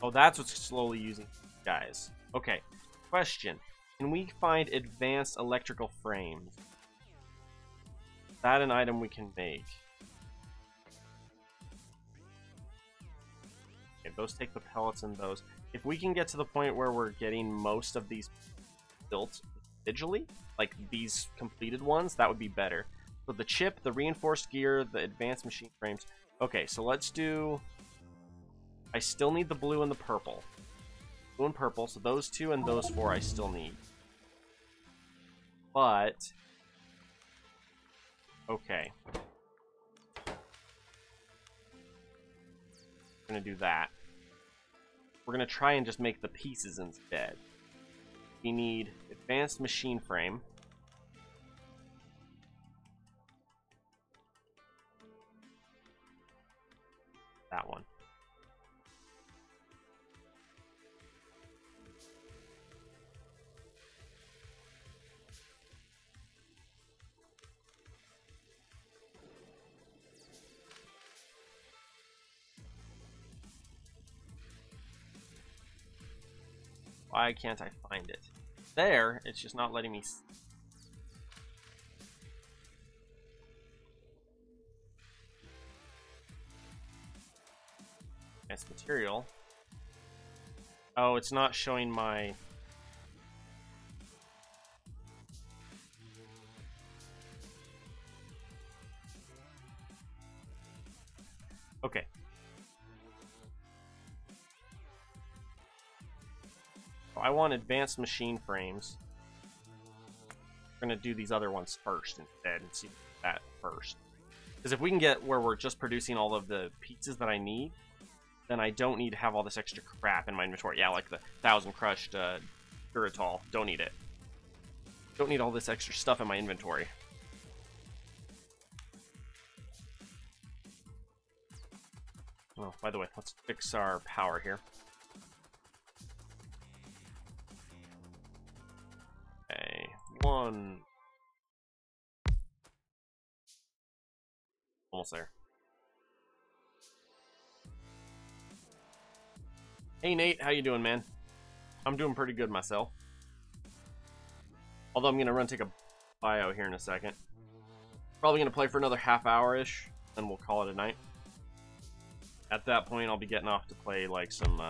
Oh, that's what's slowly using guys. Okay, question. Can we find advanced electrical frames? Is that an item we can make? Okay, those take the pellets and those. If we can get to the point where we're getting most of these built individually, like these completed ones, that would be better. So the chip, the reinforced gear, the advanced machine frames. Okay, so let's do... I still need the blue and the purple. Blue and purple, so those two and those four I still need. But... okay. We're gonna do that. We're gonna try and just make the pieces instead. We need advanced machine frame. That one. Why can't I find it? There, it's just not letting me. Advanced material. Oh, it's not showing my. Okay. I want advanced machine frames. We're going to do these other ones first instead and see that first. Because if we can get where we're just producing all of the pieces that I need, then I don't need to have all this extra crap in my inventory. Yeah, like the 1,000 crushed Duratol. Don't need it. Don't need all this extra stuff in my inventory. Oh, by the way, let's fix our power here. Okay, one. Almost there. Hey Nate, how you doing, man? I'm doing pretty good myself. Although I'm gonna take a bio here in a second. Probably gonna play for another half hour-ish, then we'll call it a night. At that point, I'll be getting off to play like some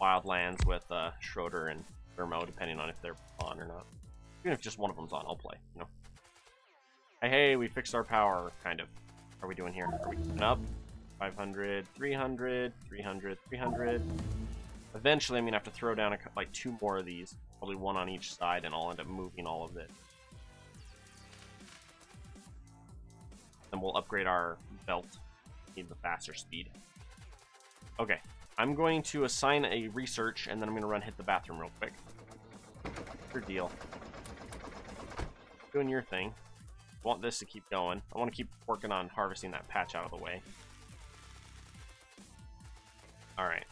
Wildlands with Schroeder and Thermo, depending on if they're on or not. Even if just one of them's on, I'll play, you know. Hey, we fixed our power, kind of. How are we doing here? Are we keeping up? 500, 300, 300, 300. Eventually, I'm going to have to throw down like 2 more of these. Probably 1 on each side, and I'll end up moving all of it. Then we'll upgrade our belt. Need the faster speed. Okay. I'm going to assign a research, and then I'm going to hit the bathroom real quick. Your deal. Doing your thing. I want this to keep going. I want to keep working on harvesting that patch out of the way. Alright.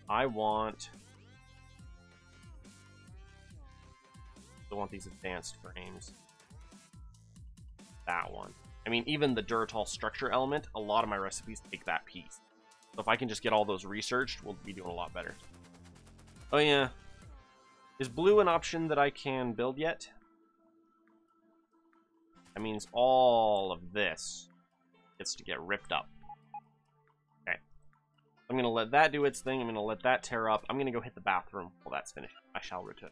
I want these advanced frames. That one. I mean, even the Duratol structure element, a lot of my recipes take that piece. So if I can just get all those researched, we'll be doing a lot better. Oh yeah. Is blue an option that I can build yet? That means all of this gets to get ripped up. Okay. I'm going to let that do its thing. I'm going to let that tear up. I'm going to go hit the bathroom while that's finished. I shall return.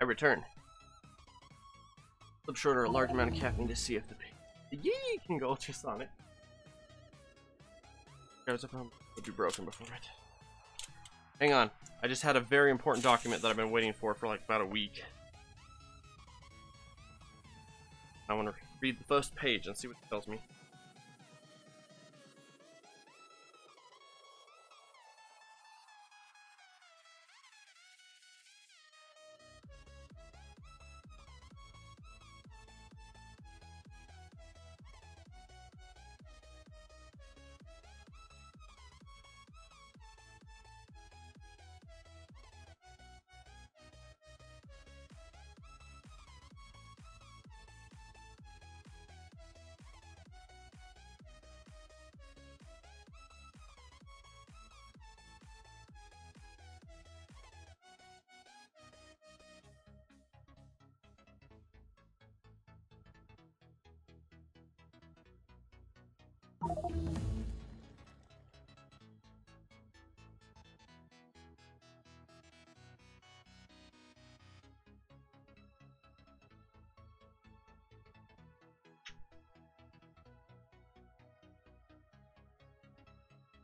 I return. Slip short or a large amount of caffeine to see if the yee can go ultrasonic. Goes up would be broken before it. Hang on. I just had a very important document that I've been waiting for like about a week. I want to read the first page and see what it tells me.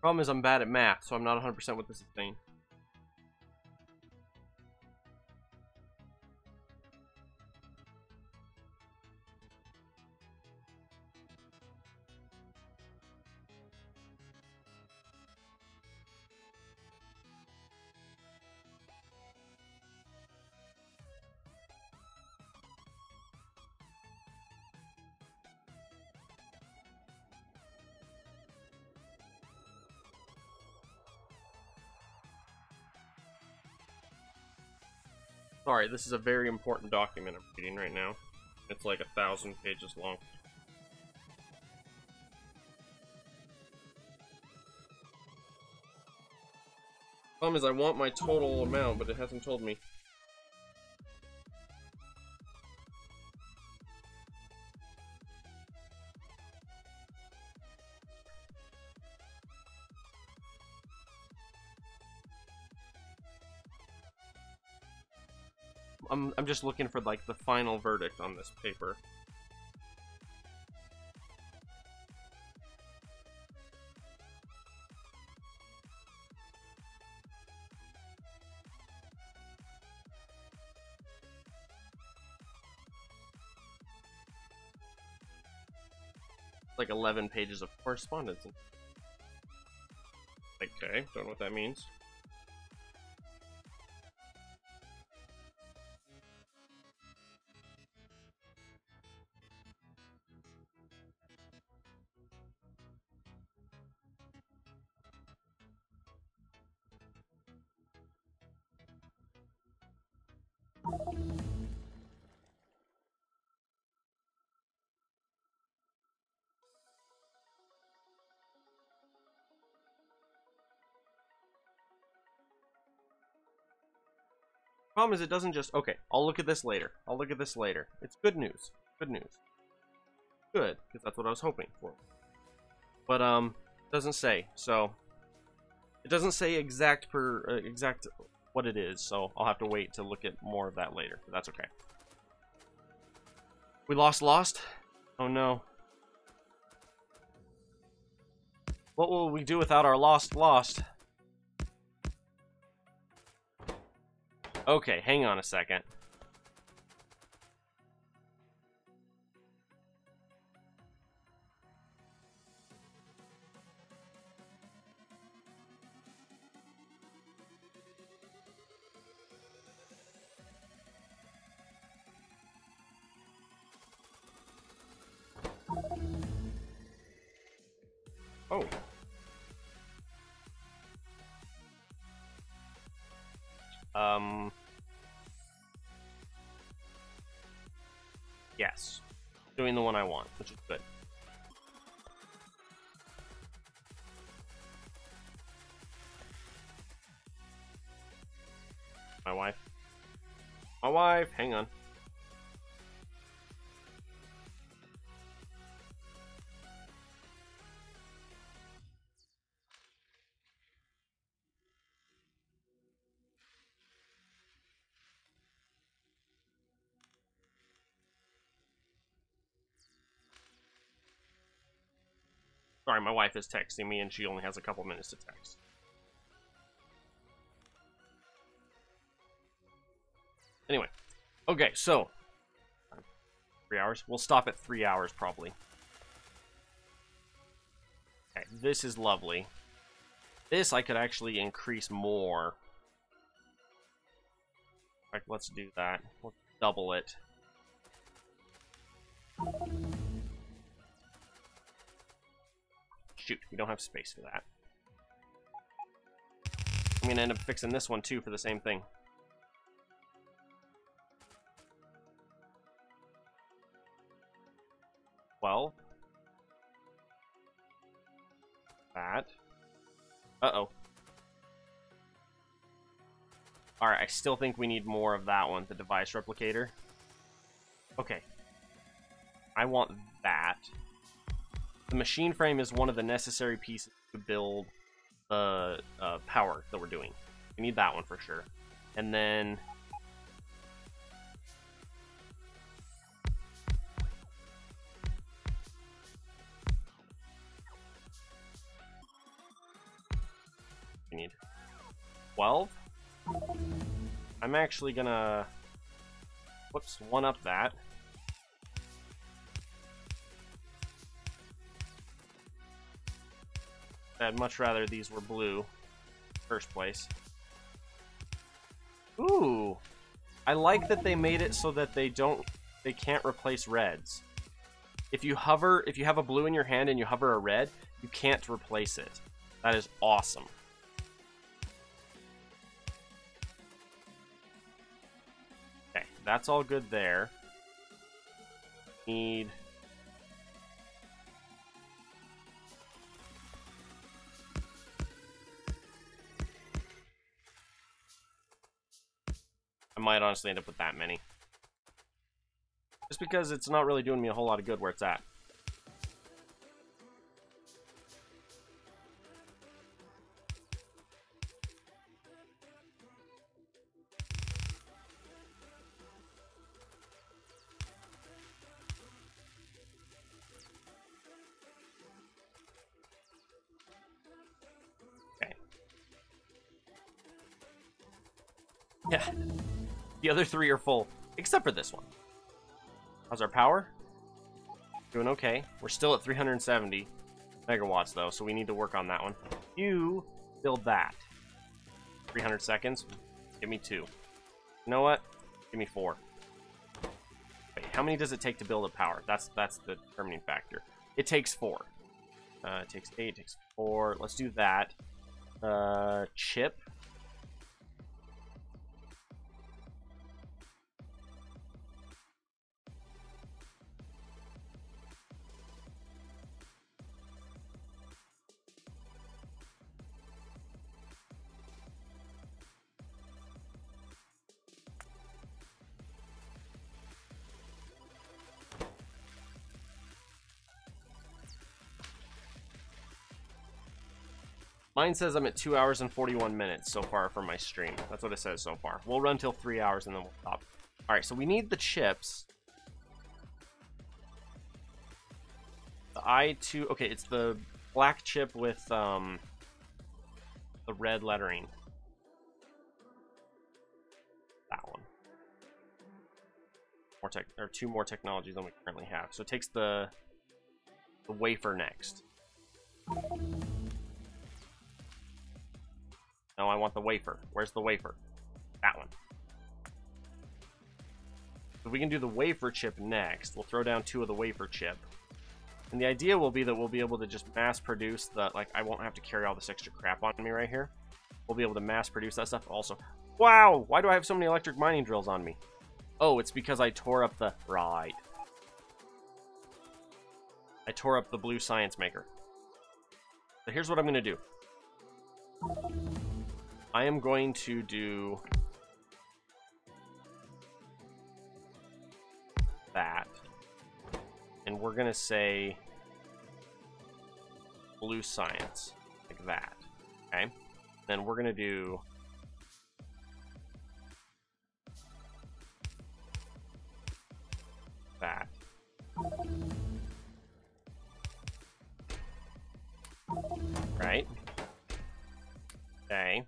Problem is I'm bad at math, so I'm not 100% what this is saying. Sorry, this is a very important document I'm reading right now. It's like 1,000 pages long. Problem is I want my total amount, but it hasn't told me. I'm just looking for like the final verdict on this paper. Like 11 pages of correspondence. Okay, don't know what that means. Problem is it doesn't just... Okay, I'll look at this later. I'll look at this later. It's good news. Good news. Good, because that's what I was hoping for. But, it doesn't say, so... It doesn't say exact what it is, so I'll have to wait to look at more of that later, but that's okay. We lost? Oh no. What will we do without our lost? Okay, hang on a second. Oh. Yes. Doing the one I want, which is good. My wife. Hang on. Sorry, my wife is texting me and she only has a couple minutes to text. Anyway, okay, so 3 hours. We'll stop at 3 hours probably. Okay, this is lovely. This I could actually increase more. In fact, let's do that. Let's double it. Shoot, we don't have space for that. I'm gonna end up fixing this one too for the same thing. Well, that. Uh-oh. Alright, I still think we need more of that one, the device replicator. Okay. I want that. The machine frame is one of the necessary pieces to build the power that we're doing. We need that one for sure. And then... we need 12. I'm actually gonna... whoops, one up that. I'd much rather these were blue in the first place. Ooh, I like that they made it so that they can't replace reds. If you have a blue in your hand and you hover a red, you can't replace it. That is awesome. Okay, that's all good there. Need... I might honestly end up with that many. Just because it's not really doing me a whole lot of good where it's at. Okay. Yeah. The other three are full, except for this one. How's our power? Doing okay. We're still at 370 megawatts, though, so we need to work on that one. You build that. 300 seconds. Give me 2. You know what? Give me 4. Wait, how many does it take to build a power? That's the determining factor. It takes 4. It takes 8, it takes 4. Let's do that. Chip. Mine says I'm at 2 hours and 41 minutes so far for my stream. That's what it says so far. We'll run till 3 hours and then we'll stop. Alright, so we need the chips. The I2... okay, it's the black chip with the red lettering. That one. More tech, or 2 more technologies than we currently have. So it takes the wafer next. No, I want the wafer. Where's the wafer? That one. So we can do the wafer chip next. We'll throw down 2 of the wafer chip. And the idea will be that we'll be able to just mass produce the, like, I won't have to carry all this extra crap on me right here. We'll be able to mass produce that stuff also. Wow! Why do I have so many electric mining drills on me? Oh, it's because I tore up the... right. I tore up the blue science maker. So here's what I'm going to do. I am going to do that, and we're going to say blue science, like that, okay? Then we're going to do that. right? Okay.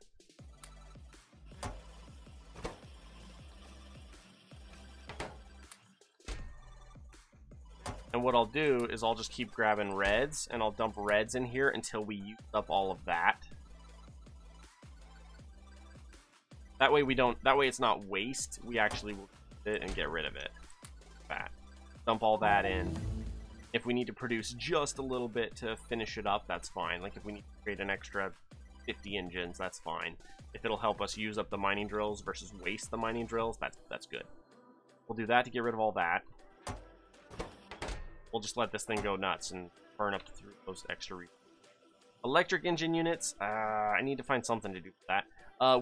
And what I'll do is I'll just keep grabbing reds, and I'll dump reds in here until we use up all of that. That way it's not waste. We actually will use it and get rid of it. That. Dump all that in. If we need to produce just a little bit to finish it up, that's fine. Like if we need to create an extra 50 engines, that's fine. If it'll help us use up the mining drills versus waste the mining drills, that's good. We'll do that to get rid of all that. We'll just let this thing go nuts and burn up through those extra electric engine units. I need to find something to do with that.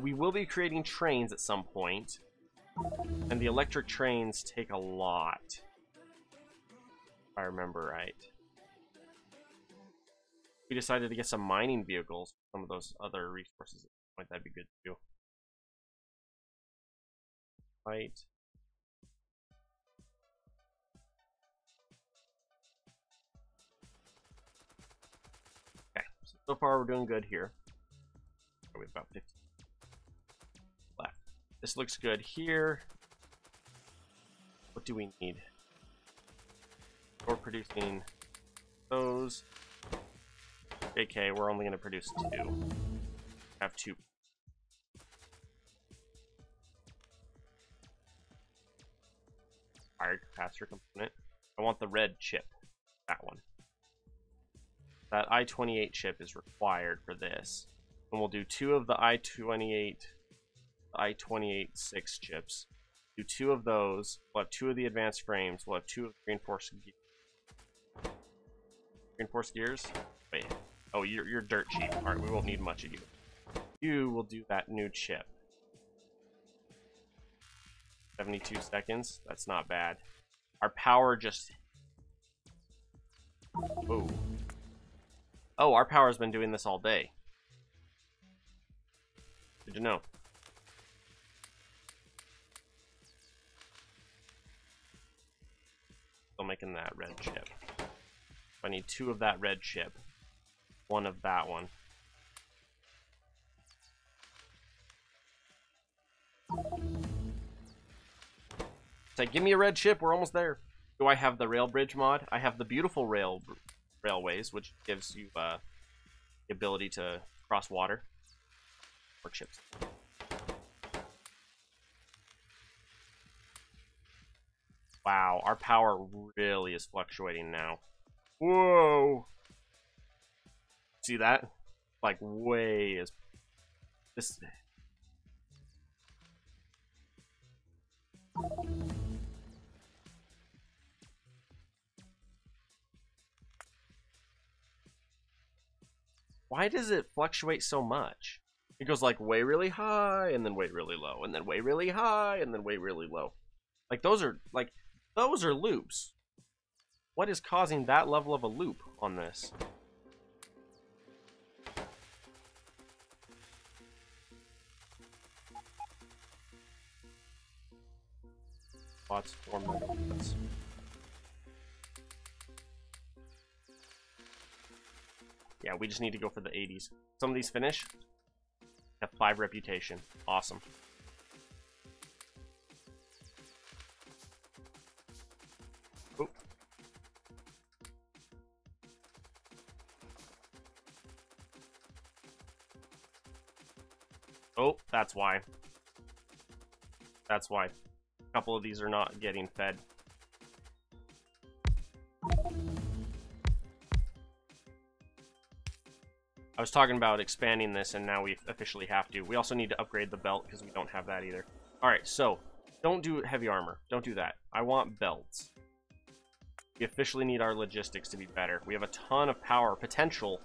We will be creating trains at some point, and the electric trains take a lot, if I remember right. We decided to get some mining vehicles, some of those other resources. That'd be good too. Right. Okay, so far we're doing good here. We have about 50 left. This looks good here. What do we need? We're producing those. Okay, we're only going to produce 2. Have 2. Fired capacitor component. I want the red chip. That one. That I-28 chip is required for this. And we'll do 2 of the I-28-6 chips. Do 2 of those. We'll have 2 of the advanced frames. We'll have 2 of the reinforced gears. Reinforced gears? Wait. Oh, you're dirt cheap. Alright, we won't need much of you. You will do that new chip. 72 seconds. That's not bad. Our power just... Ooh. Oh, our power's been doing this all day. Good to know. Still making that red chip. I need 2 of that red chip. 1 of that one. Say, give me a red chip, we're almost there. Do I have the rail bridge mod? I have the beautiful railways, which gives you the ability to cross water. Or chips. Wow, our power really is fluctuating now. Whoa! See that? Like, way is... This... Why does it fluctuate so much? It goes like way really high, and then way really low, and then way really high, and then way really low. Like those are loops. What is causing that level of a loop on this? Lots 4 megabits. Yeah, we just need to go for the 80s. Some of these finish. Have 5 reputation. Awesome. Oh. Oh, that's why. That's why. A couple of these are not getting fed. I was talking about expanding this, and now we officially have to. We also need to upgrade the belt, because we don't have that either. Alright, so, don't do heavy armor. Don't do that. I want belts. We officially need our logistics to be better. We have a ton of power potential,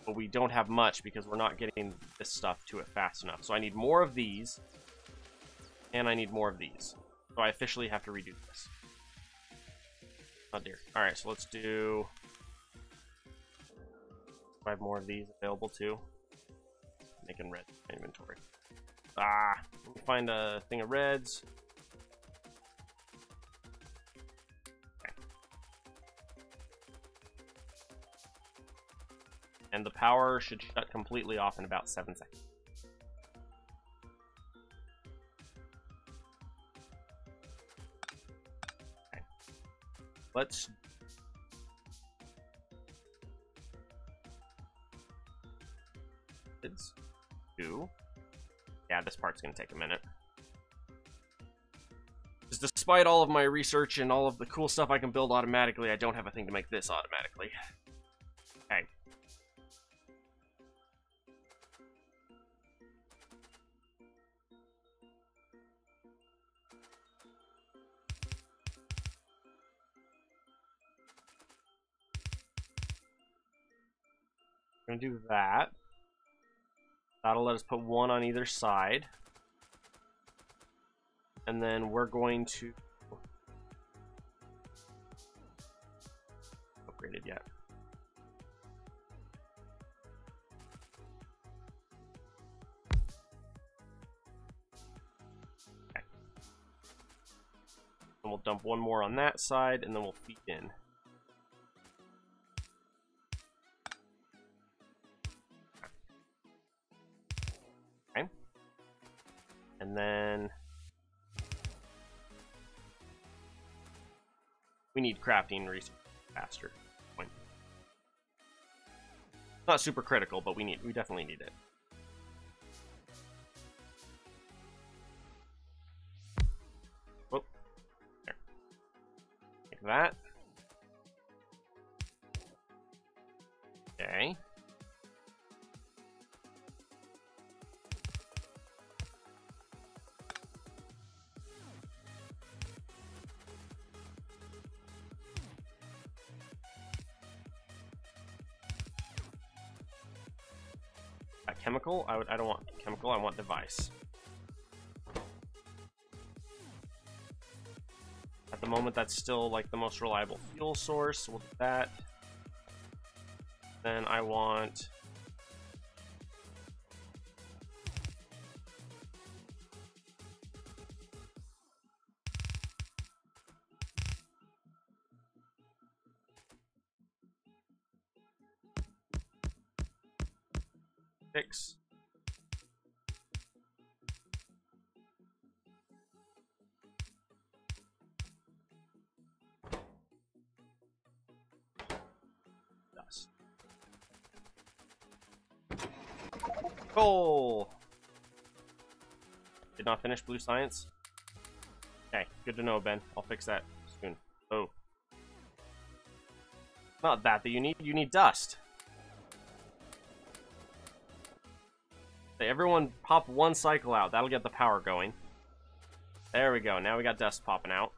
but we don't have much, because we're not getting this stuff to it fast enough. So I need more of these, and I need more of these. So I officially have to redo this. Oh dear. Alright, so let's do... 5 more of these available too. Making red inventory. Ah, let me find a thing of reds. Okay. And the power should shut completely off in about 7 seconds. Okay. Let's do. Yeah, this part's gonna take a minute. Because despite all of my research and all of the cool stuff I can build automatically, I don't have a thing to make this automatically. Okay. We're gonna do that. That'll let us put one on either side. And then we're going to... Upgraded yet. Okay. And we'll dump one more on that side, and then we'll feed in. Okay. And then... we need crafting resources faster. Point. Not super critical, but we definitely need it. Oh, there. Like that. Okay. Chemical? I don't want chemical, I want device. At the moment, that's still like the most reliable fuel source. We'll do that. Then I want... Fix. Dust. Coal. Did not finish blue science. Okay, good to know, Ben. I'll fix that soon. Oh. Not that you need dust. Everyone pop one cycle out. That'll get the power going. There we go. Now we got dust popping out.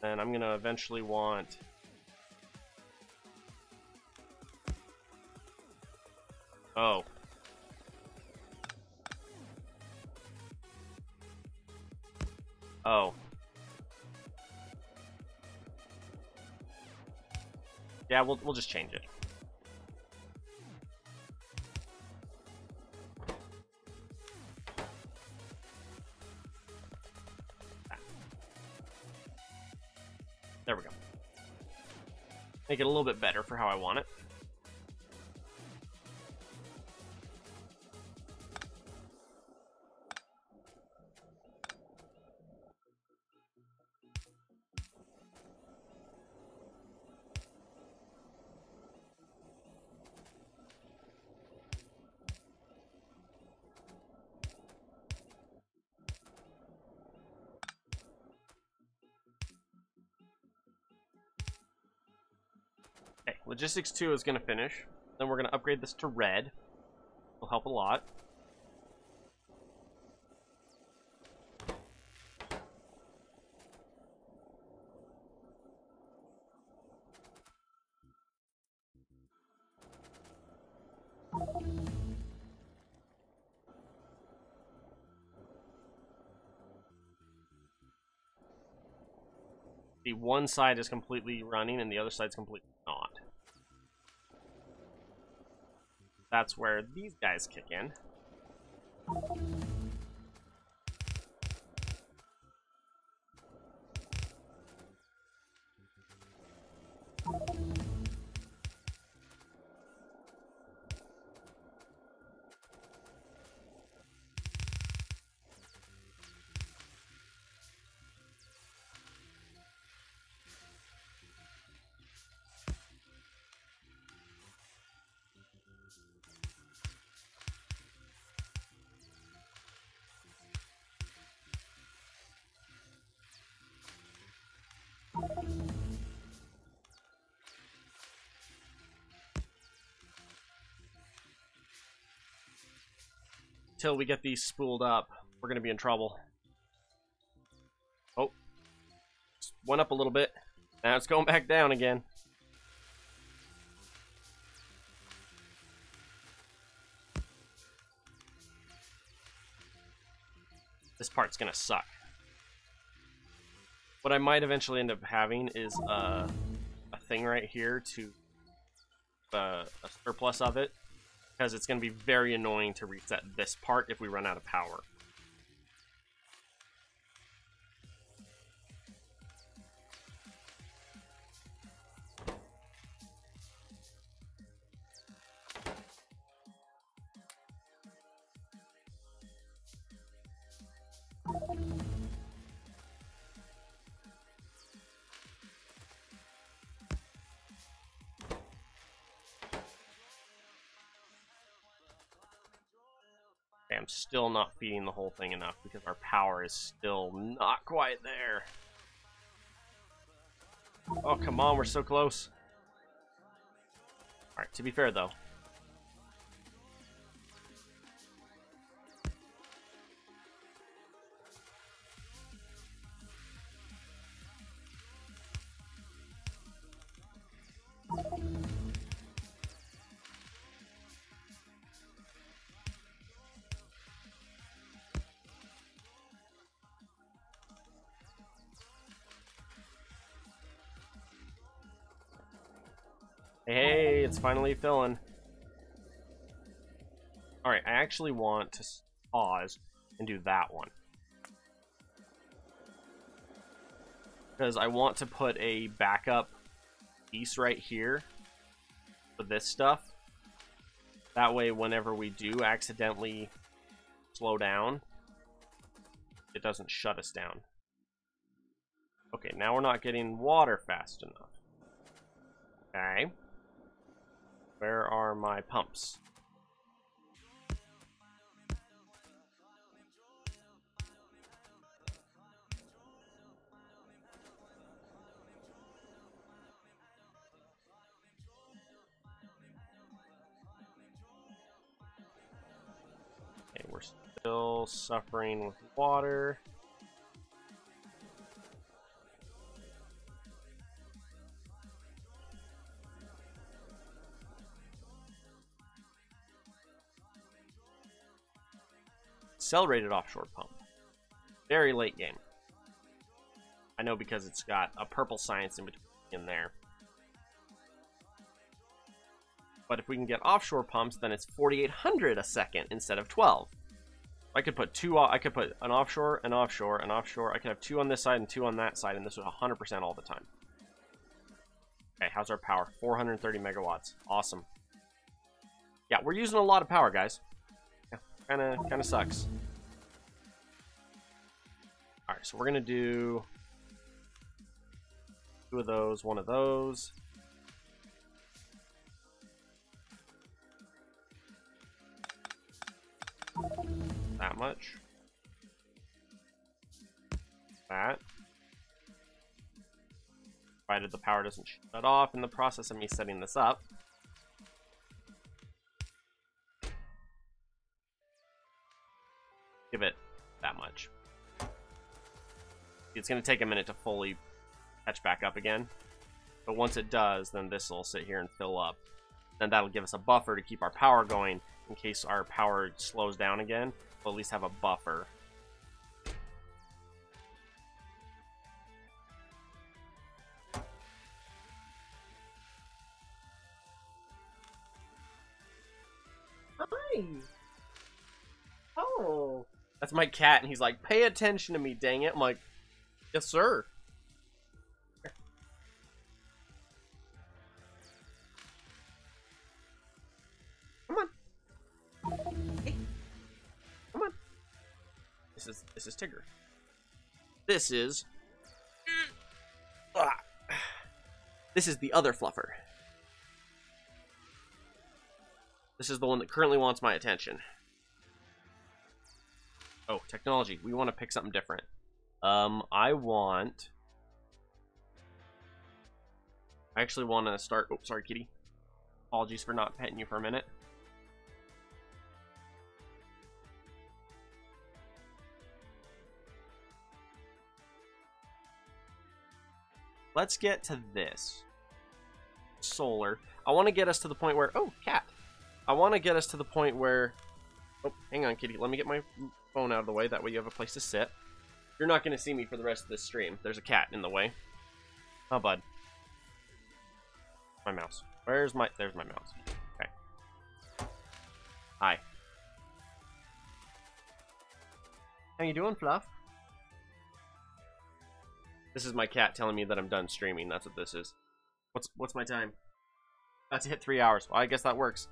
Then I'm gonna eventually want... oh. Oh. Yeah, we'll just change it. There we go. Make it a little bit better for how I want it. Okay, Logistics 2 is going to finish. Then we're going to upgrade this to red. Will help a lot. The one side is completely running and the other side's completely not. That's where these guys kick in. until we get these spooled up, we're going to be in trouble. Oh. Just went up a little bit. Now it's going back down again. This part's going to suck. What I might eventually end up having is a thing right here to a surplus of it, because it's going to be very annoying to reset this part if we run out of power. I'm still not feeding the whole thing enough because our power is still not quite there. Oh, come on, we're so close. Alright, to be fair though. Hey, it's finally filling. Alright, I actually want to pause and do that one. Because I want to put a backup piece right here for this stuff. That way, whenever we do accidentally slow down, it doesn't shut us down. Okay, now we're not getting water fast enough. Okay. Where are my pumps? Okay, we're still suffering with water. Accelerated offshore pump. Very late game. I know because it's got a purple science in between in there. But if we can get offshore pumps, then it's 4,800 a second instead of 12. I could put two. I could put an offshore, an offshore, an offshore. I could have two on this side and two on that side, and this was 100% all the time. Okay, how's our power? 430 megawatts. Awesome. Yeah, we're using a lot of power, guys. Yeah, kind of sucks. All right, so we're gonna do two of those, one of those. That much. That. Provided the power doesn't shut off in the process of me setting this up. Give it that much. It's going to take a minute to fully catch back up again. But once it does, then this will sit here and fill up. Then that'll give us a buffer to keep our power going in case our power slows down again. We'll at least have a buffer. Hi. Oh. That's my cat, and he's like, pay attention to me, dang it. I'm like, yes, sir. Come on. Hey. Come on. This is Tigger. This is this is the other fluffer. This is the one that currently wants my attention. Oh, technology. We want to pick something different. I actually want to start... Oh, sorry, kitty. Apologies for not petting you for a minute. let's get to this. Solar. I want to get us to the point where... Oh, cat. I want to get us to the point where... Oh, hang on, kitty. Let me get my phone out of the way. That way you have a place to sit. You're not going to see me for the rest of this stream. There's a cat in the way. Oh, bud. My mouse. There's my mouse. Okay. Hi. How you doing, Fluff? This is my cat telling me that I'm done streaming. That's what this is. What's my time? About to hit 3 hours. Well, I guess that works.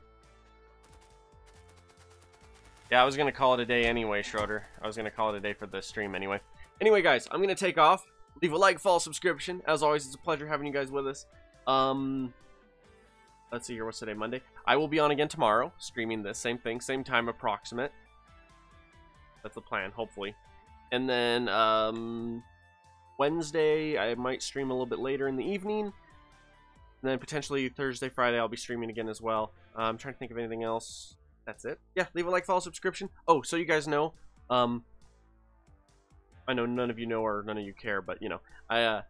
Yeah, I was gonna call it a day anyway, Schroeder. I was gonna call it a day for the stream anyway. Anyway, guys, I'm gonna take off. Leave a like, follow, subscription. As always, it's a pleasure having you guys with us. Let's see here. What's today? Monday. I will be on again tomorrow, streaming this same thing, same time approximate. That's the plan, hopefully. And then Wednesday, I might stream a little bit later in the evening. And then potentially Thursday, Friday, I'll be streaming again as well. I'm trying to think of anything else. That's it. Yeah, leave a like, follow, subscription. Oh, so you guys know, I know none of you know or none of you care, but you know, I've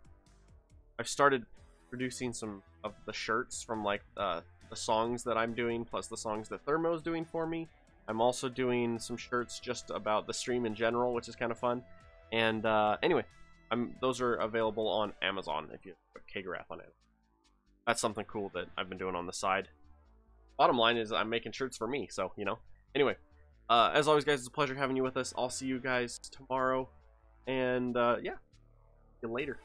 started producing some of the shirts from like the songs that I'm doing, plus the songs that Thermo's doing for me. I'm also doing some shirts just about the stream in general, which is kind of fun. And anyway, those are available on Amazon if you put Cagorathe on it. That's something cool that I've been doing on the side. Bottom line is I'm making shirts for me, so, you know. Anyway, as always, guys, it's a pleasure having you with us. I'll see you guys tomorrow. And, yeah, see you later.